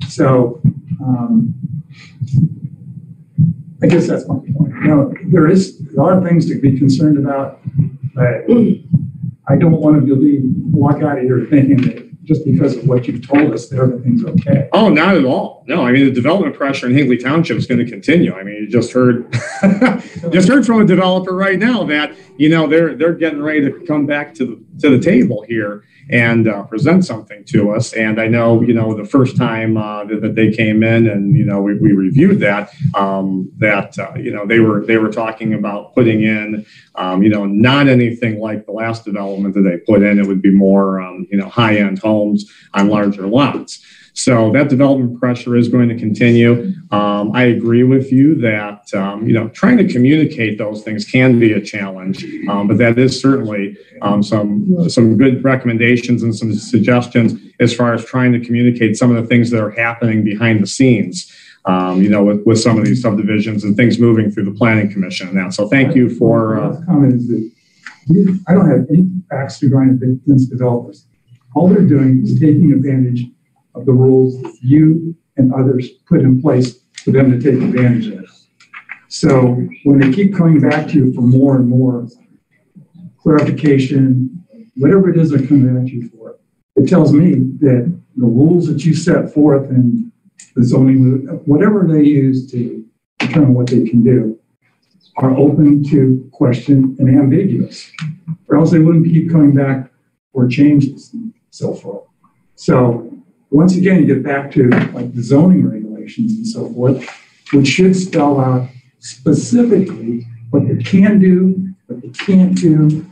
So I guess that's my point. There is a lot of things to be concerned about, but I don't want to walk out of here thinking that just because of what you've told us that everything's okay. Oh, not at all. No, I mean, the development pressure in Hinckley Township is going to continue. I mean, you just heard from a developer right now that, they're getting ready to come back to the table here and present something to us. And I know, the first time that they came in and, we reviewed that, they were talking about putting in, not anything like the last development that they put in. It would be more, high-end homes on larger lots. So that development pressure is going to continue. I agree with you that, trying to communicate those things can be a challenge, but that is certainly some good recommendations and some suggestions as far as trying to communicate some of the things that are happening behind the scenes, with some of these subdivisions and things moving through the planning commission and that. So thank you for. The comment is that I don't have any facts regarding against developers. All they're doing is taking advantage of the rules that you and others put in place for them to take advantage of. So when they keep coming back to you for more and more clarification, whatever it is they're coming at you for, it tells me that the rules that you set forth in the zoning, whatever they use to determine what they can do, are open to question and ambiguous, or else they wouldn't keep coming back for changes and so forth. So once again, you get back to like the zoning regulations and so forth, which should spell out specifically what they can do, what they can't do,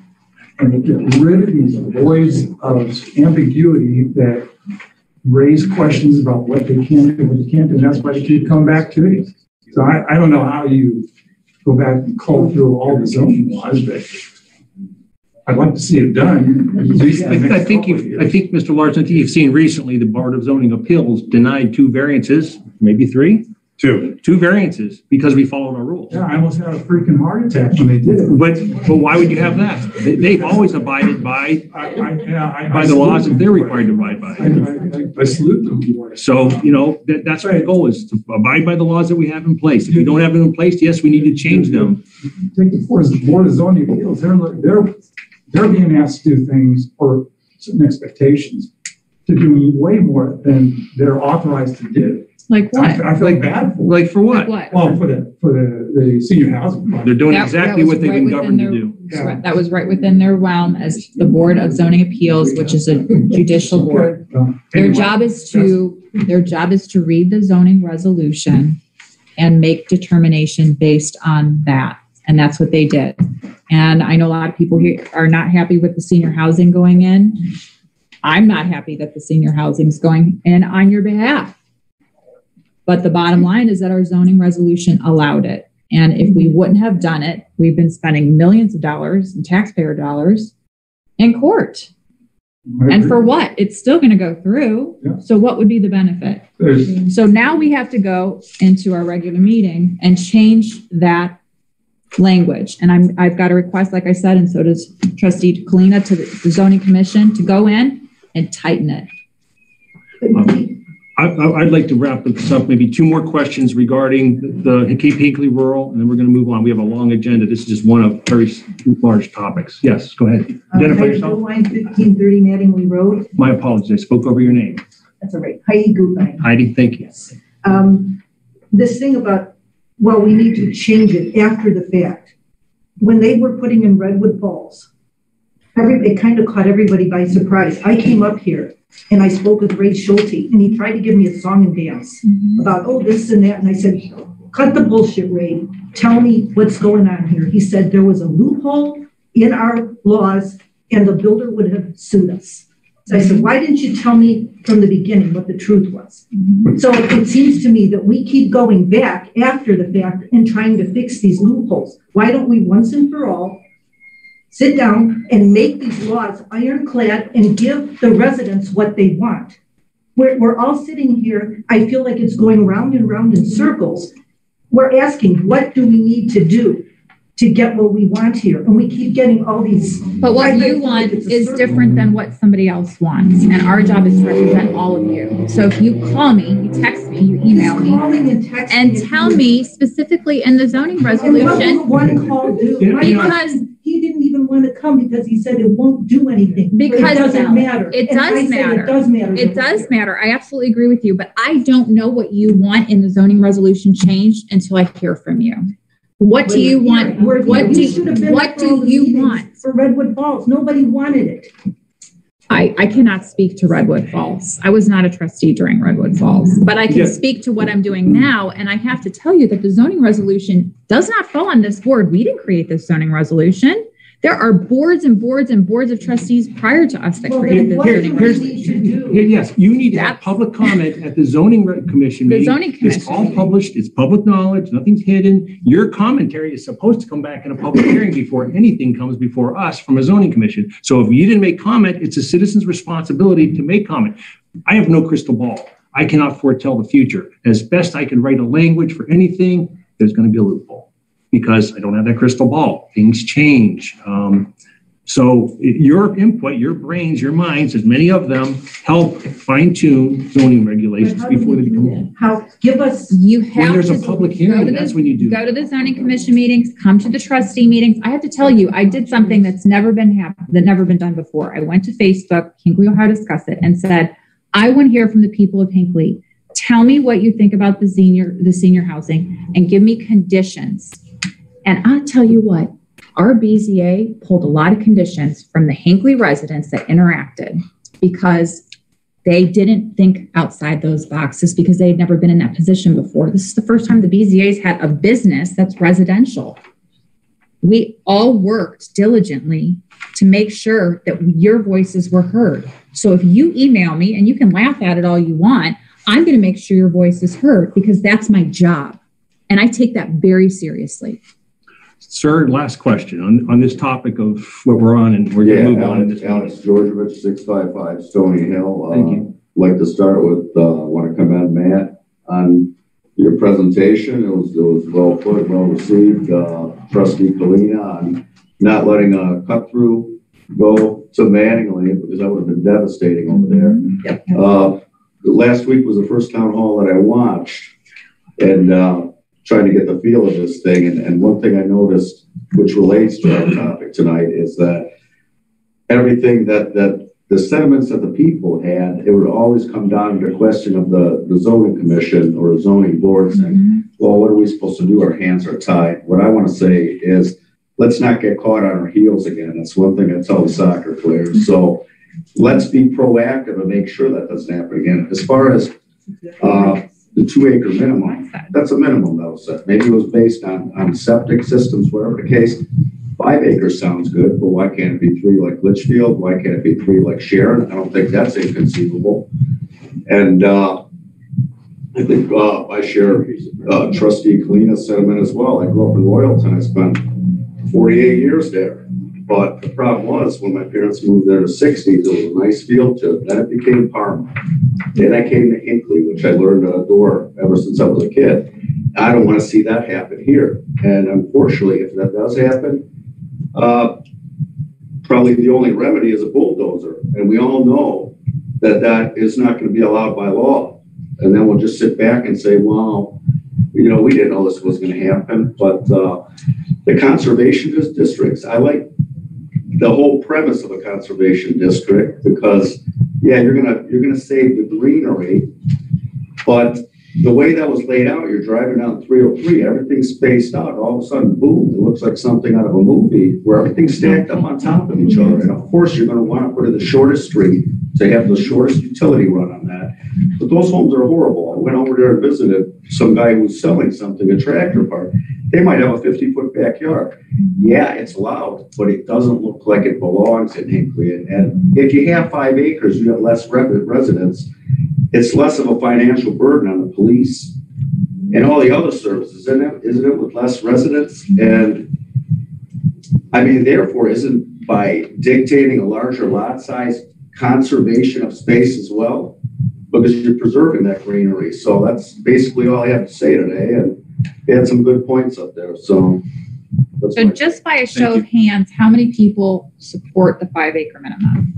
and they get rid of these voids of ambiguity that raise questions about what they can do, what they can't do, and that's why they keep coming back to it. So I don't know how you go back and call through all the zoning laws, but I'd like to see it done. I think, Mr. Larson, you've seen recently the Board of Zoning Appeals denied 2 variances, maybe 3? 2 variances because we followed our rules. Yeah, I almost had a freaking heart attack when they did it. But why would you have that? They've always abided by the laws that they're required to abide by. I salute them. So, that's our goal, is to abide by the laws that we have in place. If we don't have them in place, yes, we need to change them. Take the Board of Zoning Appeals. They're being asked to do things or certain expectations to do way more than they're authorized to do. Like what? I feel like bad for. Like for what? Like what? Well, for the senior housing project. They're doing exactly what they've been governed to do. Yeah. That was right within their realm as the Board of Zoning Appeals, which is a judicial board. Their job is to read the zoning resolution and make determination based on that. And that's what they did. And I know a lot of people here are not happy with the senior housing going in. I'm not happy that the senior housing is going in on your behalf. But the bottom line is that our zoning resolution allowed it. And if we wouldn't have done it, we've been spending millions of dollars in taxpayer dollars in court. And for what? It's still going to go through. Yeah. So what would be the benefit? So now we have to go into our regular meeting and change that language. And I've got a request, like I said, and so does Trustee Kalina, to the zoning commission to go in and tighten it. I'd like to wrap this up. Maybe 2 more questions regarding the Hinckley Rural, and then we're going to move on. We have a long agenda. This is just one of very large topics. Yes, go ahead. Identify yourself. Line 1530 Mattingly Road. My apologies. I spoke over your name. That's all right. Heidi Gutlein. Heidi, thank you. Yes. This thing about, well, we need to change it after the fact. When they were putting in Redwood Falls, it kind of caught everybody by surprise. I came up here and I spoke with Ray Schulte, and he tried to give me a song and dance about, oh, this and that. And I said, cut the bullshit, Ray. Tell me what's going on here. He said there was a loophole in our laws and the builder would have sued us. So I said, why didn't you tell me from the beginning what the truth was? So it seems to me that we keep going back after the fact and trying to fix these loopholes. Why don't we once and for all sit down and make these laws ironclad and give the residents what they want? We're all sitting here. I feel like it's going round and round in circles. We're asking, what do we need to do to get what we want here? And we keep getting all these. But what you want is different than what somebody else wants. And our job is to represent all of you. So if you call me, you text me, you email me, and tell me specifically in the zoning resolution. One call do. Because he didn't even want to come because he said it won't do anything. Because it doesn't matter. It does matter. It does matter. It does matter. I absolutely agree with you. But I don't know what you want in the zoning resolution changed until I hear from you. What do you want? What do you want for Redwood Falls? Nobody wanted it. I cannot speak to Redwood Falls. I was not a trustee during Redwood Falls, but I can speak to what I'm doing now. And I have to tell you that the zoning resolution does not fall on this board. We didn't create this zoning resolution. There are boards and boards and boards of trustees prior to us that created this zoning resolution. Yes, you need to have public comment at the zoning commission meeting. The zoning commission. It's all published. It's public knowledge. Nothing's hidden. Your commentary is supposed to come back in a public hearing before anything comes before us from a zoning commission. So if you didn't make comment, it's a citizen's responsibility to make comment. I have no crystal ball. I cannot foretell the future. As best I can write a language for anything, there's going to be a loophole, because I don't have that crystal ball. Things change. So your input, your brains, your minds, as many of them, help fine-tune zoning regulations before they become law. How? Give us. You have when there's a public hearing, that's when you do. Go to the zoning commission meetings. Come to the trustee meetings. I have to tell you, I did something that's never been done before. I went to Facebook, Hinckley Ohio Discuss It, and said, I want to hear from the people of Hinckley. Tell me what you think about the senior housing, and give me conditions. And I'll tell you what, our BZA pulled a lot of conditions from the Hinckley residents that interacted because they didn't think outside those boxes because they had never been in that position before. This is the first time the BZA's had a business that's residential. We all worked diligently to make sure that your voices were heard. So if you email me, and you can laugh at it all you want, I'm going to make sure your voice is heard because that's my job. And I take that very seriously. Sir, last question on this topic of what we're on, and we're going to move on. Alex Georgievich, 655 Stony Hill. Thank you. Like to start with, want to commend Matt on your presentation. It was well put, well received. Trustee Kalina on not letting a cut through go to Manningly, because that would have been devastating over there. Yep. Last week was the first town hall that I watched, and trying to get the feel of this thing. And one thing I noticed, which relates to our topic tonight, is that everything that the sentiments that the people had, it would always come down to the question of the zoning commission or the zoning board saying, well, what are we supposed to do? Our hands are tied. What I want to say is, let's not get caught on our heels again. That's one thing I tell the soccer players. So let's be proactive and make sure that doesn't happen again. As far as the 2 acre minimum, that's a minimum that was set. Maybe it was based on septic systems, whatever the case. 5 acres sounds good, but why can't it be 3 like Litchfield? Why can't it be 3 like Sharon? I don't think that's inconceivable. And I think I share Trustee Kalina's sentiment as well. I grew up in Royalton. I spent 48 years there. But the problem was, when my parents moved there in the 60s, it was a nice feel to it. Then it became Parma. Then I came to Hinckley, which I learned to adore ever since I was a kid. I don't want to see that happen here. And unfortunately, if that does happen, probably the only remedy is a bulldozer. And we all know that that is not going to be allowed by law. And then we'll just sit back and say, well, you know, we didn't know this was going to happen. But the conservation districts, I like the whole premise of a conservation district because, yeah, you're gonna save the greenery, but the way that was laid out, you're driving down 303, everything's spaced out. All of a sudden, boom, it looks like something out of a movie where everything's stacked up on top of each other. And of course, you're going to want to put in the shortest street to have the shortest utility run on that. But those homes are horrible. I went over there and visited some guy who was selling something, a tractor park. They might have a 50-foot backyard. Yeah, it's loud, but it doesn't look like it belongs in Hinckley. And if you have 5 acres, you have less residents. It's less of a financial burden on the police and all the other services, isn't it, with less residents? And I mean, therefore, isn't by dictating a larger lot size conservation of space as well? Because you're preserving that greenery. So that's basically all I have to say today. And they had some good points up there. So just by a show of hands, how many people support the 5 acre minimum?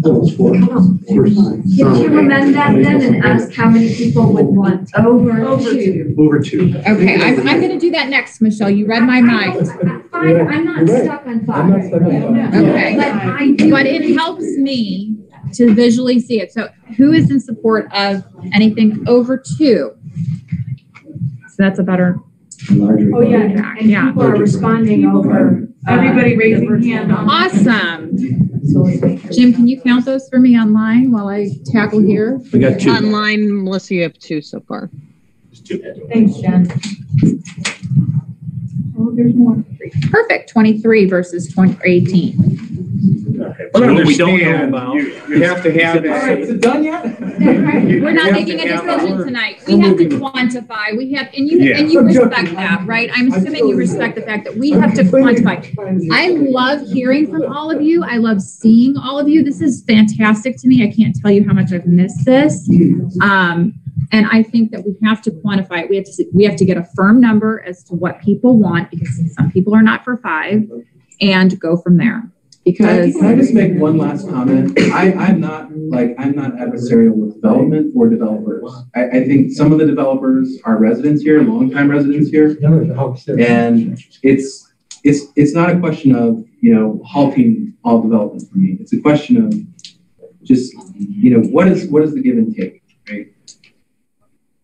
Can you amend that then and ask how many people would want over two? Over 2. Okay, I'm going to do that next, Michelle. You read my mind. I'm not stuck on 5. Okay, but it helps me to visually see it. So who is in support of anything over 2? So that's a better. Oh, yeah. And yeah. People are responding over. Everybody raising hand. Awesome. Jim, can you count those for me online while I tackle here? We got 2. Online, Melissa, you have 2 so far. Thanks, Jen. Oh, there's more. Perfect. 23 versus 18. But what we don't know about, you have to have that. Is it done yet? We're not making a decision tonight. We have to quantify. We have, and you respect that, right? I'm assuming you respect the fact that we have to quantify. I love hearing from all of you. I love seeing all of you. This is fantastic to me. I can't tell you how much I've missed this. And I think that we have to quantify it. We have to get a firm number as to what people want, because some people are not for 5, and go from there. Because can I just make one last comment? I'm not adversarial with development or developers. I think some of the developers are residents here, longtime residents here, and it's not a question of halting all development for me. It's a question of just what is the give and take, right?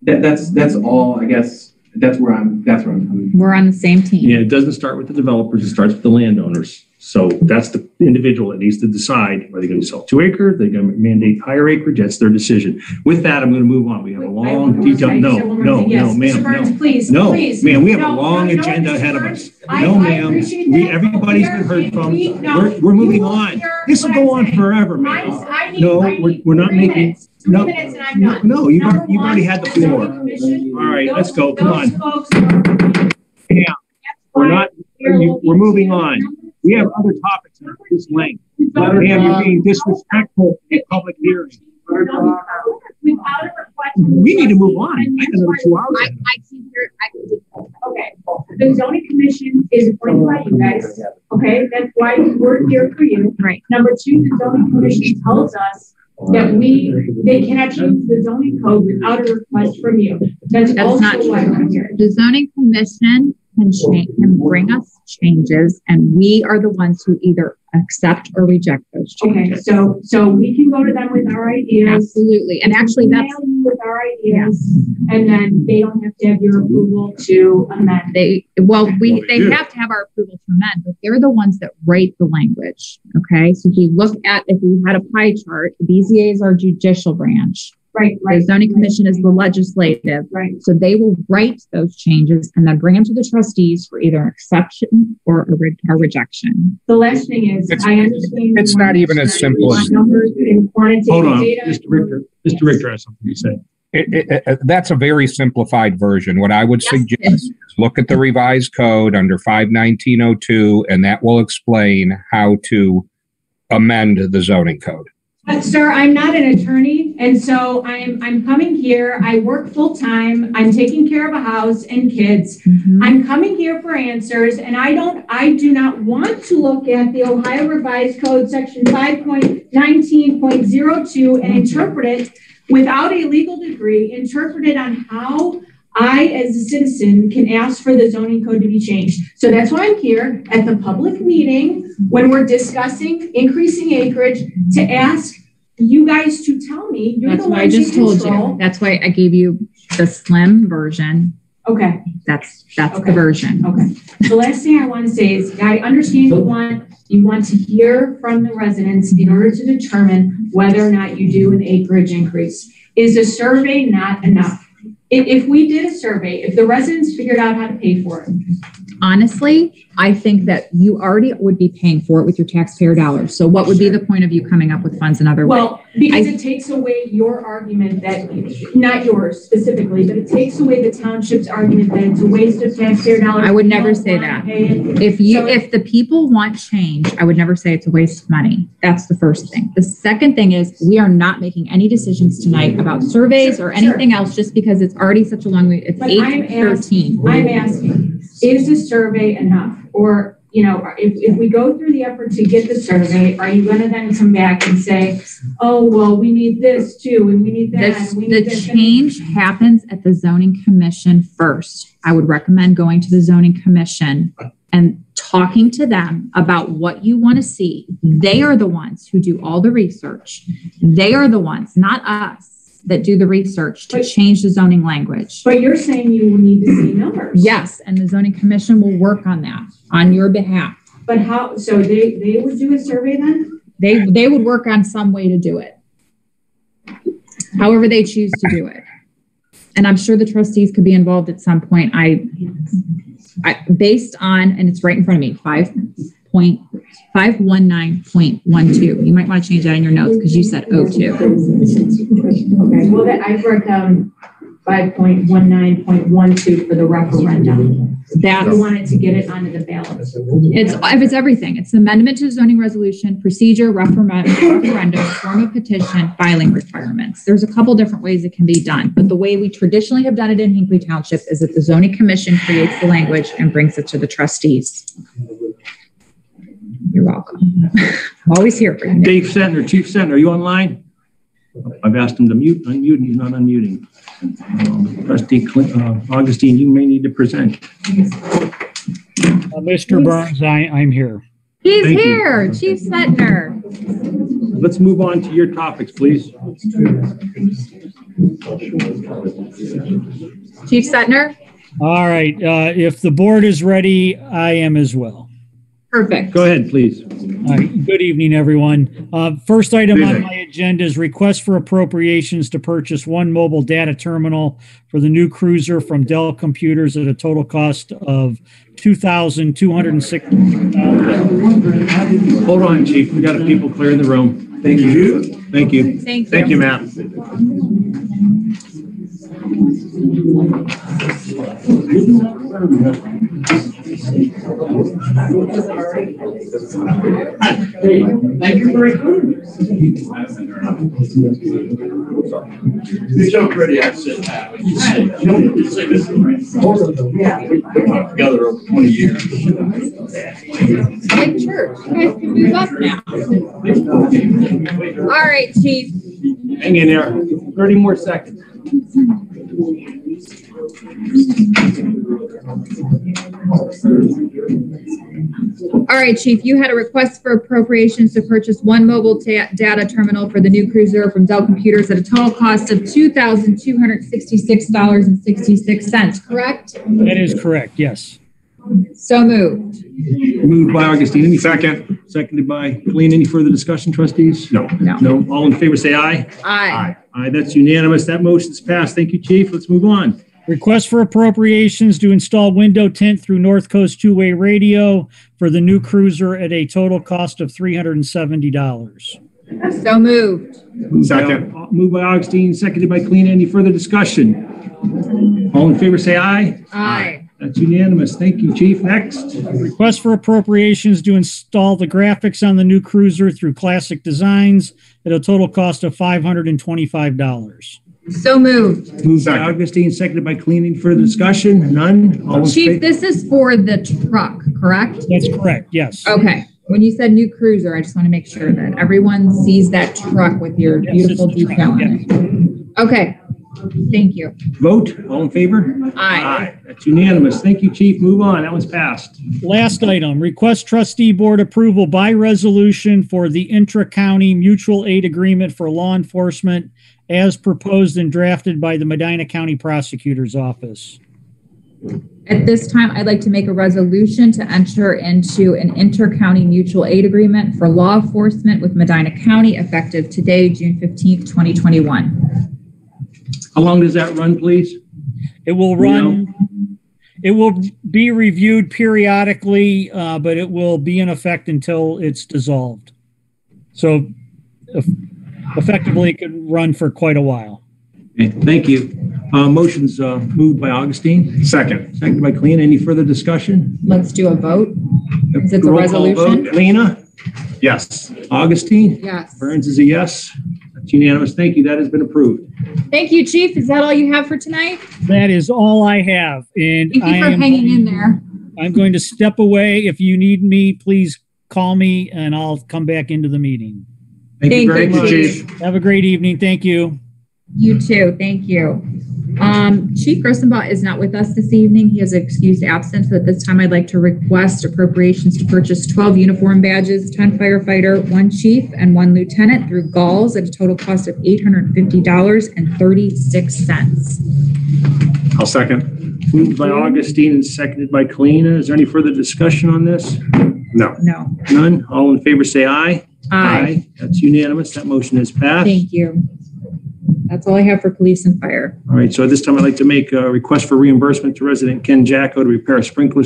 That's all I guess That's where I'm coming from. We're on the same team. Yeah, it doesn't start with the developers, it starts with the landowners. So that's the individual that needs to decide whether they're going to sell 2 acre, they're going to mandate higher acreage. That's their decision. With that, I'm going to move on. We have a long, detailed, ma'am, Please, no, please. ma'am, we have a No, long no, agenda Mr. ahead of Burns, us. I No, ma'am, appreciate that. everybody's been heard from. We're moving on. This will go on forever, ma'am. No, we're not making. No, minutes and I'm done. no, you've already had the floor. All right, let's go. Come on. Yeah, we're moving on. We have other topics at this length. Ma'am, you're being disrespectful in public hearing. We need to move on. I have another 2 hours. Okay, the zoning commission is appointed by you guys. Okay, that's why we're here for you. Right. Number 2, the zoning commission tells us that they cannot change the zoning code without a request from you. That's also not why true. we're here. The zoning commission can bring us changes, and we are the ones who either accept or reject those changes. Okay, so we can go to them with our ideas. Absolutely, and actually that's you with our ideas, and then they don't have to have your approval to amend. they have to have our approval to amend, but they're the ones that write the language. Okay, so if we had a pie chart, the BZA is our judicial branch. Right. The zoning commission is the legislative. Right. So they will write those changes and then bring them to the trustees for either acceptance or a rejection. The last thing is, I understand. It's not even as simple as. Hold on, Mr. Richter has something to say. That's a very simplified version. What I would suggest is look at the revised code under 51902, and that will explain how to amend the zoning code. Sir, I'm not an attorney, and so I'm coming here. I work full time. I'm taking care of a house and kids. Mm-hmm. I'm coming here for answers, and I do not want to look at the Ohio Revised Code section 5.19.02 and interpret it without a legal degree, interpret it on how I, as a citizen, can ask for the zoning code to be changed. So that's why I'm here at the public meeting when we're discussing increasing acreage to ask you guys to tell me. That's why I just told you. That's why I gave you the slim version. Okay. That's the version. Okay. The last thing I want to say is I understand you want to hear from the residents in order to determine whether or not you do an acreage increase. Is a survey not enough? If we did a survey, if the residents figured out how to pay for it. Honestly, I think that you already would be paying for it with your taxpayer dollars. So what would be the point of you coming up with funds another way? Well, because it takes away your argument that, not yours specifically, but it takes away the township's argument that it's a waste of taxpayer dollars. I would never say that. If the people want change, I would never say it's a waste of money. That's the first thing. The second thing is we are not making any decisions tonight about surveys or anything else just because it's already such a long way. It's 8:13. I'm asking, is the survey enough? Or, if we go through the effort to get the survey, are you going to then come back and say, oh, well, we need this too, and we need that. The change happens at the zoning commission first. I would recommend going to the zoning commission and talking to them about what you want to see. They are the ones who do all the research. They are the ones, not us, that do the research to change the zoning language. But you're saying you need to see numbers. Yes, and the zoning commission will work on that on your behalf. But how, so they would do a survey then? They would work on some way to do it. However they choose to do it. And I'm sure the trustees could be involved at some point. I based on, and it's right in front of me, 5.519.12. You might want to change that in your notes because you said 02. Okay, well, I wrote down 5.19.12 for the referendum. That's, we wanted to get it onto the ballot. It's everything. It's amendment to zoning resolution, procedure, referendum, form of petition, filing requirements. There's a couple different ways it can be done, but the way we traditionally have done it in Hinckley Township is that the zoning commission creates the language and brings it to the trustees. You're welcome. I'm always here for you. Dave Sentner, Chief Sentner, are you online? I've asked him to unmute, and he's not unmuting. Trustee Augustine, you may need to present. Mr. Burns, I'm here. He's here, Chief Sentner. Let's move on to your topics, please. Chief Sentner? All right. If the board is ready, I am as well. Perfect. Go ahead, please. All right. Good evening, everyone. First item on my agenda is request for appropriations to purchase one mobile data terminal for the new cruiser from Dell Computers at a total cost of $2,260. Hold on, Chief. We got people clearing the room. Thank you. Thank you. Thank you. Thank you, Matt. Thank you for including me. You jumped ready. I said that. You say this right. Together over 20 years. Like church. You guys can move up now. All right, Chief. Hang in there. 30 more seconds. All right, Chief, you had a request for appropriations to purchase one mobile data terminal for the new cruiser from Dell Computers at a total cost of $2,266.66, correct? That is correct, yes. So moved. Moved by Augustine. Any second? Seconded by Colleen. Any further discussion, trustees? No. No. All in favor, say aye. Aye. Aye. That's unanimous. That motion's passed. Thank you, Chief. Let's move on. Request for appropriations to install window tint through North Coast two-way radio for the new cruiser at a total cost of $370. So moved. Moved by Augustine, seconded by Colleen. Any further discussion? All in favor, say aye. Aye. That's unanimous. Thank you, Chief. Next. Request for appropriations to install the graphics on the new cruiser through Classic Designs at a total cost of $525. So moved. Moved by Augustine, seconded by Colleen. Any further discussion? None. All in Chief, this is for the truck, correct? That's correct, yes. Okay. When you said new cruiser, I just want to make sure that everyone sees that truck with your beautiful detail on it. Okay. Thank you. Vote. All in favor? Aye. That's unanimous. Thank you, Chief. Move on. That one's passed. Last item, request trustee board approval by resolution for the intra-county mutual aid agreement for law enforcement as proposed and drafted by the Medina County Prosecutor's Office. At this time, I'd like to make a resolution to enter into an inter-county mutual aid agreement for law enforcement with Medina County effective today, June 15th, 2021. How long does that run, please? It will run, it will be reviewed periodically, but it will be in effect until it's dissolved. So effectively, it could run for quite a while. Okay, thank you. Motion's moved by Augustine. Seconded by Colleen. Any further discussion? Let's do a vote. Is it a resolution? Lena? Yes. Augustine? Yes. Burns is a yes. That's unanimous. Thank you. That has been approved. Thank you, Chief. Is that all you have for tonight? That is all I have. And Thank you for hanging in there. I'm going to step away. If you need me, please call me and I'll come back into the meeting. Thank you very much, Chief. Have a great evening. Thank you. You too. Thank you. Chief Grossenbach is not with us this evening. He has excused absence. At this time, I'd like to request appropriations to purchase 12 uniform badges, 10 firefighter, 1 chief, and 1 lieutenant through Galls at a total cost of $850.36. I'll second. Moved by Augustine and seconded by Kalina. Is there any further discussion on this? No. No. None. All in favor say aye. Aye. That's unanimous. That motion is passed. Thank you. That's all I have for police and fire. All right, so at this time, I'd like to make a request for reimbursement to resident Ken Jacko to repair a sprinkler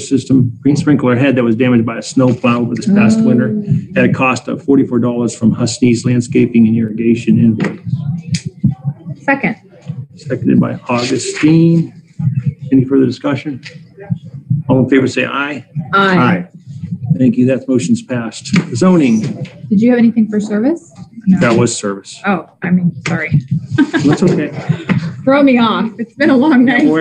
head that was damaged by a snowplow over this past winter at a cost of $44 from Husney's Landscaping and Irrigation invoice. Second. Seconded by Augustine. Any further discussion? All in favor say aye. Aye. Thank you. That motion's passed. Zoning. Did you have anything for service? No. That was service. Oh, I mean, sorry. That's okay. Throw me off. It's been a long night. We're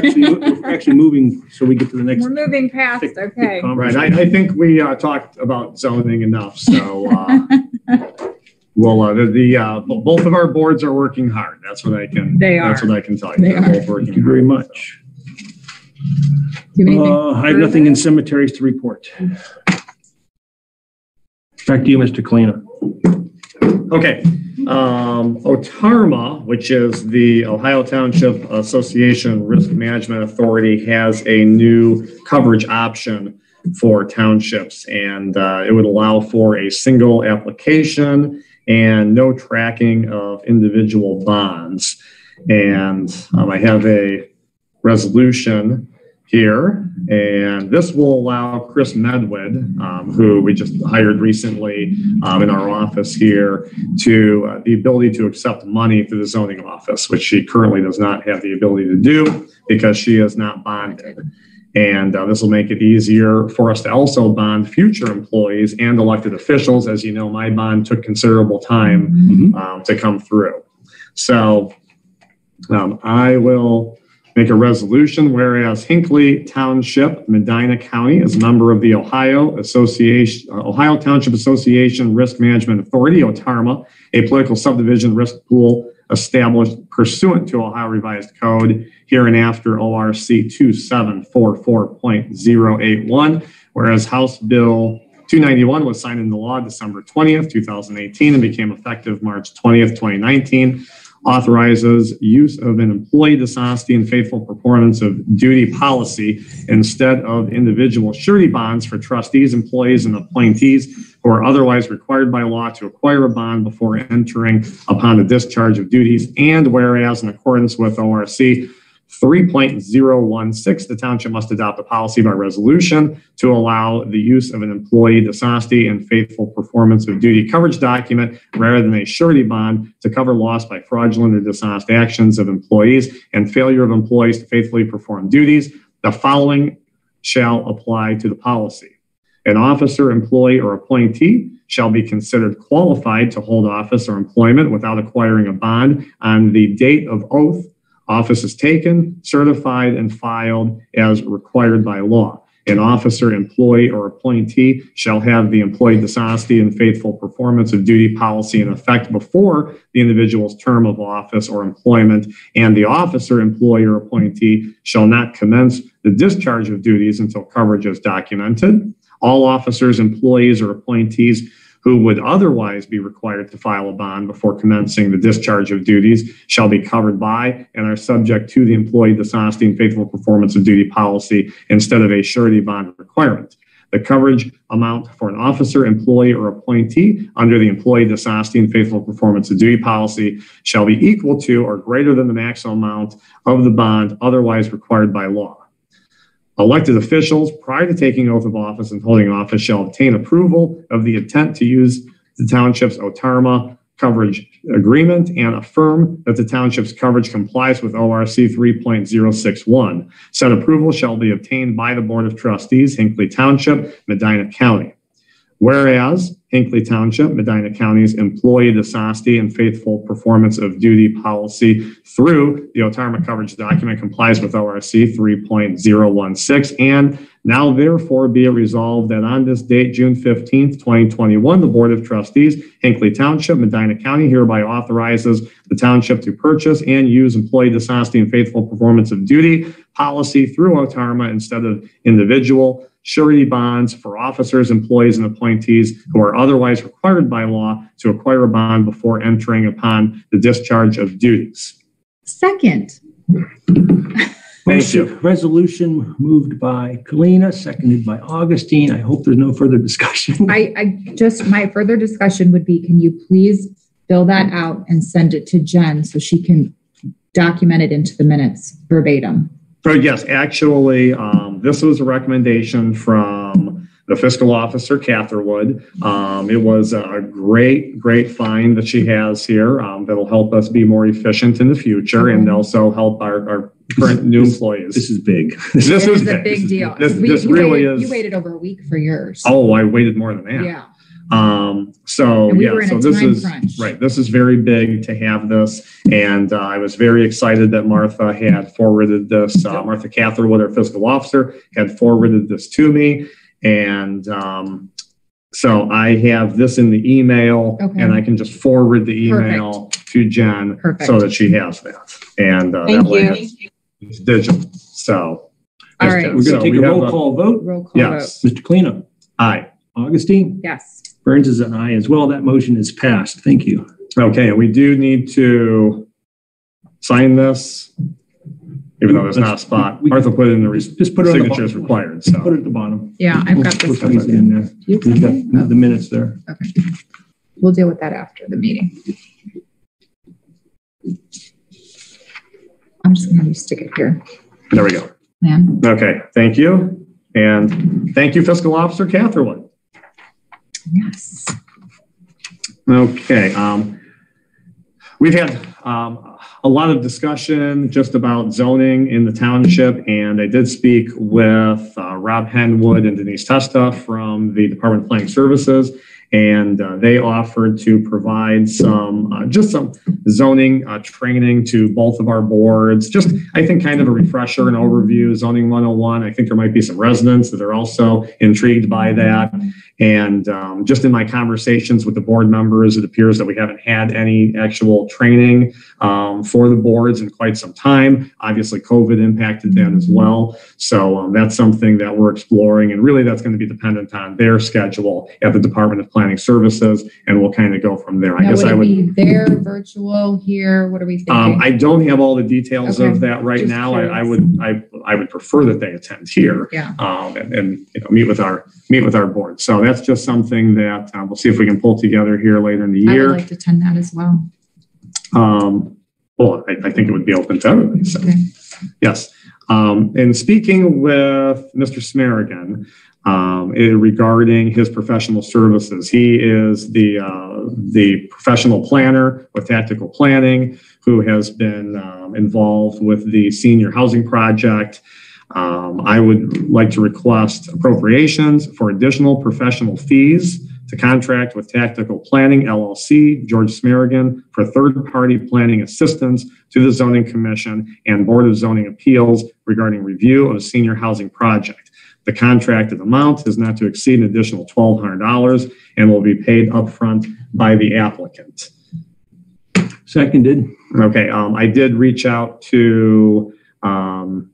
actually moving, so we get to the next. We're moving past. Okay. Right. I think we talked about zoning enough. So, well, both of our boards are working hard. That's what I can. They are. That's what I can tell you. They are. Both working. Thank you very much. I have nothing in cemeteries to report. Back to you, Mr. Kalina. Okay. OTARMA, which is the Ohio Township Association Risk Management Authority, has a new coverage option for townships, and it would allow for a single application and no tracking of individual bonds. And I have a resolution here, and this will allow Chris Medwood, who we just hired recently in our office here, to the ability to accept money through the zoning office, which she currently does not have the ability to do because she is not bonded. And this will make it easier for us to also bond future employees and elected officials. As you know, my bond took considerable time to come through. So I will make a resolution, whereas Hinckley Township, Medina County, is a member of the Ohio Township Association Risk Management Authority, OTARMA, a political subdivision risk pool established pursuant to Ohio Revised Code, hereinafter ORC 2744.081, whereas House Bill 291 was signed into law December 20th, 2018, and became effective March 20th, 2019. Authorizes use of an employee dishonesty and faithful performance of duty policy instead of individual surety bonds for trustees, employees, and appointees who are otherwise required by law to acquire a bond before entering upon the discharge of duties. And whereas in accordance with ORC 3.016, the township must adopt a policy by resolution to allow the use of an employee dishonesty and faithful performance of duty coverage document rather than a surety bond to cover loss by fraudulent or dishonest actions of employees and failure of employees to faithfully perform duties. The following shall apply to the policy. An officer, employee, or appointee shall be considered qualified to hold office or employment without acquiring a bond on the date of oath. Office is taken, certified, and filed as required by law. An officer, employee, or appointee shall have the employee dishonesty and faithful performance of duty policy in effect before the individual's term of office or employment, and the officer, employee, or appointee shall not commence the discharge of duties until coverage is documented. All officers, employees, or appointees who would otherwise be required to file a bond before commencing the discharge of duties shall be covered by and are subject to the employee dishonesty and faithful performance of duty policy instead of a surety bond requirement. The coverage amount for an officer, employee, or appointee under the employee dishonesty and faithful performance of duty policy shall be equal to or greater than the maximum amount of the bond otherwise required by law. Elected officials, prior to taking oath of office and holding office, shall obtain approval of the intent to use the township's OTARMA coverage agreement and affirm that the township's coverage complies with ORC 3.061. Said approval shall be obtained by the Board of Trustees, Hinckley Township, Medina County. Whereas Hinckley Township, Medina County's employee dishonesty and faithful performance of duty policy through the OTARMA coverage document complies with ORC 3.016, and now therefore be it resolved that on this date, June 15th, 2021, the Board of Trustees, Hinckley Township, Medina County hereby authorizes the township to purchase and use employee dishonesty and faithful performance of duty policy through OTARMA instead of individual surety bonds for officers, employees, and appointees who are otherwise required by law to acquire a bond before entering upon the discharge of duties. Second. Thank you. Resolution moved by Kalina, seconded by Augustine. I hope there's no further discussion. My further discussion would be, can you please fill that out and send it to Jen so she can document it into the minutes verbatim? So yes, actually, this was a recommendation from the fiscal officer, Catherwood. It was a great find that she has here that'll help us be more efficient in the future and also help our current new employees. This is big. This is a big deal. This really is. You waited over a week for yours. Oh, I waited more than that. Yeah. So this is crunch. right. This is very big to have this, and I was very excited that Martha had forwarded this. Martha Catherwood, our fiscal officer, had forwarded this to me, and so I have this in the email, and I can just forward the email to Jen so that she has that, and that way it's digital. So, all right, we're going to take a roll call vote. Roll call yes, vote. Mr. Kalina. Aye. Augustine. Yes. Burns is an aye as well. That motion is passed. Thank you. Okay, and we do need to sign this, even though there's not a spot. Martha put it in the Just put it on the signatures bottom. required, so. Put it at the bottom. Yeah, I've got this. We'll in there. You We've got the minutes there. Okay. We'll deal with that after the meeting. I'm just going to stick it here. There we go. Yeah. Okay, thank you. And thank you, Fiscal Officer Catherwood. Yes. Okay. We've had a lot of discussion just about zoning in the township, and I did speak with Rob Henwood and Denise Testa from the Department of Planning Services, and they offered to provide some zoning training to both of our boards. Just, I think, kind of a refresher and overview, zoning 101. I think there might be some residents that are also intrigued by that. And just in my conversations with the board members, it appears that we haven't had any actual training for the boards in quite some time. Obviously, COVID impacted that as well. So that's something that we're exploring. And really, that's going to be dependent on their schedule at the Department of Planning Services. And we'll kind of go from there. Now, would it be there, virtual, here? What are we thinking? I don't have all the details Okay. of that right Just now. curious. I would prefer that they attend here. Yeah. And meet with our board. So that's just something that we'll see if we can pull together here later in the I year. would like to attend that as well. Well, I think it would be open to everybody. So Okay. yes. And speaking with Mr. Smerigan regarding his professional services, he is the professional planner with Tactical Planning who has been involved with the senior housing project. I would like to request appropriations for additional professional fees to contract with Tactical Planning LLC, George Smerigan, for third-party planning assistance to the Zoning Commission and Board of Zoning Appeals regarding review of a senior housing project. The contracted amount is not to exceed an additional $1,200 and will be paid upfront by the applicant. Seconded. Okay, I did reach out to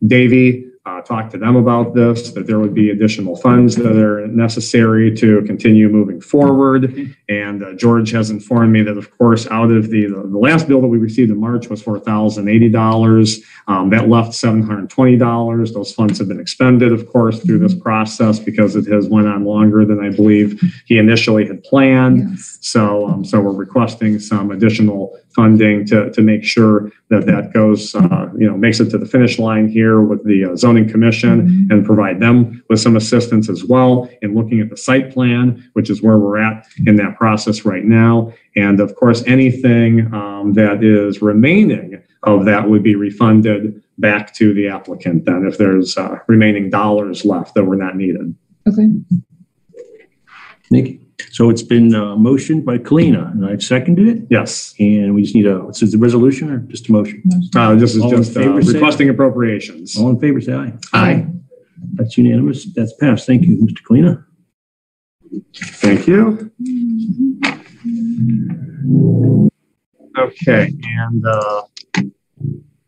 Davey, talk to them about this, that there would be additional funds that are necessary to continue moving forward. And George has informed me that, of course, out of the last bill that we received in March was $4,080. That left $720. Those funds have been expended, of course, through this process because it has went on longer than I believe he initially had planned. Yes. So we're requesting some additional funding to make sure that goes, makes it to the finish line here with the Zoning Commission and provide them with some assistance as well in looking at the site plan, which is where we're at in that process right now. And of course, anything that is remaining of that would be refunded back to the applicant then if there's remaining dollars left that were not needed. Okay. Nikki. So it's been motioned by Kalina, and I've seconded it. Yes. And we just need this is the resolution or just a motion? This is All in just favor, say requesting appropriations. All in favor, say aye. Aye. That's unanimous. That's passed. Thank you, Mr. Kalina. Thank you. Okay, and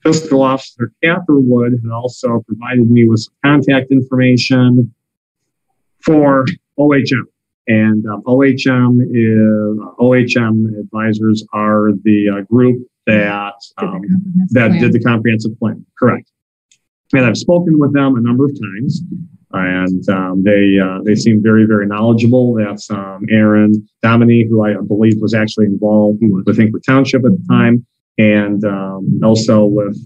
Fiscal Officer Catherwood had also provided me with some contact information for OHM. And OHM advisors are the group that did the comprehensive plan. Correct. And I've spoken with them a number of times, and they seem very, very knowledgeable. That's Aaron Dominy, who I believe was actually involved with Hinckley Township at the time, and also with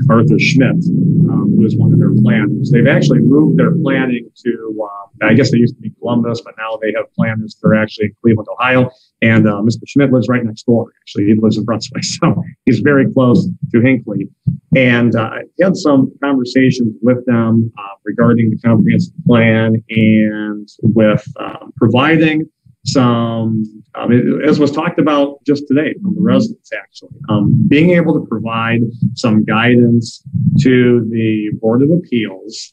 Arthur Schmidt, who is one of their planners. They've actually moved their planning to, I guess they used to be Columbus, but now they have planners that are actually in Cleveland, Ohio. And Mr. Schmidt lives right next door. Actually, he lives in Brunswick, so he's very close to Hinckley. And I had some conversations with them regarding the comprehensive plan and with providing some, as was talked about just today from the residents, actually, being able to provide some guidance to the Board of Appeals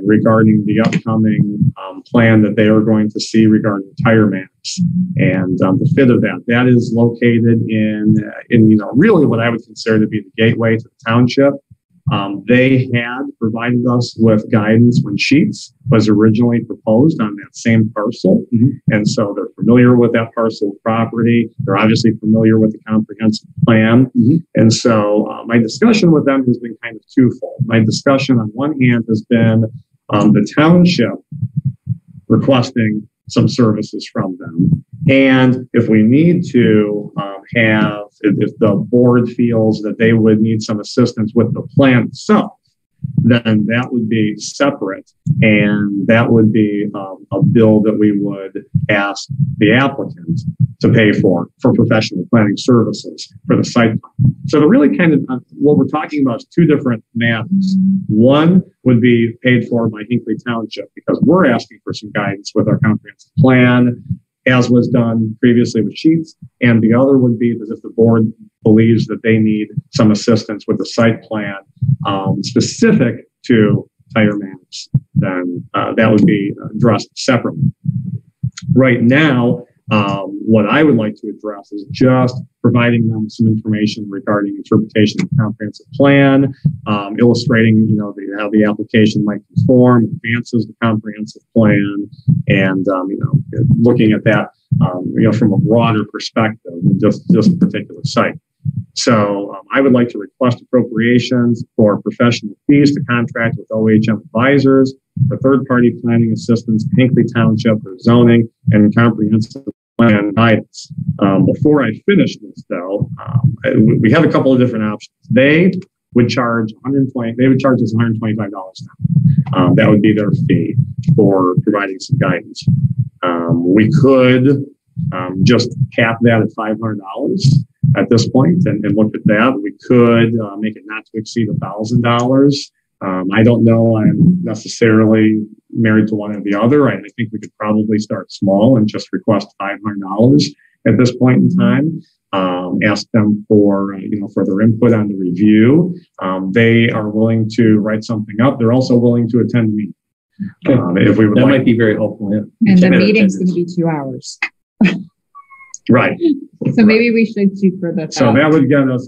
regarding the upcoming plan that they are going to see regarding tire maps and the fit of that. That is located in really what I would consider to be the gateway to the township. They had provided us with guidance when Sheets was originally proposed on that same parcel. And so they're familiar with that parcel of property. They're obviously familiar with the comprehensive plan. And so my discussion with them has been kind of twofold. My discussion on one hand has been the township requesting some services from them. And if we need to if the board feels that they would need some assistance with the plan itself, then that would be separate. And that would be a bill that we would ask the applicant to pay for professional planning services for the site plan. So the really kind of what we're talking about is two different matters. One would be paid for by Hinckley Township because we're asking for some guidance with our comprehensive plan, as was done previously with Sheets. And the other would be that if the board believes that they need some assistance with the site plan specific to tire maps, then that would be addressed separately. Right now, what I would like to address is just providing them some information regarding interpretation of the comprehensive plan, illustrating, how the application might conform, advances the comprehensive plan, and looking at that, from a broader perspective than just a particular site. So I would like to request appropriations for professional fees to contract with OHM advisors for third-party planning assistance in Hinckley Township for zoning and comprehensive plan guidance. Before I finish this, though, we have a couple of different options. They would charge They would charge us $125 now. That would be their fee for providing some guidance. We could just cap that at $500 at this point and look at that. We could make it not to exceed $1,000. I don't know. I'm necessarily married to one or the other. I think we could probably start small and just request $500 at this point in time. Ask them for further input on the review. They are willing to write something up. They're also willing to attend the meeting. If we would, that might be very helpful. Yeah. And the meeting's going to be 2 hours. Right. So maybe we should shoot for the. So that would get us.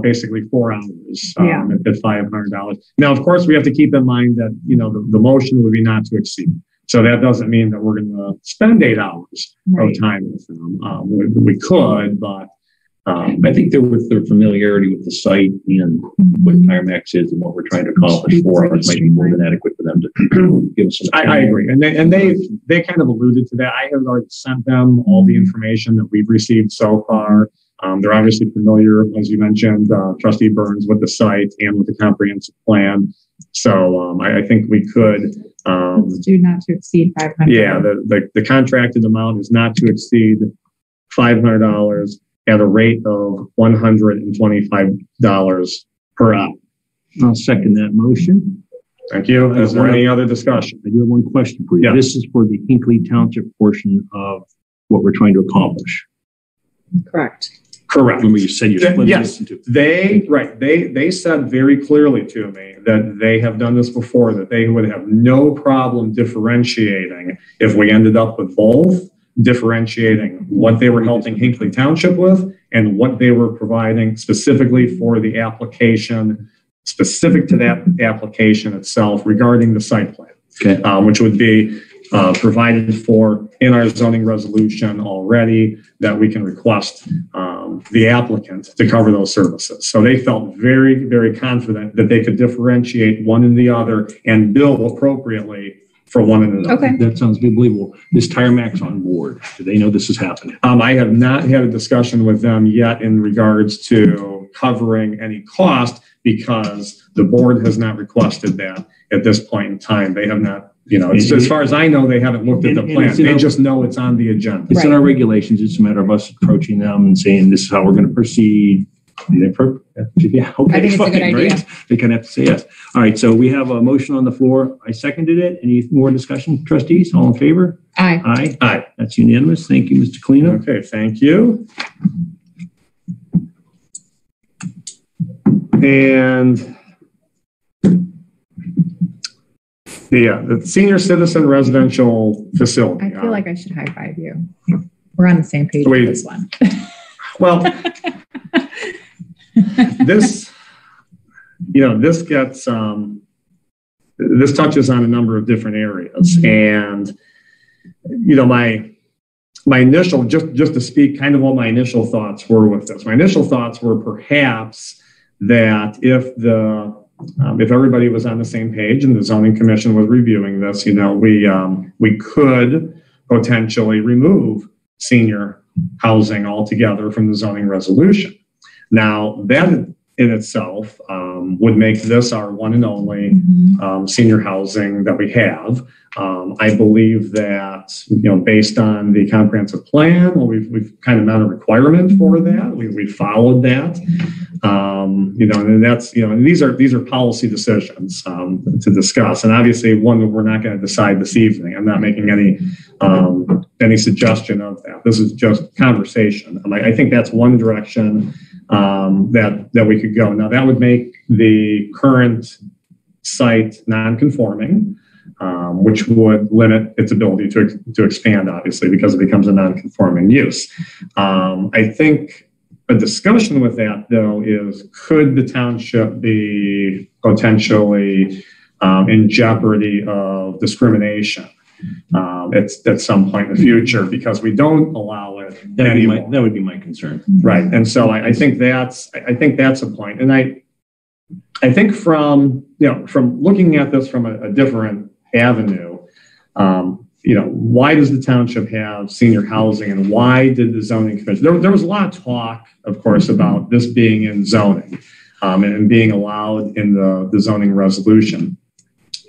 Basically 4 hours at $500. Now, of course, we have to keep in mind that the motion would be not to exceed. So that doesn't mean that we're going to spend 8 hours of time with them. We could, but I think that with their familiarity with the site and what TireMax is and what we're trying to accomplish, 4 hours might be more than adequate for them to give us some. I agree, and they kind of alluded to that. I have already sent them all the information that we've received so far. They're obviously familiar, as you mentioned, Trustee Burns, with the site and with the comprehensive plan. So I think we could. Let's do not to exceed $500. Yeah, the contracted amount is not to exceed $500 at a rate of $125 per hour. I'll second that motion. Thank you. Is there any other discussion? I do have one question for you. Yeah. This is for the Hinckley Township portion of what we're trying to accomplish. Correct. Remember you said you're splitting yes, this into. They said very clearly to me that they have done this before, that they would have no problem differentiating if we ended up with both, differentiating what they were helping Hinckley Township with and what they were providing specifically for the application, specific to that application itself regarding the site plan, which would be provided for in our zoning resolution already, that we can request the applicant to cover those services. So they felt very, very confident that they could differentiate one and the other and bill appropriately for one and another. Okay. That sounds believable. Is TireMax on board? Do they know this is happening? I have not had a discussion with them yet in regards to covering any cost because the board has not requested that at this point in time. They have not, as far as I know, they haven't looked at the plan. They just know it's on the agenda. It's in our regulations. It's a matter of us approaching them and saying, this is how we're going to proceed. Yeah, okay. I think it's a good idea. Right? They kind of have to say yes. All right, so we have a motion on the floor. I seconded it. Any more discussion, trustees? All in favor? Aye. Aye. Aye. That's unanimous. Thank you, Mr. Kalina. Okay, thank you. And the senior citizen residential facility. I feel like I should high five you. We're on the same page with this one. Well, this, this gets, this touches on a number of different areas. And, my initial, just to speak kind of what my initial thoughts were with this, my initial thoughts were perhaps that if everybody was on the same page and the zoning commission was reviewing this, we could potentially remove senior housing altogether from the zoning resolution. Now, that in itself would make this our one and only senior housing that we have. I believe that, based on the comprehensive plan, we've kind of met a requirement for that. We followed that. And that's, these are policy decisions to discuss. And obviously one that we're not going to decide this evening. I'm not making any suggestion of that. This is just conversation. I think that's one direction that we could go. Now that would make the current site non-conforming, which would limit its ability to expand, obviously, because it becomes a non-conforming use. I think a discussion with that, though, is could the township be potentially in jeopardy of discrimination at some point in the future because we don't allow it anymore? That would be my concern. Right. And so I think that's a point. And I think from looking at this from a different avenue, why does the township have senior housing and why did the zoning commission? There was a lot of talk, of course, about this being in zoning and being allowed in the zoning resolution.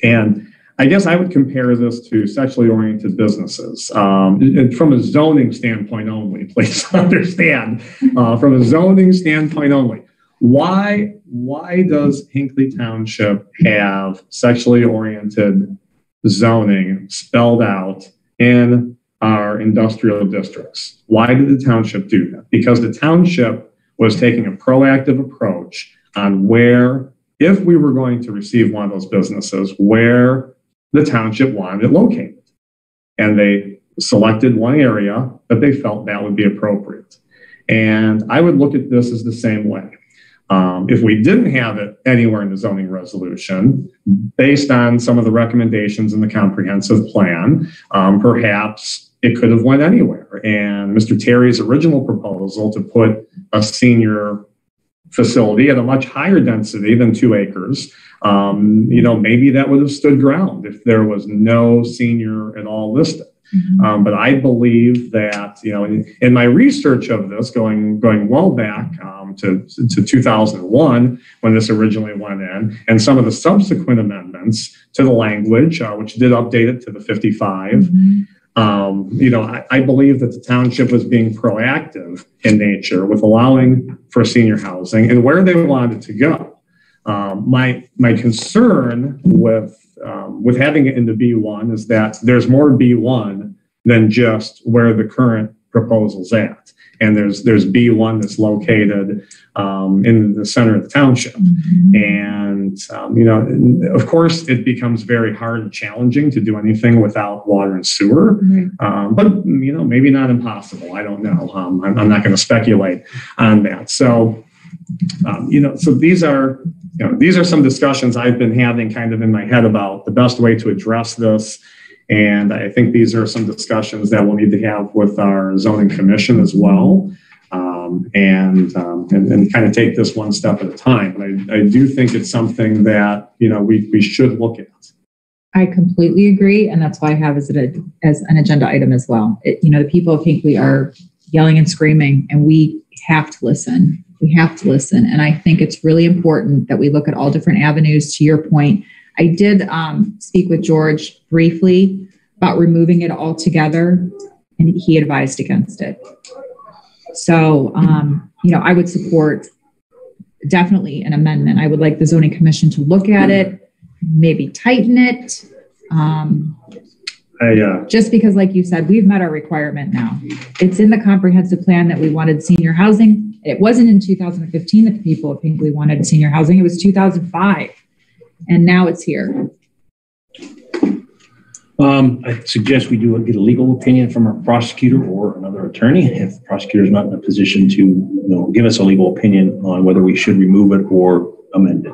And I guess I would compare this to sexually oriented businesses from a zoning standpoint only. Please understand, from a zoning standpoint only. Why does Hinckley Township have sexually oriented zoning spelled out in our industrial districts? Why did the township do that? Because the township was taking a proactive approach on where, if we were going to receive one of those businesses, where the township wanted it located. And they selected one area that they felt that would be appropriate. And I would look at this as the same way. If we didn't have it anywhere in the zoning resolution, based on some of the recommendations in the comprehensive plan, perhaps it could have went anywhere. And Mr. Terry's original proposal to put a senior facility at a much higher density than 2 acres, maybe that would have stood ground if there was no senior at all listed. But I believe that, in my research of this, going well back to 2001, when this originally went in, and some of the subsequent amendments to the language, which did update it to the 55, I believe that the township was being proactive in nature with allowing for senior housing and where they wanted to go. My concern with having it into B1 is that there's more B1 than just where the current proposal's at. And there's B1 that's located in the center of the township. And, of course, it becomes very hard and challenging to do anything without water and sewer. But, maybe not impossible. I don't know. I'm not going to speculate on that. So, so these are some discussions I've been having kind of in my head about the best way to address this. And I think these are some discussions that we'll need to have with our zoning commission as well, and kind of take this one step at a time. But I do think it's something that, we should look at. I completely agree. And that's why I have as an agenda item as well. The people of Hinckley are yelling and screaming, and we have to listen. We have to listen. And I think it's really important that we look at all different avenues. To your point, I did speak with George briefly about removing it altogether, and he advised against it. So, I would support definitely an amendment. I would like the zoning commission to look at it, maybe tighten it. Just because, like you said, we've met our requirement now. It's in the comprehensive plan that we wanted senior housing. It wasn't in 2015 that the people of Hinckley wanted senior housing. It was 2005. And now it's here. I suggest we get a legal opinion from our prosecutor or another attorney. If the prosecutor is not in a position to give us a legal opinion on whether we should remove it or amend it.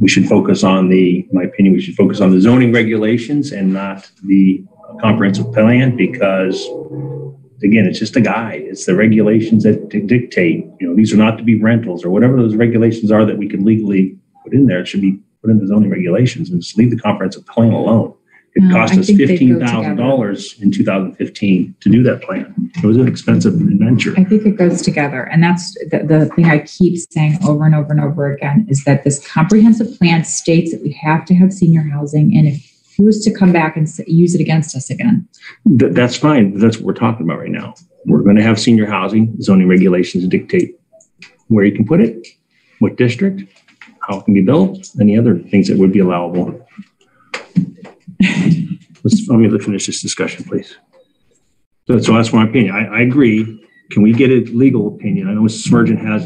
we should focus on in my opinion, we should focus on the zoning regulations and not the comprehensive plan, because again, it's just a guide. It's the regulations that dictate, these are not to be rentals or whatever those regulations are that we can legally put in there. It should be put in the zoning regulations and just leave the comprehensive plan alone. It cost us $15,000 in 2015 to do that plan. It was an expensive adventure. I think it goes together. And that's the thing I keep saying over and over and over again, is that this comprehensive plan states that we have to have senior housing. And if he was to come back and use it against us again. That's fine. That's what we're talking about right now. We're going to have senior housing. Zoning regulations dictate where you can put it, what district, how it can be built, any other things that would be allowable. Let me finish this discussion, please. So that's my opinion. I agree. Can we get a legal opinion? I know Mr. Smergen has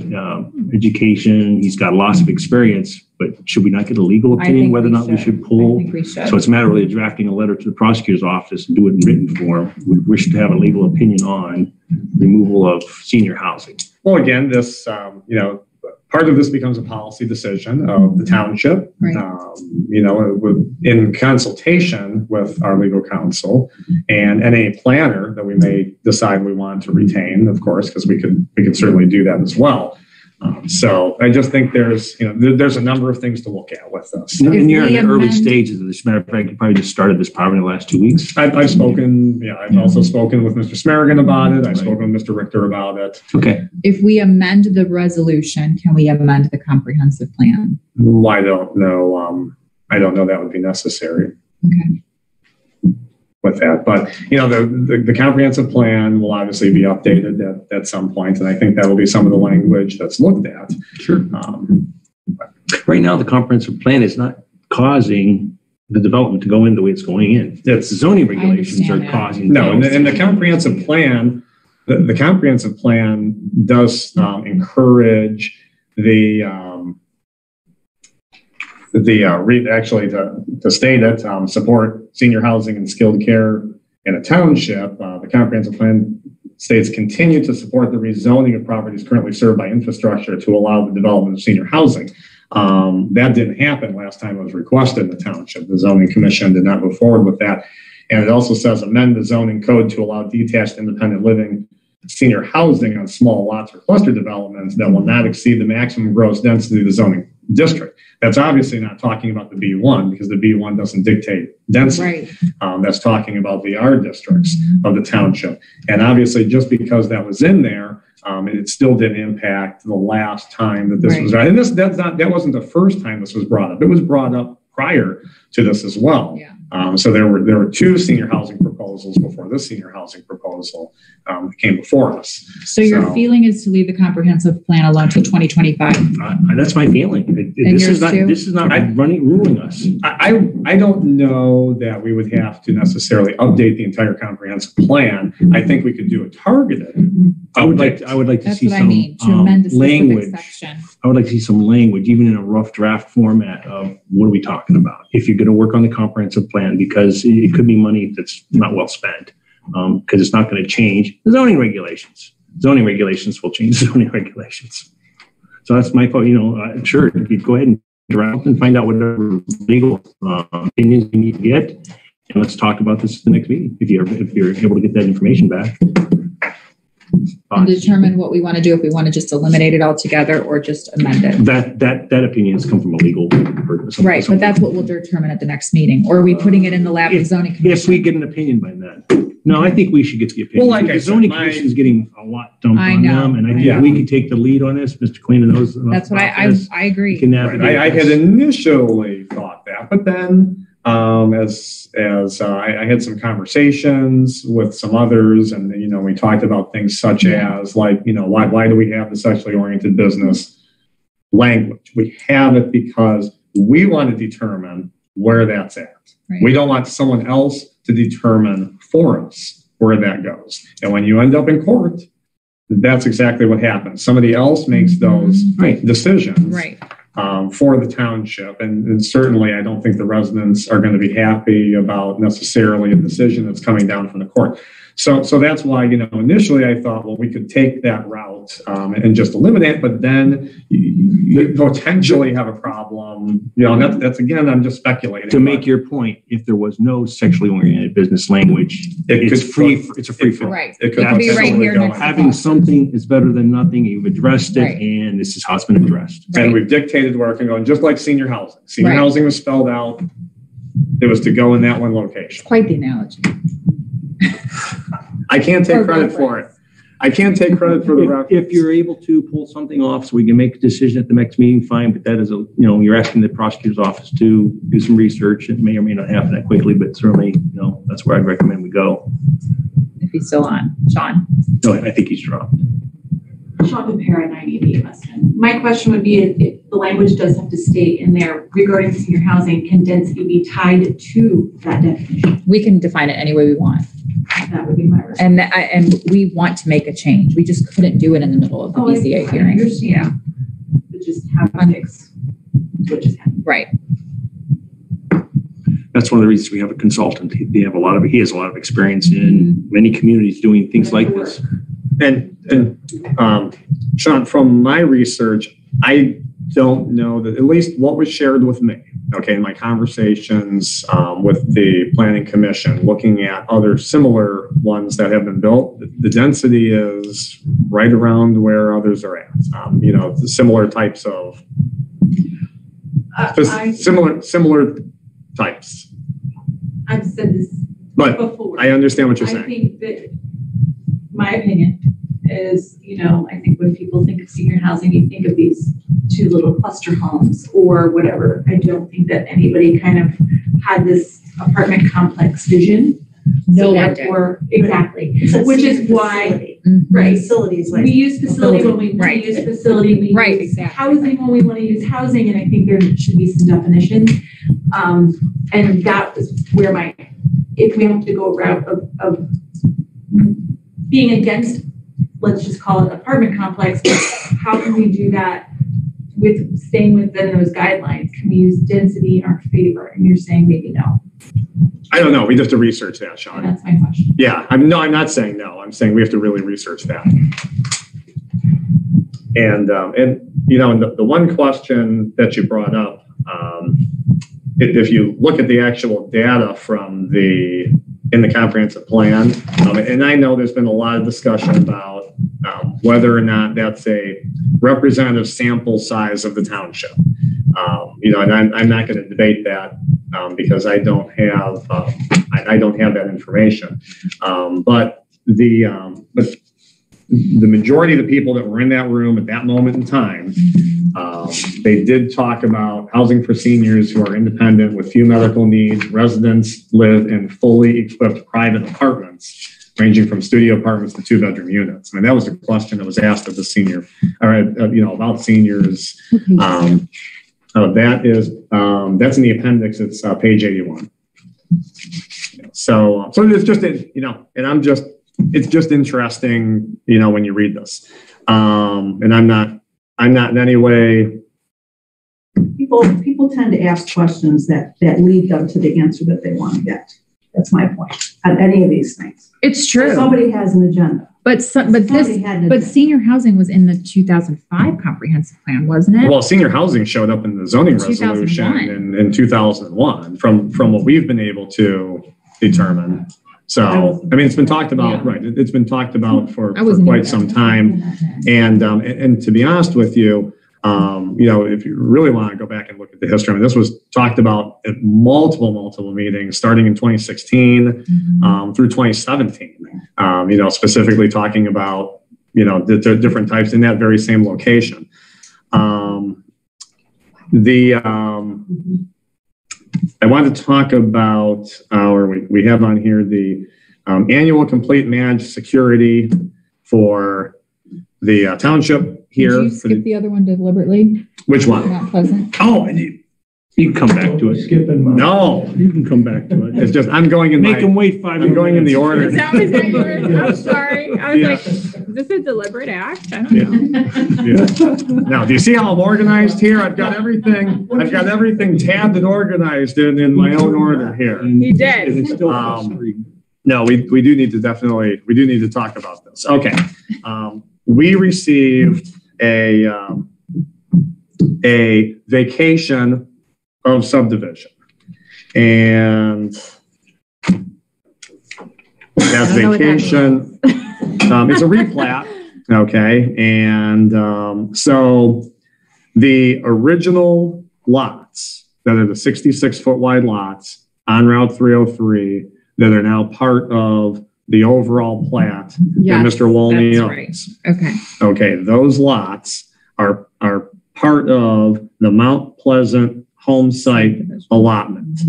education. He's got lots of experience, but should we not get a legal opinion whether or not we should pull? I think we should. So it's a matter of really drafting a letter to the prosecutor's office and do it in written form. We wish to have a legal opinion on removal of senior housing. Well, again, this, part of this becomes a policy decision of the township, right. In consultation with our legal counsel and any planner that we may decide we want to retain, of course, because we could certainly do that as well. So I just think there's a number of things to look at with this. And you're in the early stages of this. Matter of fact, you probably just started this probably in the last 2 weeks. I've also spoken with Mr. Smerigan about it. I've spoken with Mr. Richter about it. Okay. If we amend the resolution, can we amend the comprehensive plan? I don't know. I don't know that would be necessary. Okay. With that, but the comprehensive plan will obviously be updated at some point, and I think that will be some of the language that's looked at. Sure. Right now, the comprehensive plan is not causing the development to go in the way it's going in. It's the zoning regulations are causing. No, and the comprehensive plan, the comprehensive plan does encourage to state it, support senior housing and skilled care in a township. The comprehensive plan states continue to support the rezoning of properties currently served by infrastructure to allow the development of senior housing. That didn't happen last time it was requested in the township. The zoning commission did not move forward with that. And it also says amend the zoning code to allow detached independent living senior housing on small lots or cluster developments that will not exceed the maximum gross density of the zoning district. That's obviously not talking about the B1 because the B1 doesn't dictate density. Right. That's talking about the R districts of the township. And obviously just because that was in there, it still didn't impact the last time that this was right. And that wasn't the first time this was brought up. It was brought up prior to this as well. Yeah. So there were two senior housing proposals before this senior housing proposal came before us. So your feeling is to leave the comprehensive plan alone till 2025? That's my feeling. This is not ruling us. I don't know that we would have to necessarily update the entire comprehensive plan. I think we could do it targeted. I would like to see some language. Section. I would like to see some language, even in a rough draft format of what are we talking about? If you're going to work on the comprehensive plan, because it could be money that's not well spent, because it's not going to change the zoning regulations. Zoning regulations will change zoning regulations. So that's my point. Sure, you go ahead and draft and find out whatever legal opinions you need to get, and let's talk about this at the next meeting if you're able to get that information back. And determine what we want to do, if we want to just eliminate it altogether or just amend it. That opinion has come from a legal person. Right, but that's what we'll determine at the next meeting. Or are we putting it in the lap of the zoning commission? If we get an opinion by then. No, I think we should get the opinion. Well, the zoning commission is getting a lot dumped on them, and I think we can take the lead on this. Mr. Queen knows. That's what I agree. I had initially thought that, but then I had some conversations with some others, and we talked about things such as why do we have the sexually oriented business language? We have it because we want to determine where that's at. Right. We don't want someone else to determine for us where that goes. And when you end up in court, that's exactly what happens. Somebody else makes those decisions. Right. For the township. And certainly I don't think the residents are going to be happy about necessarily a decision that's coming down from the court. So that's why, initially I thought, well, we could take that route and just eliminate, but then you potentially have a problem. That's again, I'm just speculating. To make your point, if there was no sexually oriented business language, it's a free for Right. It could be right here next to having us. something is better than nothing. You've addressed it, and this is how it's been addressed. And we've dictated where it can go, and just like senior housing. Senior housing was spelled out. It was to go in that one location. Quite the analogy. I can't take credit for it. I can't take credit for the reference. If you're able to pull something off so we can make a decision at the next meeting, fine. But that is you're asking the prosecutor's office to do some research. It may or may not happen that quickly, but certainly, that's where I'd recommend we go. If he's still on, Sean. No, I think he's dropped. Sean Compare, 90B Weston. My question would be if the language does have to state in there regarding senior housing, can density be tied to that definition? We can define it any way we want. That would be my response. And we want to make a change. We just couldn't do it in the middle of the BCA hearing. Yeah. But just have a fix. Right. That's one of the reasons we have a consultant. He has a lot of experience in many communities doing things like this. And Sean, from my research, I don't know that, at least what was shared with me, in my conversations with the Planning Commission, looking at other similar ones that have been built, the density is right around where others are at. The similar types of similar types. I've said this before. I understand what you're saying. I think that my opinion is, I think when people think of senior housing, you think of these two little cluster homes or whatever. I don't think that anybody kind of had this apartment complex vision. No, therefore, exactly. Which is why, right? Facilities like we use facility when we want to use facility. We use housing when we want to use housing, and I think there should be some definitions. And that was where if we have to go a route of being against, let's just call it apartment complex, how can we do that with staying within those guidelines? Can we use density in our favor? And you're saying maybe no. I don't know. We have to research that, Sean. That's my question. Yeah, I'm not saying no. I'm saying we have to really research that. And the one question that you brought up, if you look at the actual data from in the comprehensive plan, and I know there's been a lot of discussion about whether or not that's a representative sample size of the township. And I'm not going to debate that because I don't have that information. But the majority of the people that were in that room at that moment in time, they did talk about housing for seniors who are independent with few medical needs. Residents live in fully equipped private apartments, ranging from studio apartments to 2-bedroom units. I mean, that was the question that was asked of the senior, about seniors. That's in the appendix. It's page 81. So it's just, it's just interesting, when you read this. And I'm not in any way. People tend to ask questions that lead them to the answer that they want to get. That's my point on any of these things. It's true. Somebody has an agenda. But senior housing was in the 2005 comprehensive plan, wasn't it? Well, senior housing showed up in the zoning resolution in 2001 from what we've been able to determine. So, it's been talked about, right? It's been talked about for quite some time. And to be honest with you, if you really want to go back and look at the history, this was talked about at multiple meetings, starting in 2016 through 2017. Specifically talking about the different types in that very same location. I wanted to talk about we have on here the annual complete managed security for the township here. Did you skip the other one deliberately? Which one? Not Pleasant. Oh, you can come back to it. No, you can come back to it. It's just I'm going in. Make them wait 5 minutes. I'm going in the order. Was that yours? I'm sorry. I was like, is this a deliberate act? I don't know. Now, do you see how I'm organized here? I've got everything tabbed and organized in my own order here. He did. No, we do need to talk about this. Okay. We received a vacation of subdivision, and that vacation, it's a replat. Okay. And so the original lots that are the 66-foot wide lots on Route 303 that are now part of the overall plat that Mr. Wolney owns. Right. Okay. Okay, those lots are part of the Mount Pleasant home site allotment.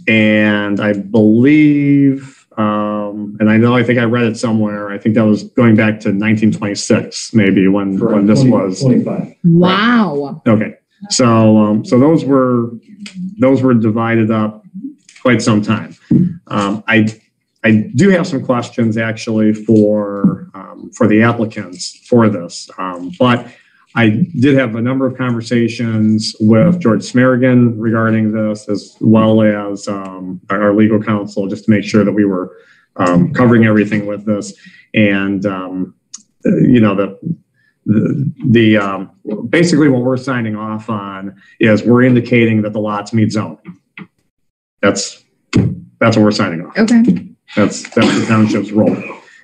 And I believe, and I think I read it somewhere, I think that was going back to 1926, maybe when this was. 25. Wow. Okay, so those were divided up quite some time. I do have some questions actually for the applicants for this, but I did have a number of conversations with George Smerigan regarding this, as well as our legal counsel, just to make sure that we were covering everything with this. And basically what we're signing off on is we're indicating that the lots meet zoning. That's what we're signing off. Okay. That's the township's role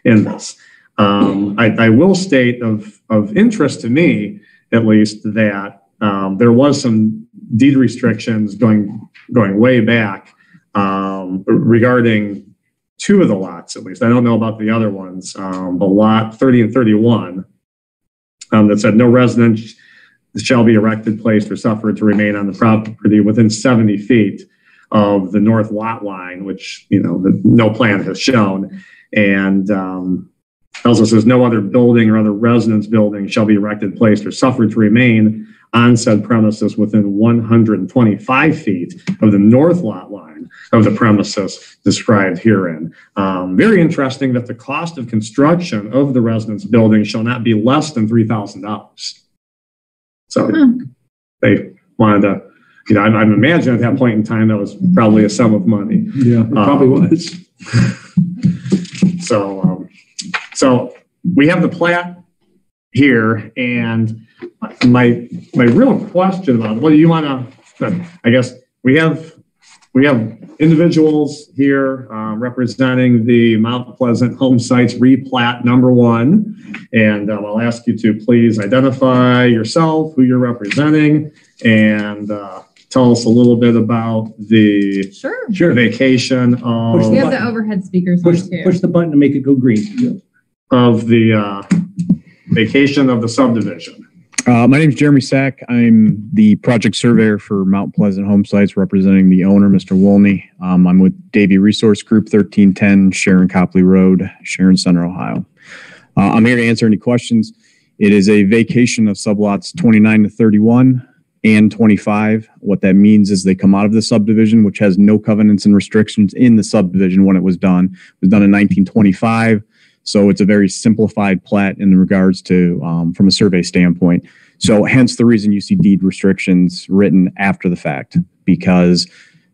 in this. I will state of interest to me, at least, that there was some deed restrictions going way back regarding two of the lots, at least. I don't know about the other ones, but lot 30 and 31 that said no residence shall be erected, placed, or suffered to remain on the property within 70 feet of the north lot line, which no plan has shown, and also says no other building or other residence building shall be erected, placed, or suffered to remain on said premises within 125 feet of the north lot line of the premises described herein. Very interesting that the cost of construction of the residence building shall not be less than $3,000. So they wanted to. I'm imagining at that point in time that was probably a sum of money. Yeah, it probably was. So we have the plat here, and my real question about what do you want to? I guess we have individuals here representing the Mount Pleasant Home Sites replat number 1, and I'll ask you to please identify yourself, who you're representing, and tell us a little bit about the vacation of. We have the overhead speakers on too. Push the button to make it go green. Of the vacation of the subdivision. My name is Jeremy Sack. I'm the project surveyor for Mount Pleasant Home Sites, representing the owner, Mr. Wolney. I'm with Davie Resource Group, 1310 Sharon Copley Road, Sharon Center, Ohio. I'm here to answer any questions. It is a vacation of sublots 29 to 31 and 25. What that means is they come out of the subdivision, which has no covenants and restrictions in the subdivision when it was done. It was done in 1925. So it's a very simplified plat in regards to, from a survey standpoint. So hence the reason you see deed restrictions written after the fact, because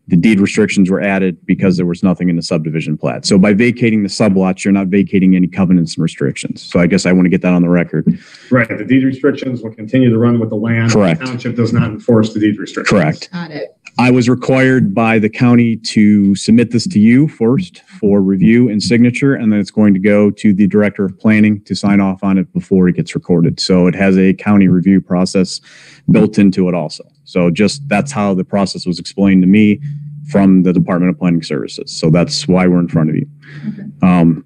the deed restrictions were added because there was nothing in the subdivision plat. So by vacating the sublots, you're not vacating any covenants and restrictions. So I guess I want to get that on the record. Right. The deed restrictions will continue to run with the land. Correct. The township does not enforce the deed restrictions. Correct. Got it. I was required by the county to submit this to you first for review and signature, and then it's going to go to the director of planning to sign off on it before it gets recorded. So it has a county review process built into it also. So just that's how the process was explained to me from the Department of Planning Services. So that's why we're in front of you. Okay.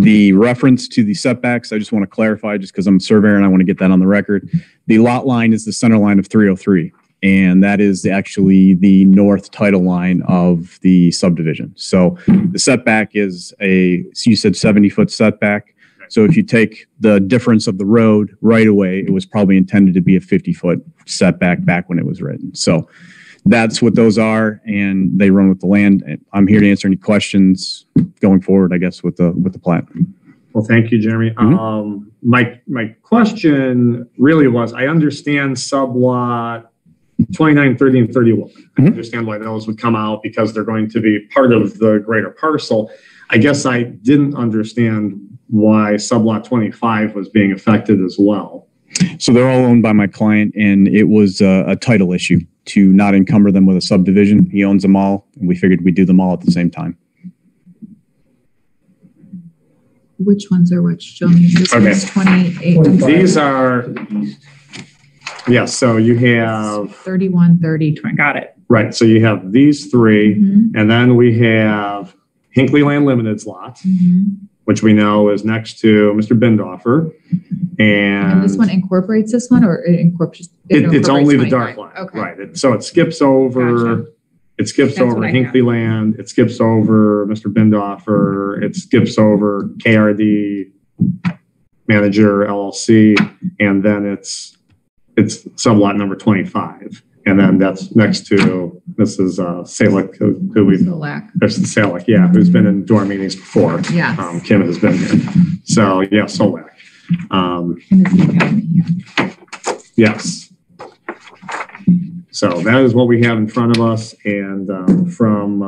The reference to the setbacks, I just want to clarify, just because I'm a surveyor and I want to get that on the record. The lot line is the center line of 303, and that is actually the north title line of the subdivision. So the setback is you said 70-foot setback. So if you take the difference of the road right away, it was probably intended to be a 50-foot setback back when it was written. So that's what those are, and they run with the land. I'm here to answer any questions going forward, I guess, with the plat. Well, thank you, Jeremy. My question really was, I understand sublot 29, 30, and 31. I understand why those would come out because they're going to be part of the greater parcel. I guess I didn't understand why sublot 25 was being affected as well. So they're all owned by my client, and it was a title issue to not encumber them with a subdivision. He owns them all, and we figured we'd do them all at the same time. Which ones are which? Show me. This one's 28. These are, yes, so you have 31, 30, 20. Got it. Right. So you have these three, and then we have Hinckley Land Limited's lot, which we know is next to Mr. Bindoffer. And this one incorporates this one, or it incorporates? It's only the dark 25. line. Okay. Right. So it skips over. Gotcha. It skips That's over what I Hinckley Land. It skips over Mr. Bindoffer. It skips over KRD Manager LLC, and then it's sublot number 25. And then that's next to, this is Salick, who we, there's Salick, yeah, who's been in door meetings before. Yes. Kim has been here. So, yeah, Solak. Yes. So that is what we have in front of us. And from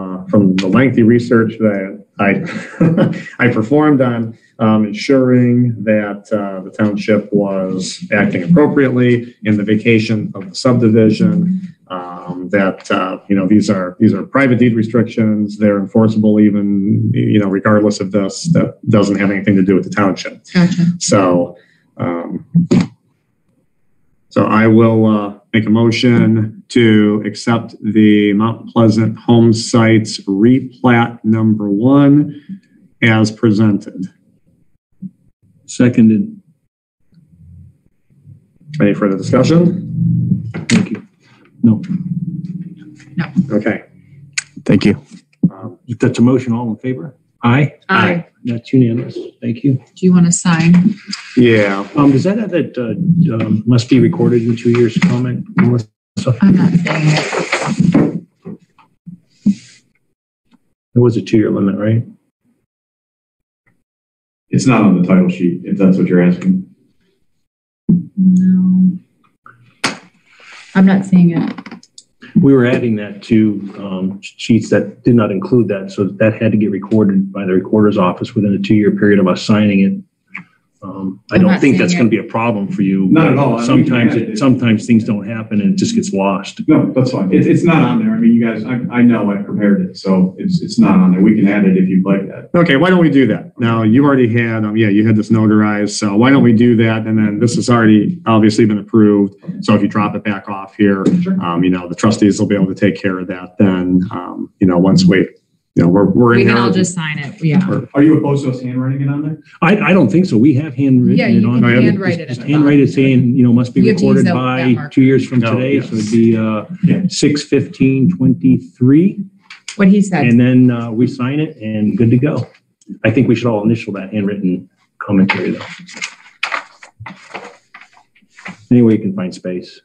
the lengthy research that I performed on ensuring that the township was acting appropriately in the vacation of the subdivision, that these are private deed restrictions. They're enforceable even regardless of this. That doesn't have anything to do with the township. Gotcha. So I will make a motion to accept the Mount Pleasant Home Sites replat number 1 as presented. Seconded. Any further discussion? Thank you. No. Okay. Thank you. If that's a motion, all in favor? Aye. Aye. That's unanimous. Thank you. Do you want to sign? Yeah. Does that have that must be recorded in 2 years comment? Melissa? I'm not saying it. There was a 2-year limit, right? It's not on the title sheet, if that's what you're asking. No. I'm not seeing it. We were adding that to sheets that did not include that, so that had to get recorded by the recorder's office within a 2-year period of us signing it. I don't think that's going to be a problem for you. Not at all. Sometimes things don't happen and it just gets lost. No, that's fine. It's not on there. I mean, you guys, I know I prepared it, so it's not on there. We can add it if you'd like that. Okay, why don't we do that? Now, you already had, you had this notarized, so why don't we do that? And then this has already obviously been approved. So if you drop it back off here, the trustees will be able to take care of that then, once we're in We can there. all just sign it. Yeah. Are you opposed to us handwriting it on there? I don't think so. We have handwritten Yeah, it you on. can handwrite it. Just handwrite it saying, must be You have to use recorded that by marker. 2 years from Oh, today. yes. So it'd be 6/15/23. What he said. And then we sign it and good to go. I think we should all initial that handwritten commentary though. Any way you can find space.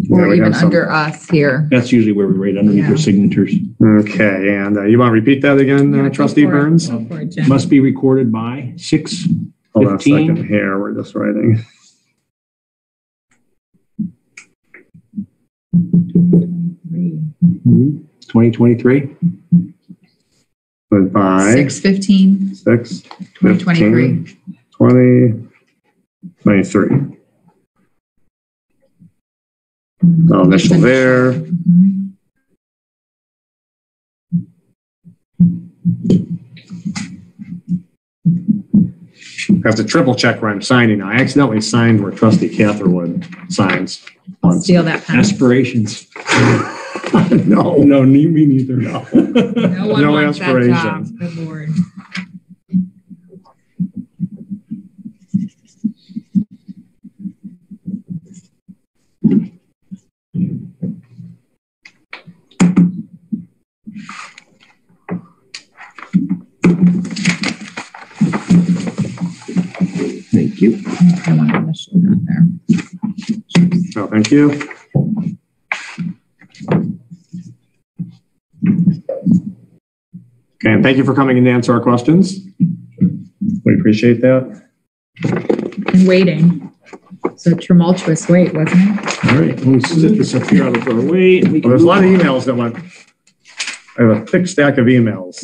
Or we even have some- under us here. That's usually where we write underneath Yeah. our signatures. Okay, and you want to repeat that again, Yeah, go Trustee for it. Burns? Go for it, Jen. Must be recorded by 6/15. Hold on a second here. We're just writing. Mm-hmm. 2023. By 6/15. 6/15/2023. 2023. I'll initial there. I have to triple check where I'm signing now. I accidentally signed where Trustee Catherwood signs. I'll steal that pen. Aspirations. No, me neither. No, No one no wants that job. aspirations. Good Lord. Thank you. I want to initial that there. Oh, thank you. Okay, and thank you for coming in to answer our questions. We appreciate that. And waiting. So tumultuous wait, wasn't it? All right, let's sit this up here out of our way. Well, there's a lot of emails that went. I have a thick stack of emails.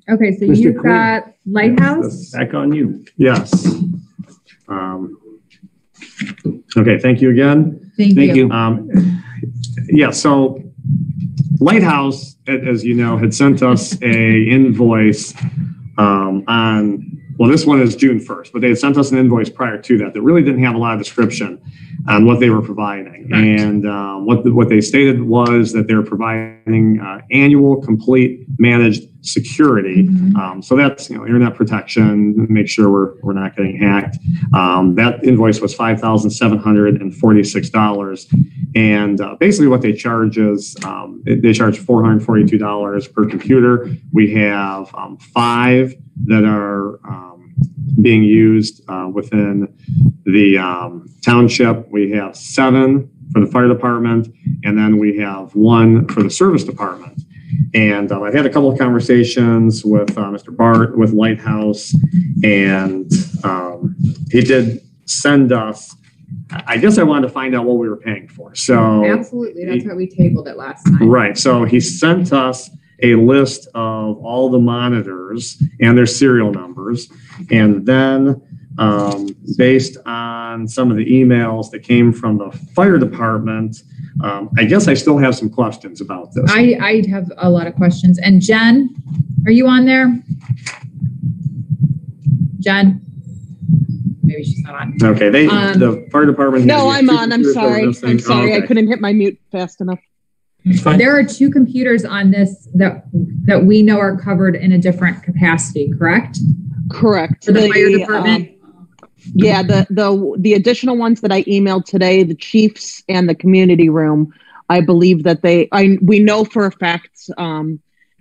Okay, so Mr. you've Quinn. got Lighthouse. Back on you. Yes. Okay, thank you again. Thank you. Yeah, so Lighthouse, as you know, had sent us a invoice on, well, this one is June 1st, but they had sent us an invoice prior to that really didn't have a lot of description on what they were providing. Right. And what they stated was that they're providing annual complete managed security. So that's, internet protection, make sure we're not getting hacked. That invoice was $5,746. And basically what they charge is, they charge $442 per computer. We have 5 that are being used within the township. We have 7 for the fire department, and then we have 1 for the service department. And I've had a couple of conversations with Mr. Bart with Lighthouse, and he did send us, I guess I wanted to find out what we were paying for. So Absolutely, that's why we tabled it last time. Right, so he sent us a list of all the monitors and their serial numbers. And then based on some of the emails that came from the fire department, I guess I still have some questions about this. I have a lot of questions. And Jen, are you on there? Jen? Maybe she's not on. Okay, the fire department. No, I'm on. I'm sorry. I'm sorry. Okay. I couldn't hit my mute fast enough. There are 2 computers on this that we know are covered in a different capacity, correct? Correct. For the fire department? Yeah, the additional ones that I emailed today, the chiefs and the community room, I believe that we know for a fact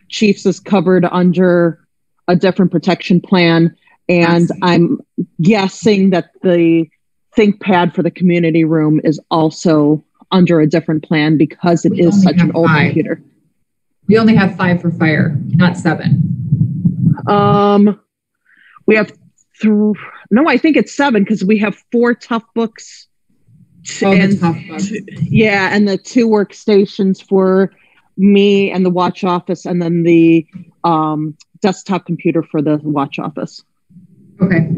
chiefs is covered under a different protection plan. And I'm guessing that the ThinkPad for the community room is also under a different plan because it is such an old computer. We only have 5 for fire, not 7. We have no, I think it's 7 because we have 4 tough books. The tough books. Yeah, and the 2 workstations for me and the watch office, and then the desktop computer for the watch office. Okay.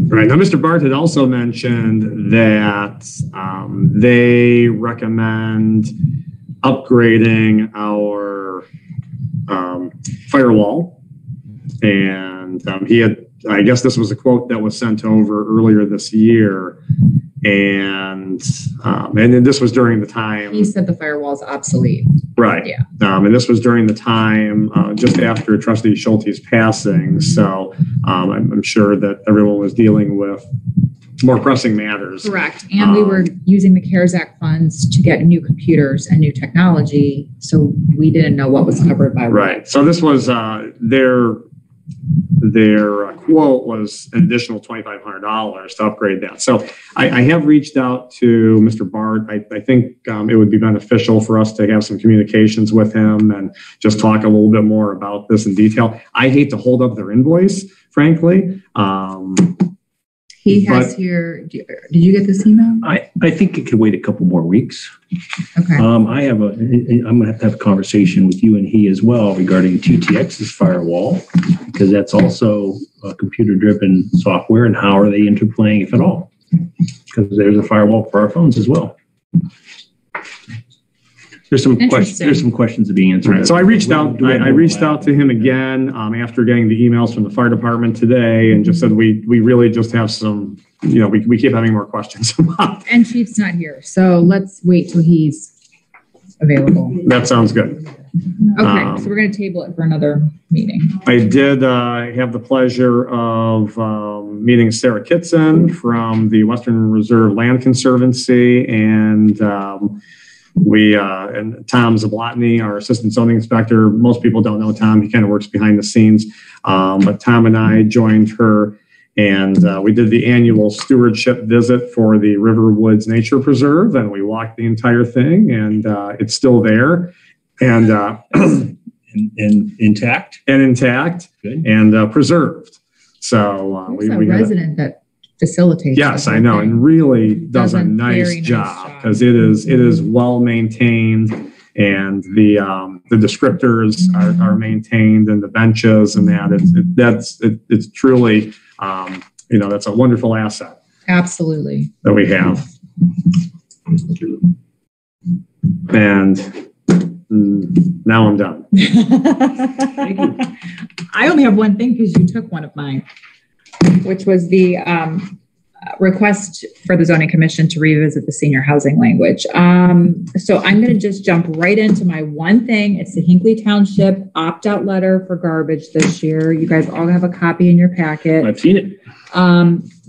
Right. Now, Mr. Bart had also mentioned that they recommend upgrading our firewall. And I guess this was a quote that was sent over earlier this year. And then this was during the time. He said the firewall's obsolete. Right. Yeah. And this was during the time just after Trustee Schulte's passing. So I'm sure that everyone was dealing with more pressing matters. Correct. And we were using the CARES Act funds to get new computers and new technology. So we didn't know what was covered by what. Right. So this was their quote was an additional $2,500 to upgrade that. So I have reached out to Mr. Bart. I think it would be beneficial for us to have some communications with him and just talk a little bit more about this in detail. I hate to hold up their invoice, frankly. He has here, did you get this email? I think it could wait a couple more weeks. Okay. I'm going to have a conversation with you and he as well regarding TTX's firewall, because that's also a computer-driven software, and how are they interplaying, if at all? Because there's a firewall for our phones as well. There's some questions to be answered. Right. So I reached out. I reached out to him again after getting the emails from the fire department today, and just said we really just have some. We keep having more questions about. And Chief's not here, so let's wait till he's available. That sounds good. Okay, so we're going to table it for another meeting. I did have the pleasure of meeting Sarah Kitson from the Western Reserve Land Conservancy, and and Tom Zablotny, our assistant zoning inspector. Most people don't know Tom. He kind of works behind the scenes. But Tom and I joined her, and we did the annual stewardship visit for the River Woods Nature Preserve, and we walked the entire thing, and it's still there. And intact. And intact. Good. And preserved. So There's a resident that facilitates. Yes, the I whole know, thing. and really does a Very nice nice job because it is well maintained, and the descriptors are maintained, and the benches and that it's truly that's a wonderful asset Absolutely. that we have. And now I'm done. I only have one thing because you took one of mine, which was the request for the zoning commission to revisit the senior housing language. So I'm going to just jump right into my one thing. It's the Hinckley Township opt-out letter for garbage this year. You guys all have a copy in your packet. I've seen it.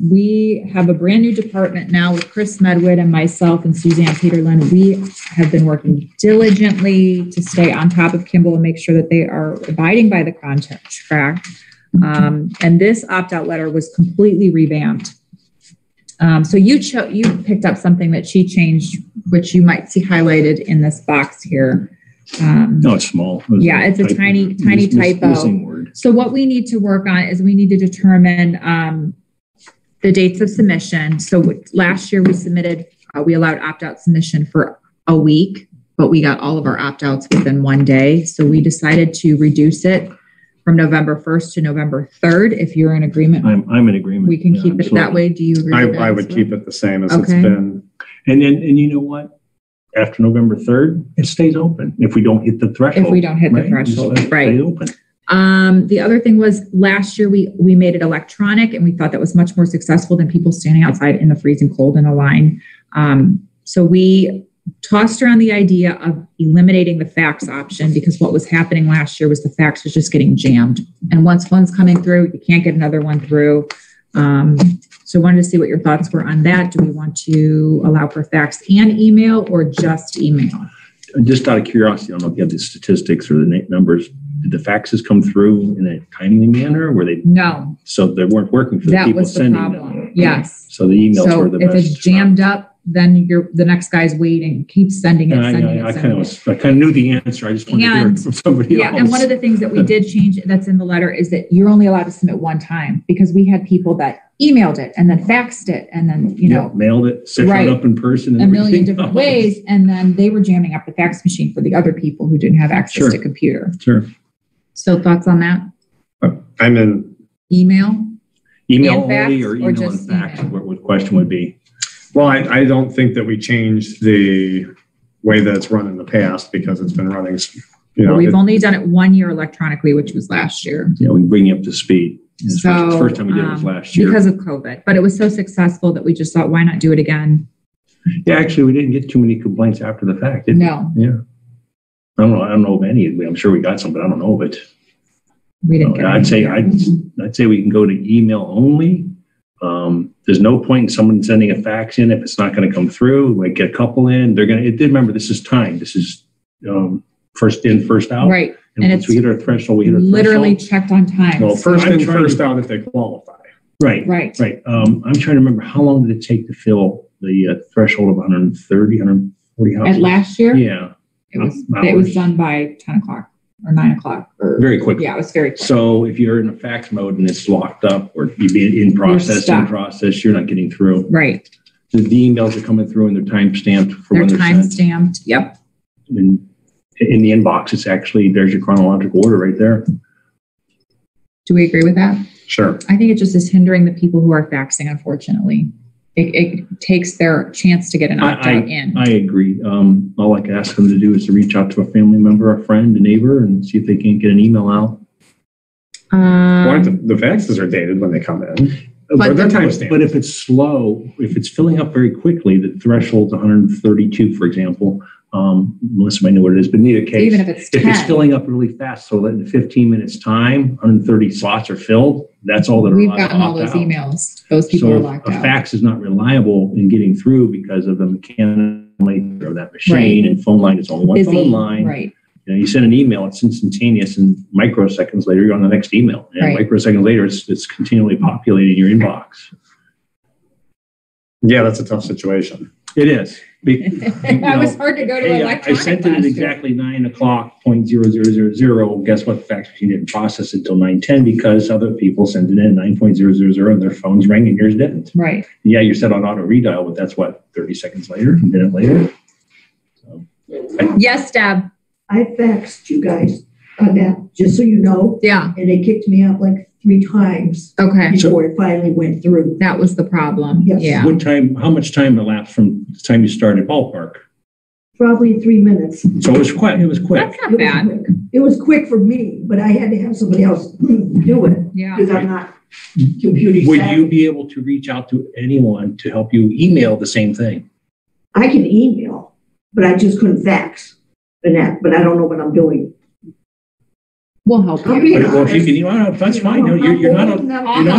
We have a brand new department now with Chris Medwid and myself and Suzanne Peterlin. We have been working diligently to stay on top of Kimball and make sure that they are abiding by the contract. And this opt-out letter was completely revamped. So you picked up something that she changed, which you might see highlighted in this box here. No, it's small. It's a tiny typo. So what we need to work on is we need to determine the dates of submission. So last year we submitted, we allowed opt-out submission for a week, but we got all of our opt-outs within one day. So we decided to reduce it from November 1st to November 3rd. If you're in agreement, I'm in agreement. We can keep it that way. Do you agree? I would keep it the same as it's been. And you know what? After November 3rd, it stays open if we don't hit the threshold. If we don't hit the threshold, right. Stay open. The other thing was last year we made it electronic, and we thought that was much more successful than people standing outside in the freezing cold in a line. So we tossed around the idea of eliminating the fax option, because what was happening last year was the fax was just getting jammed. And once one's coming through, you can't get another one through. So I wanted to see what your thoughts were on that. Do we want to allow for fax and email, or just email? Just out of curiosity, I don't know if you have the statistics or the numbers. Did the faxes come through in a timely manner? Or were they? No. So they weren't working for the people sending them. That was the problem. Yes. So the emails were the best. So if it's jammed up, then the next guy's waiting. Keep sending it. I kind of knew the answer. I just wanted to hear it from somebody else. And one of the things that we did change that's in the letter is that you're only allowed to submit one time, because we had people that emailed it and then faxed it and then, mailed it, set it up in person. And a million different ways. And then they were jamming up the fax machine for the other people who didn't have access to computer. Sure. So thoughts on that? I'm in email only, or email and fax? What question would be? Well, I don't think that we changed the way that it's run in the past, because it's been running, we've only done it 1 year electronically, which was last year. Yeah, we bring you up to speed. So the first time we did it was last year. Because of COVID, but it was so successful that we just thought, why not do it again? Yeah, actually, we didn't get too many complaints after the fact, did we? No. Yeah. I don't know of any. I'm sure we got some, but I don't know of it. We didn't get I'd say we can go to email only. There's no point in someone sending a fax in if it's not going to come through. Like, get a couple in. Remember, this is time. This is first in, first out. Right. And once we hit our threshold, we hit our literally threshold. checked on time. Well, first in, first out if they qualify. Right. I'm trying to remember, how long did it take to fill the threshold of 130, 140 houses? At last year? Yeah. It was done by 10 o'clock or 9 o'clock. Very quickly. Yeah, it was very quick. So if you're in a fax mode and it's locked up, or you be in process, you're not getting through. Right. The emails are coming through and they're time stamped for when they're time sent. stamped. Yep. And in the inbox, it's actually, there's your chronological order right there. Do we agree with that? Sure. I think it just is hindering the people who are faxing, unfortunately. It takes their chance to get an opt-out in. I agree. All I can ask them to do is to reach out to a family member, a friend, a neighbor, and see if they can't get an email out. The faxes are dated when they come in. But if it's slow, if it's filling up very quickly, the threshold's 132, for example. Melissa might know what it is, but in either case, even if it's filling up really fast, so that in 15 minutes time, 130 slots are filled, that's all that are We've gotten all those emails. Those people are locked out. A fax is not reliable in getting through because of the mechanical nature of that machine, and phone line is only one phone line. Right. You send an email, it's instantaneous, and microseconds later, you're on the next email. And microseconds later, it's continually populating your inbox. Yeah, that's a tough situation. It is. That was hard to go to Hey, I electronic sent it at last year. exactly 9:00.0000. Guess what? The fax machine didn't process it until 9:10 because other people sent it in 9:00 and their phones rang and yours didn't. Right. Yeah, you're set on auto redial, but that's what, 30 seconds later, a minute later? Yes, Deb. I faxed you guys on that, just so you know. Yeah. And they kicked me out like 3 times. Okay. Before it finally went through. That was the problem. Yes. Yeah. What time, how much time elapsed from the time you started ballpark? Probably 3 minutes. So it was quick. It was quick. That's not bad. It was quick for me, but I had to have somebody else do it. Yeah. Because I'm not computer Would savvy. you be able to reach out to anyone to help you email the same thing? I can email, but I just couldn't fax. But I don't know what I'm doing. We'll help you. Well, if you can, that's fine. No, you're not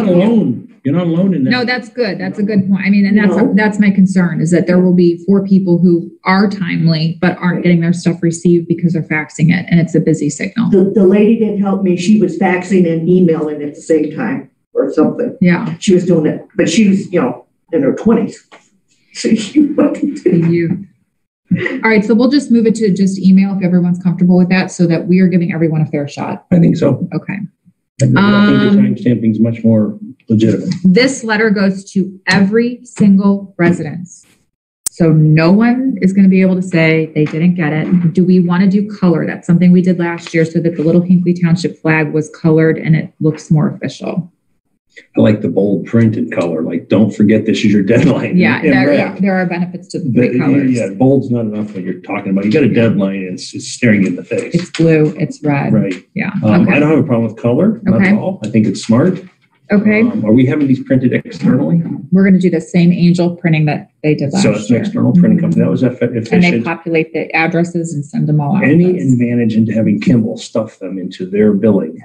alone. You're not alone in that. No, that's good. That's a good point. I mean, and that's my concern is that there will be 4 people who are timely but aren't getting their stuff received because they're faxing it, and it's a busy signal. The lady didn't help me. She was faxing and emailing at the same time or something. Yeah. She was doing it, but she was, in her 20s. So she wasn't. All right, so we'll just move it to just email if everyone's comfortable with that so that we are giving everyone a fair shot. I think so. Okay. I think the time stamping is much more legitimate. This letter goes to every single residence. So no one is going to be able to say they didn't get it. Do we want to do color? That's something we did last year so that the little Hinckley Township flag was colored and it looks more official. I like the bold printed color. Like, don't forget this is your deadline. Yeah, in red. there are benefits to the But, three colors. yeah, bold's not enough when you're talking about. You got a deadline and it's staring you in the face. It's blue, it's red. Right. Yeah. I don't have a problem with color. Not Okay. at all. I think it's smart. Okay. Are we having these printed externally? We're going to do the same angel printing that they did last So it's an year. external printing company. That was efficient. And they populate the addresses and send them all out. Any advantage into having Kimball stuff them into their billing?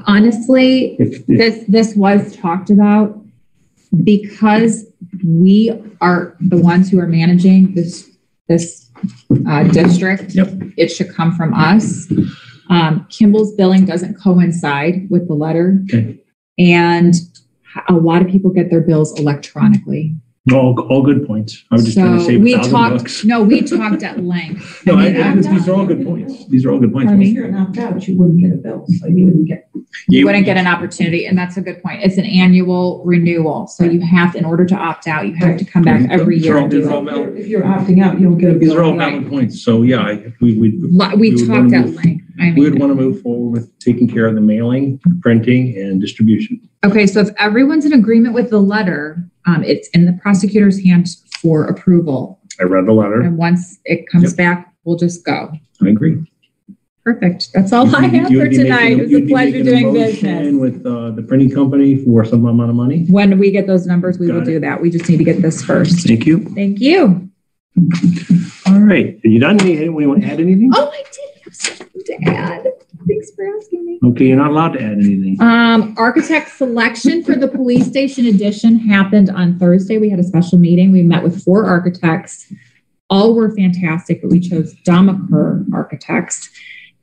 Honestly, this was talked about because we are the ones who are managing this district. Yep. It should come from us. Kimball's billing doesn't coincide with the letter. Okay. And a lot of people get their bills electronically. All good points. I was just trying to save $1,000. No, we talked at length. No, these are all good points. These are all good points. If you're an opt-out, you wouldn't get a bill, so you wouldn't get. You wouldn't get an opportunity, and that's a good point. It's an annual renewal, so you have, in order to opt out, you have to come back every year. And do it. If you're opting out, you don't get a bill. These are all valid points. So yeah, we talked at length. We would want to move forward with taking care of the mailing, printing, and distribution. Okay, so if everyone's in agreement with the letter, it's in the prosecutor's hands for approval. I read the letter. And once it comes back, we'll just go. I agree. Perfect. That's all I have for tonight. It was a pleasure doing business. With the printing company for some amount of money. When we get those numbers, we will do that. We just need to get this first. Thank you. Thank you. All right. Are you done? Anyone want to add anything? Oh, I did have something to add. Thanks for asking me. Okay, you're not allowed to add anything. Architect selection for the police station addition happened on Thursday. We had a special meeting. We met with 4 architects. All were fantastic, but we chose Damaker Architects.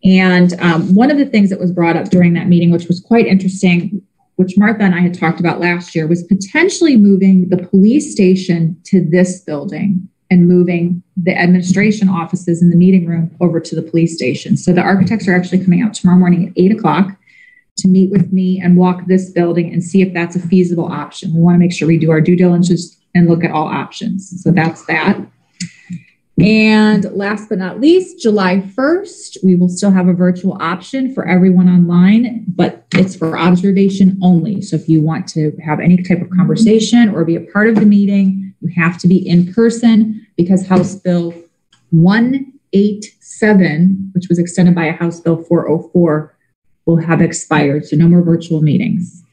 And one of the things that was brought up during that meeting, which was quite interesting, which Martha and I had talked about last year, was potentially moving the police station to this building and moving the administration offices in the meeting room over to the police station. So the architects are actually coming out tomorrow morning at 8:00 to meet with me and walk this building and see if that's a feasible option. We want to make sure we do our due diligence and look at all options. So that's that. And last but not least, July 1st, we will still have a virtual option for everyone online, but it's for observation only. So if you want to have any type of conversation or be a part of the meeting, you have to be in person because House Bill 187, which was extended by a House Bill 404, will have expired. So no more virtual meetings.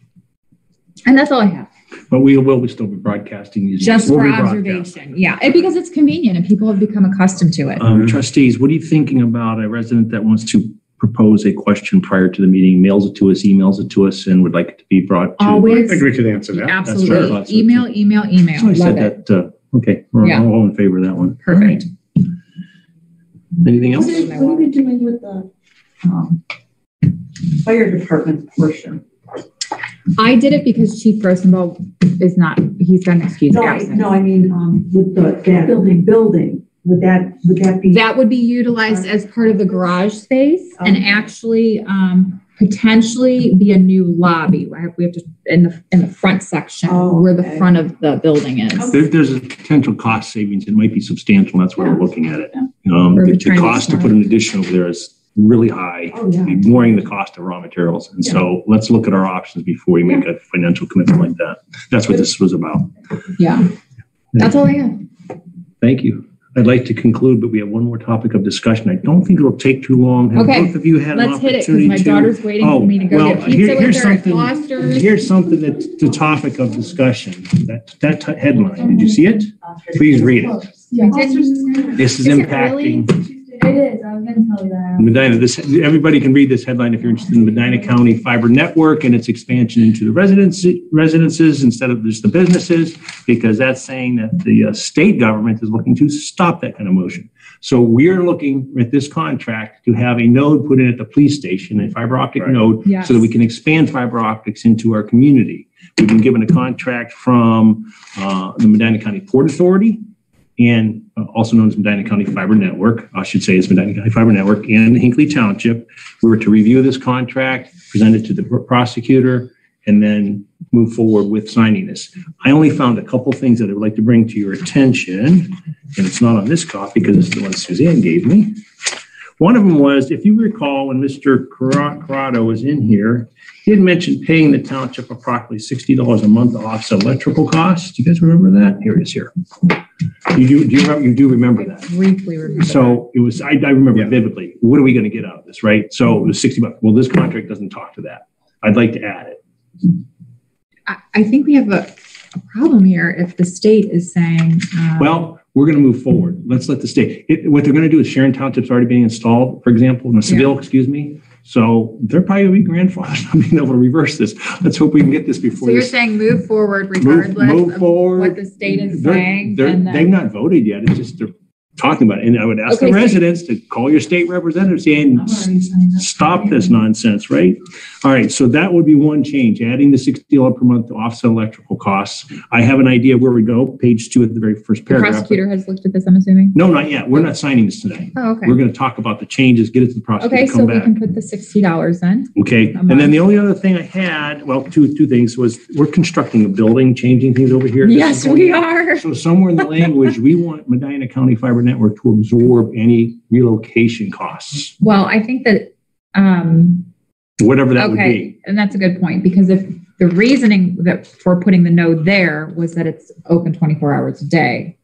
And that's all I have. But we will still be broadcasting these. Just for observation. Yeah, and because it's convenient and people have become accustomed to it. Trustees, what are you thinking about a resident that wants to propose a question prior to the meeting, mails it to us, emails it to us, and would like it to be brought to? Always. I think we could answer that. Absolutely. Email. So I said it. that, okay, we're all in favor of that one. Perfect. Anything else? What are we doing with the fire department portion? I did it because Chief Rosenbaum is not, he's got an excused absence. I mean, with that building, would that be? That would be utilized as part of the garage space and actually, potentially be a new lobby. We have to, in the front section where the front of the building is. There's a potential cost savings. It might be substantial. That's why we're looking at it. The cost to put an addition over there is really high, ignoring the cost of raw materials. And so let's look at our options before we make a financial commitment like that. That's what this was about. Yeah. That's all I have. Thank you. I'd like to conclude, but we have one more topic of discussion. I don't think it'll take too long. Have both of you had an Let's hit it opportunity because my daughter's waiting for me to go get pizza with her at Foster's. Here's something that's the topic of discussion. That headline, did you see it? Please read it. Yeah. This is impacting. It is. I was going to tell you that. Medina, everybody can read this headline if you're interested in the Medina County Fiber Network and its expansion into the residences instead of just the businesses, because that's saying that the state government is looking to stop that kind of motion. So we're looking at this contract to have a node put in at the police station, a fiber optic node, so that we can expand fiber optics into our community. We've been given a contract from the Medina County Port Authority, and also known as Medina County Fiber Network, I should say it's Medina County Fiber Network, and Hinckley Township. We were to review this contract, present it to the prosecutor, and then move forward with signing this. I only found a couple things that I would like to bring to your attention, and it's not on this copy because it's the one Suzanne gave me. One of them was, if you recall, when Mr. Corrado was in here, he had mentioned paying the township approximately $60 a month to offset electrical costs. Do you guys remember that? Here it is here. You do remember that? Briefly remember. So it was, I remember it vividly. What are we going to get out of this, right? So it was $60. Well, this contract doesn't talk to that. I'd like to add it. I think we have a problem here if the state is saying. Well, we're going to move forward. Let's let the state. What they're going to do is Sharon Township's already being installed, for example, in Seville, excuse me. So they're probably going to be grandfathered on being able to reverse this. Let's hope we can get this before. So you're saying move forward regardless of what the state is saying? They've not voted yet. It's just they're talking about it. And I would ask the residents to call your state representative saying, stop this nonsense, right? All right, so that would be one change, adding the $60 per month to offset electrical costs. I have an idea where we go, page 2 of the very first paragraph. The prosecutor has looked at this, I'm assuming? No, not yet. We're not signing this today. Oh, okay. We're going to talk about the changes, get it to the prosecutor, okay, so we can put the $60 then. Okay, and then the only other thing I had, well, two things was we're constructing a building, changing things over here. Yes, we are. So somewhere in the language, we want Medina County Fiber Network to absorb any relocation costs. Well, I think that whatever that would be. And that's a good point, because if the reasoning that for putting the node there was that it's open 24 hours a day.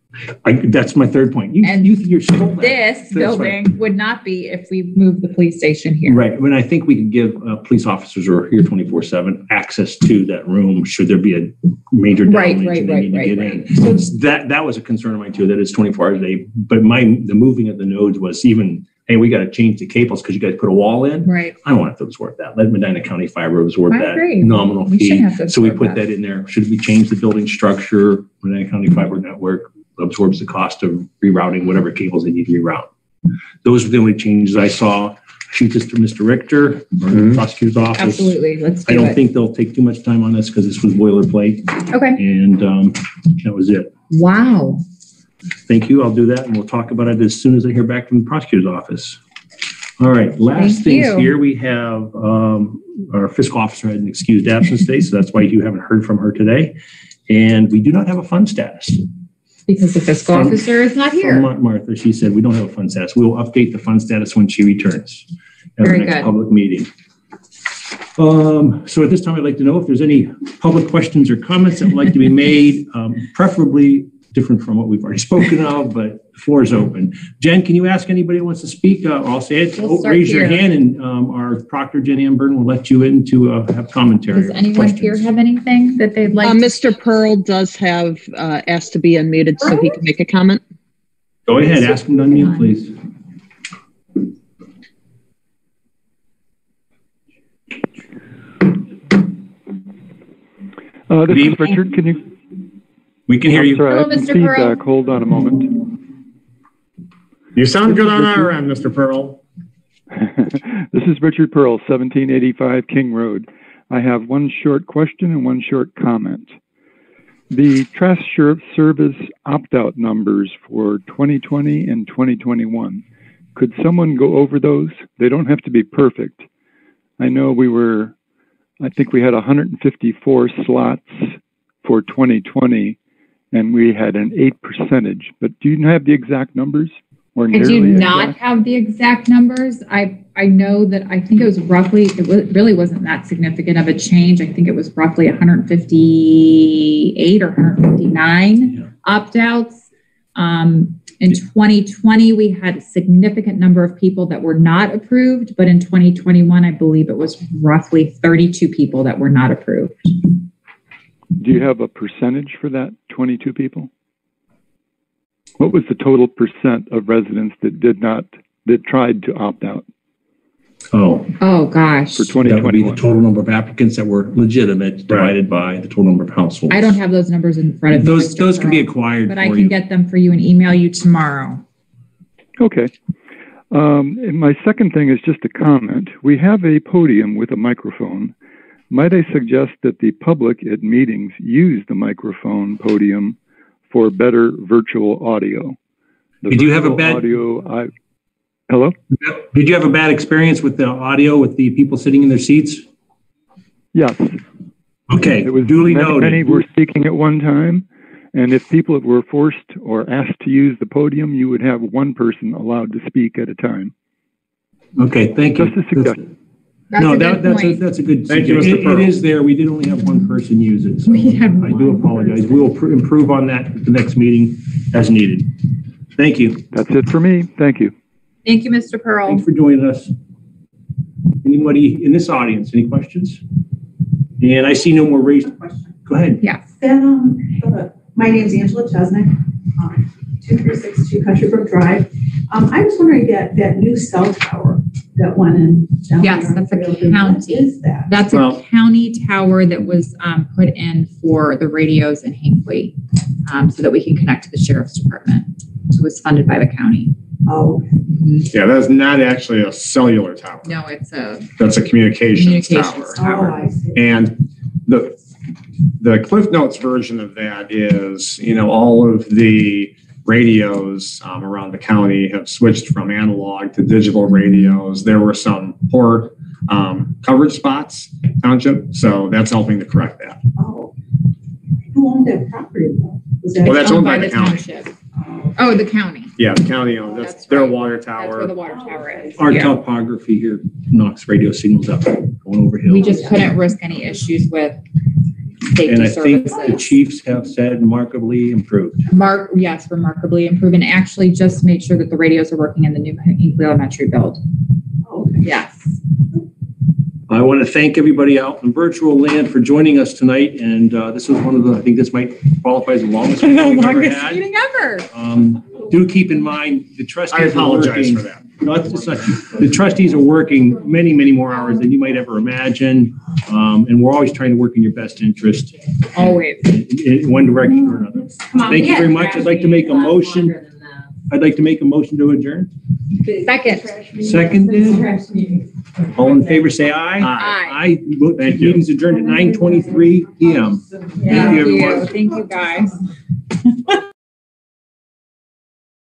That's my third point. You're still this building would not be if we move the police station here. Right. I mean, I think we could give police officers who are here 24/7 access to that room should there be a major damage and they need to get in. So that was a concern of mine too, that it's 24 hours a day. But the moving of the nodes was even, hey, we got to change the cables because you guys put a wall in. Right. I don't want to absorb that. Let Medina County Fiber absorb that nominal fee. So we put that in there. Should we change the building structure? Medina County Fiber Network absorbs the cost of rerouting whatever cables they need to reroute. Those were the only changes I saw. Shoot this to Mr. Richter or the prosecutor's office. Absolutely. Let's do I don't think they'll take too much time on this because this was boilerplate. Okay. And that was it. Wow. Thank you. I'll do that and we'll talk about it as soon as I hear back from the prosecutor's office. All right. Last things here, we have our fiscal officer had an excused absence today, so that's why you haven't heard from her today. And we do not have a fund status. Because the fiscal officer is not here. Martha, she said, we don't have a fund status. We will update the fund status when she returns at the next public meeting. So at this time, I'd like to know if there's any public questions or comments that would like to be made, preferably different from what we've already spoken of, but the floor is open. Jen, can you ask anybody who wants to speak? I'll say it. Raise your hand and our proctor, Jen Amburn, will let you in to have commentary. Does anyone here have anything that they'd like Mr. Pearl does have asked to be unmuted so he can make a comment. Go ahead. Ask him to unmute, please. This is Richard. Can you? We can hear you. Sorry, hello, Mr. Pearl. Hold on a moment. You sound good on our end, Mr. Pearl. This is Richard Pearl, 1785 King Road. I have one short question and one short comment. The trash service opt-out numbers for 2020 and 2021, could someone go over those? They don't have to be perfect. I know I think we had 154 slots for 2020 and we had an 8%, but do you have the exact numbers? Or I do not have the exact numbers. I know that I think it was roughly, really wasn't that significant of a change. I think it was roughly 158 or 159 opt-outs. In 2020, we had a significant number of people that were not approved, but in 2021, I believe it was roughly 32 people that were not approved. Do you have a percentage for that 22 people? What was the total percent of residents that tried to opt out? Oh gosh. For 2021. That would be the total number of applicants that were legitimate divided by the total number of households. I don't have those numbers in front of me. Those can be acquired, but I can get them for you and email you tomorrow. Okay. And my second thing is just a comment. We have a podium with a microphone. Might I suggest that the public at meetings use the microphone podium for better virtual audio? Did you have a bad audio? Hello? Did you have a bad experience with the audio with the people sitting in their seats? Yes. Okay. It was duly noted. Many were speaking at one time, and if people were forced or asked to use the podium, you would have one person allowed to speak at a time. Okay, thank you. Just a suggestion. That's a good suggestion. It is there. We did only have one person use it. So I do apologize. We will improve on that at the next meeting as needed. Thank you. That's it for me. Thank you. Thank you, Mr. Pearl. Thanks for joining us. Anybody in this audience, any questions? And I see no more raised questions. Go ahead. Yes. My name is Angela Chesnick, 2362 Country Brook Drive. I was wondering that new cell tower that went in. Yes, that's a county. What is that? That's a county tower that was put in for the radios in Hinckley so that we can connect to the sheriff's department. It was funded by the county. Oh. Yeah, that's not actually a cellular tower. No, that's a communications tower. Oh, I see. And the Cliff Notes version of that is, all of the radios around the county have switched from analog to digital radios. There were some poor coverage spots, township, so that's helping to correct that. Oh. Who owned that property though? That's owned by the county. Township. Oh, the county. Yeah, the county owns it. That's their water tower. That's where the water tower is. Our topography here knocks radio signals up going over hills. We just couldn't risk any issues with safety and I services. think the chiefs have said remarkably improved. Yes, remarkably improved, and actually just made sure that the radios are working in the new Hinckley Elementary build. Oh, okay. Yes. I want to thank everybody out in virtual land for joining us tonight. And this was one of the, I think this might qualify as the longest meeting we've ever had. Meeting ever. Do keep in mind the trustees I apologize are working, for that. No, it's not you. The trustees are working many, many more hours than you might ever imagine. And we're always trying to work in your best interest. Always. In one direction or another. Thank you very much. I'd like to make a motion. I'd like to make a motion to adjourn. Seconded. All in favor, say aye. Aye. Thank you. Meeting's adjourned at 9:23 p.m. Thank you, everyone. Thank you, guys.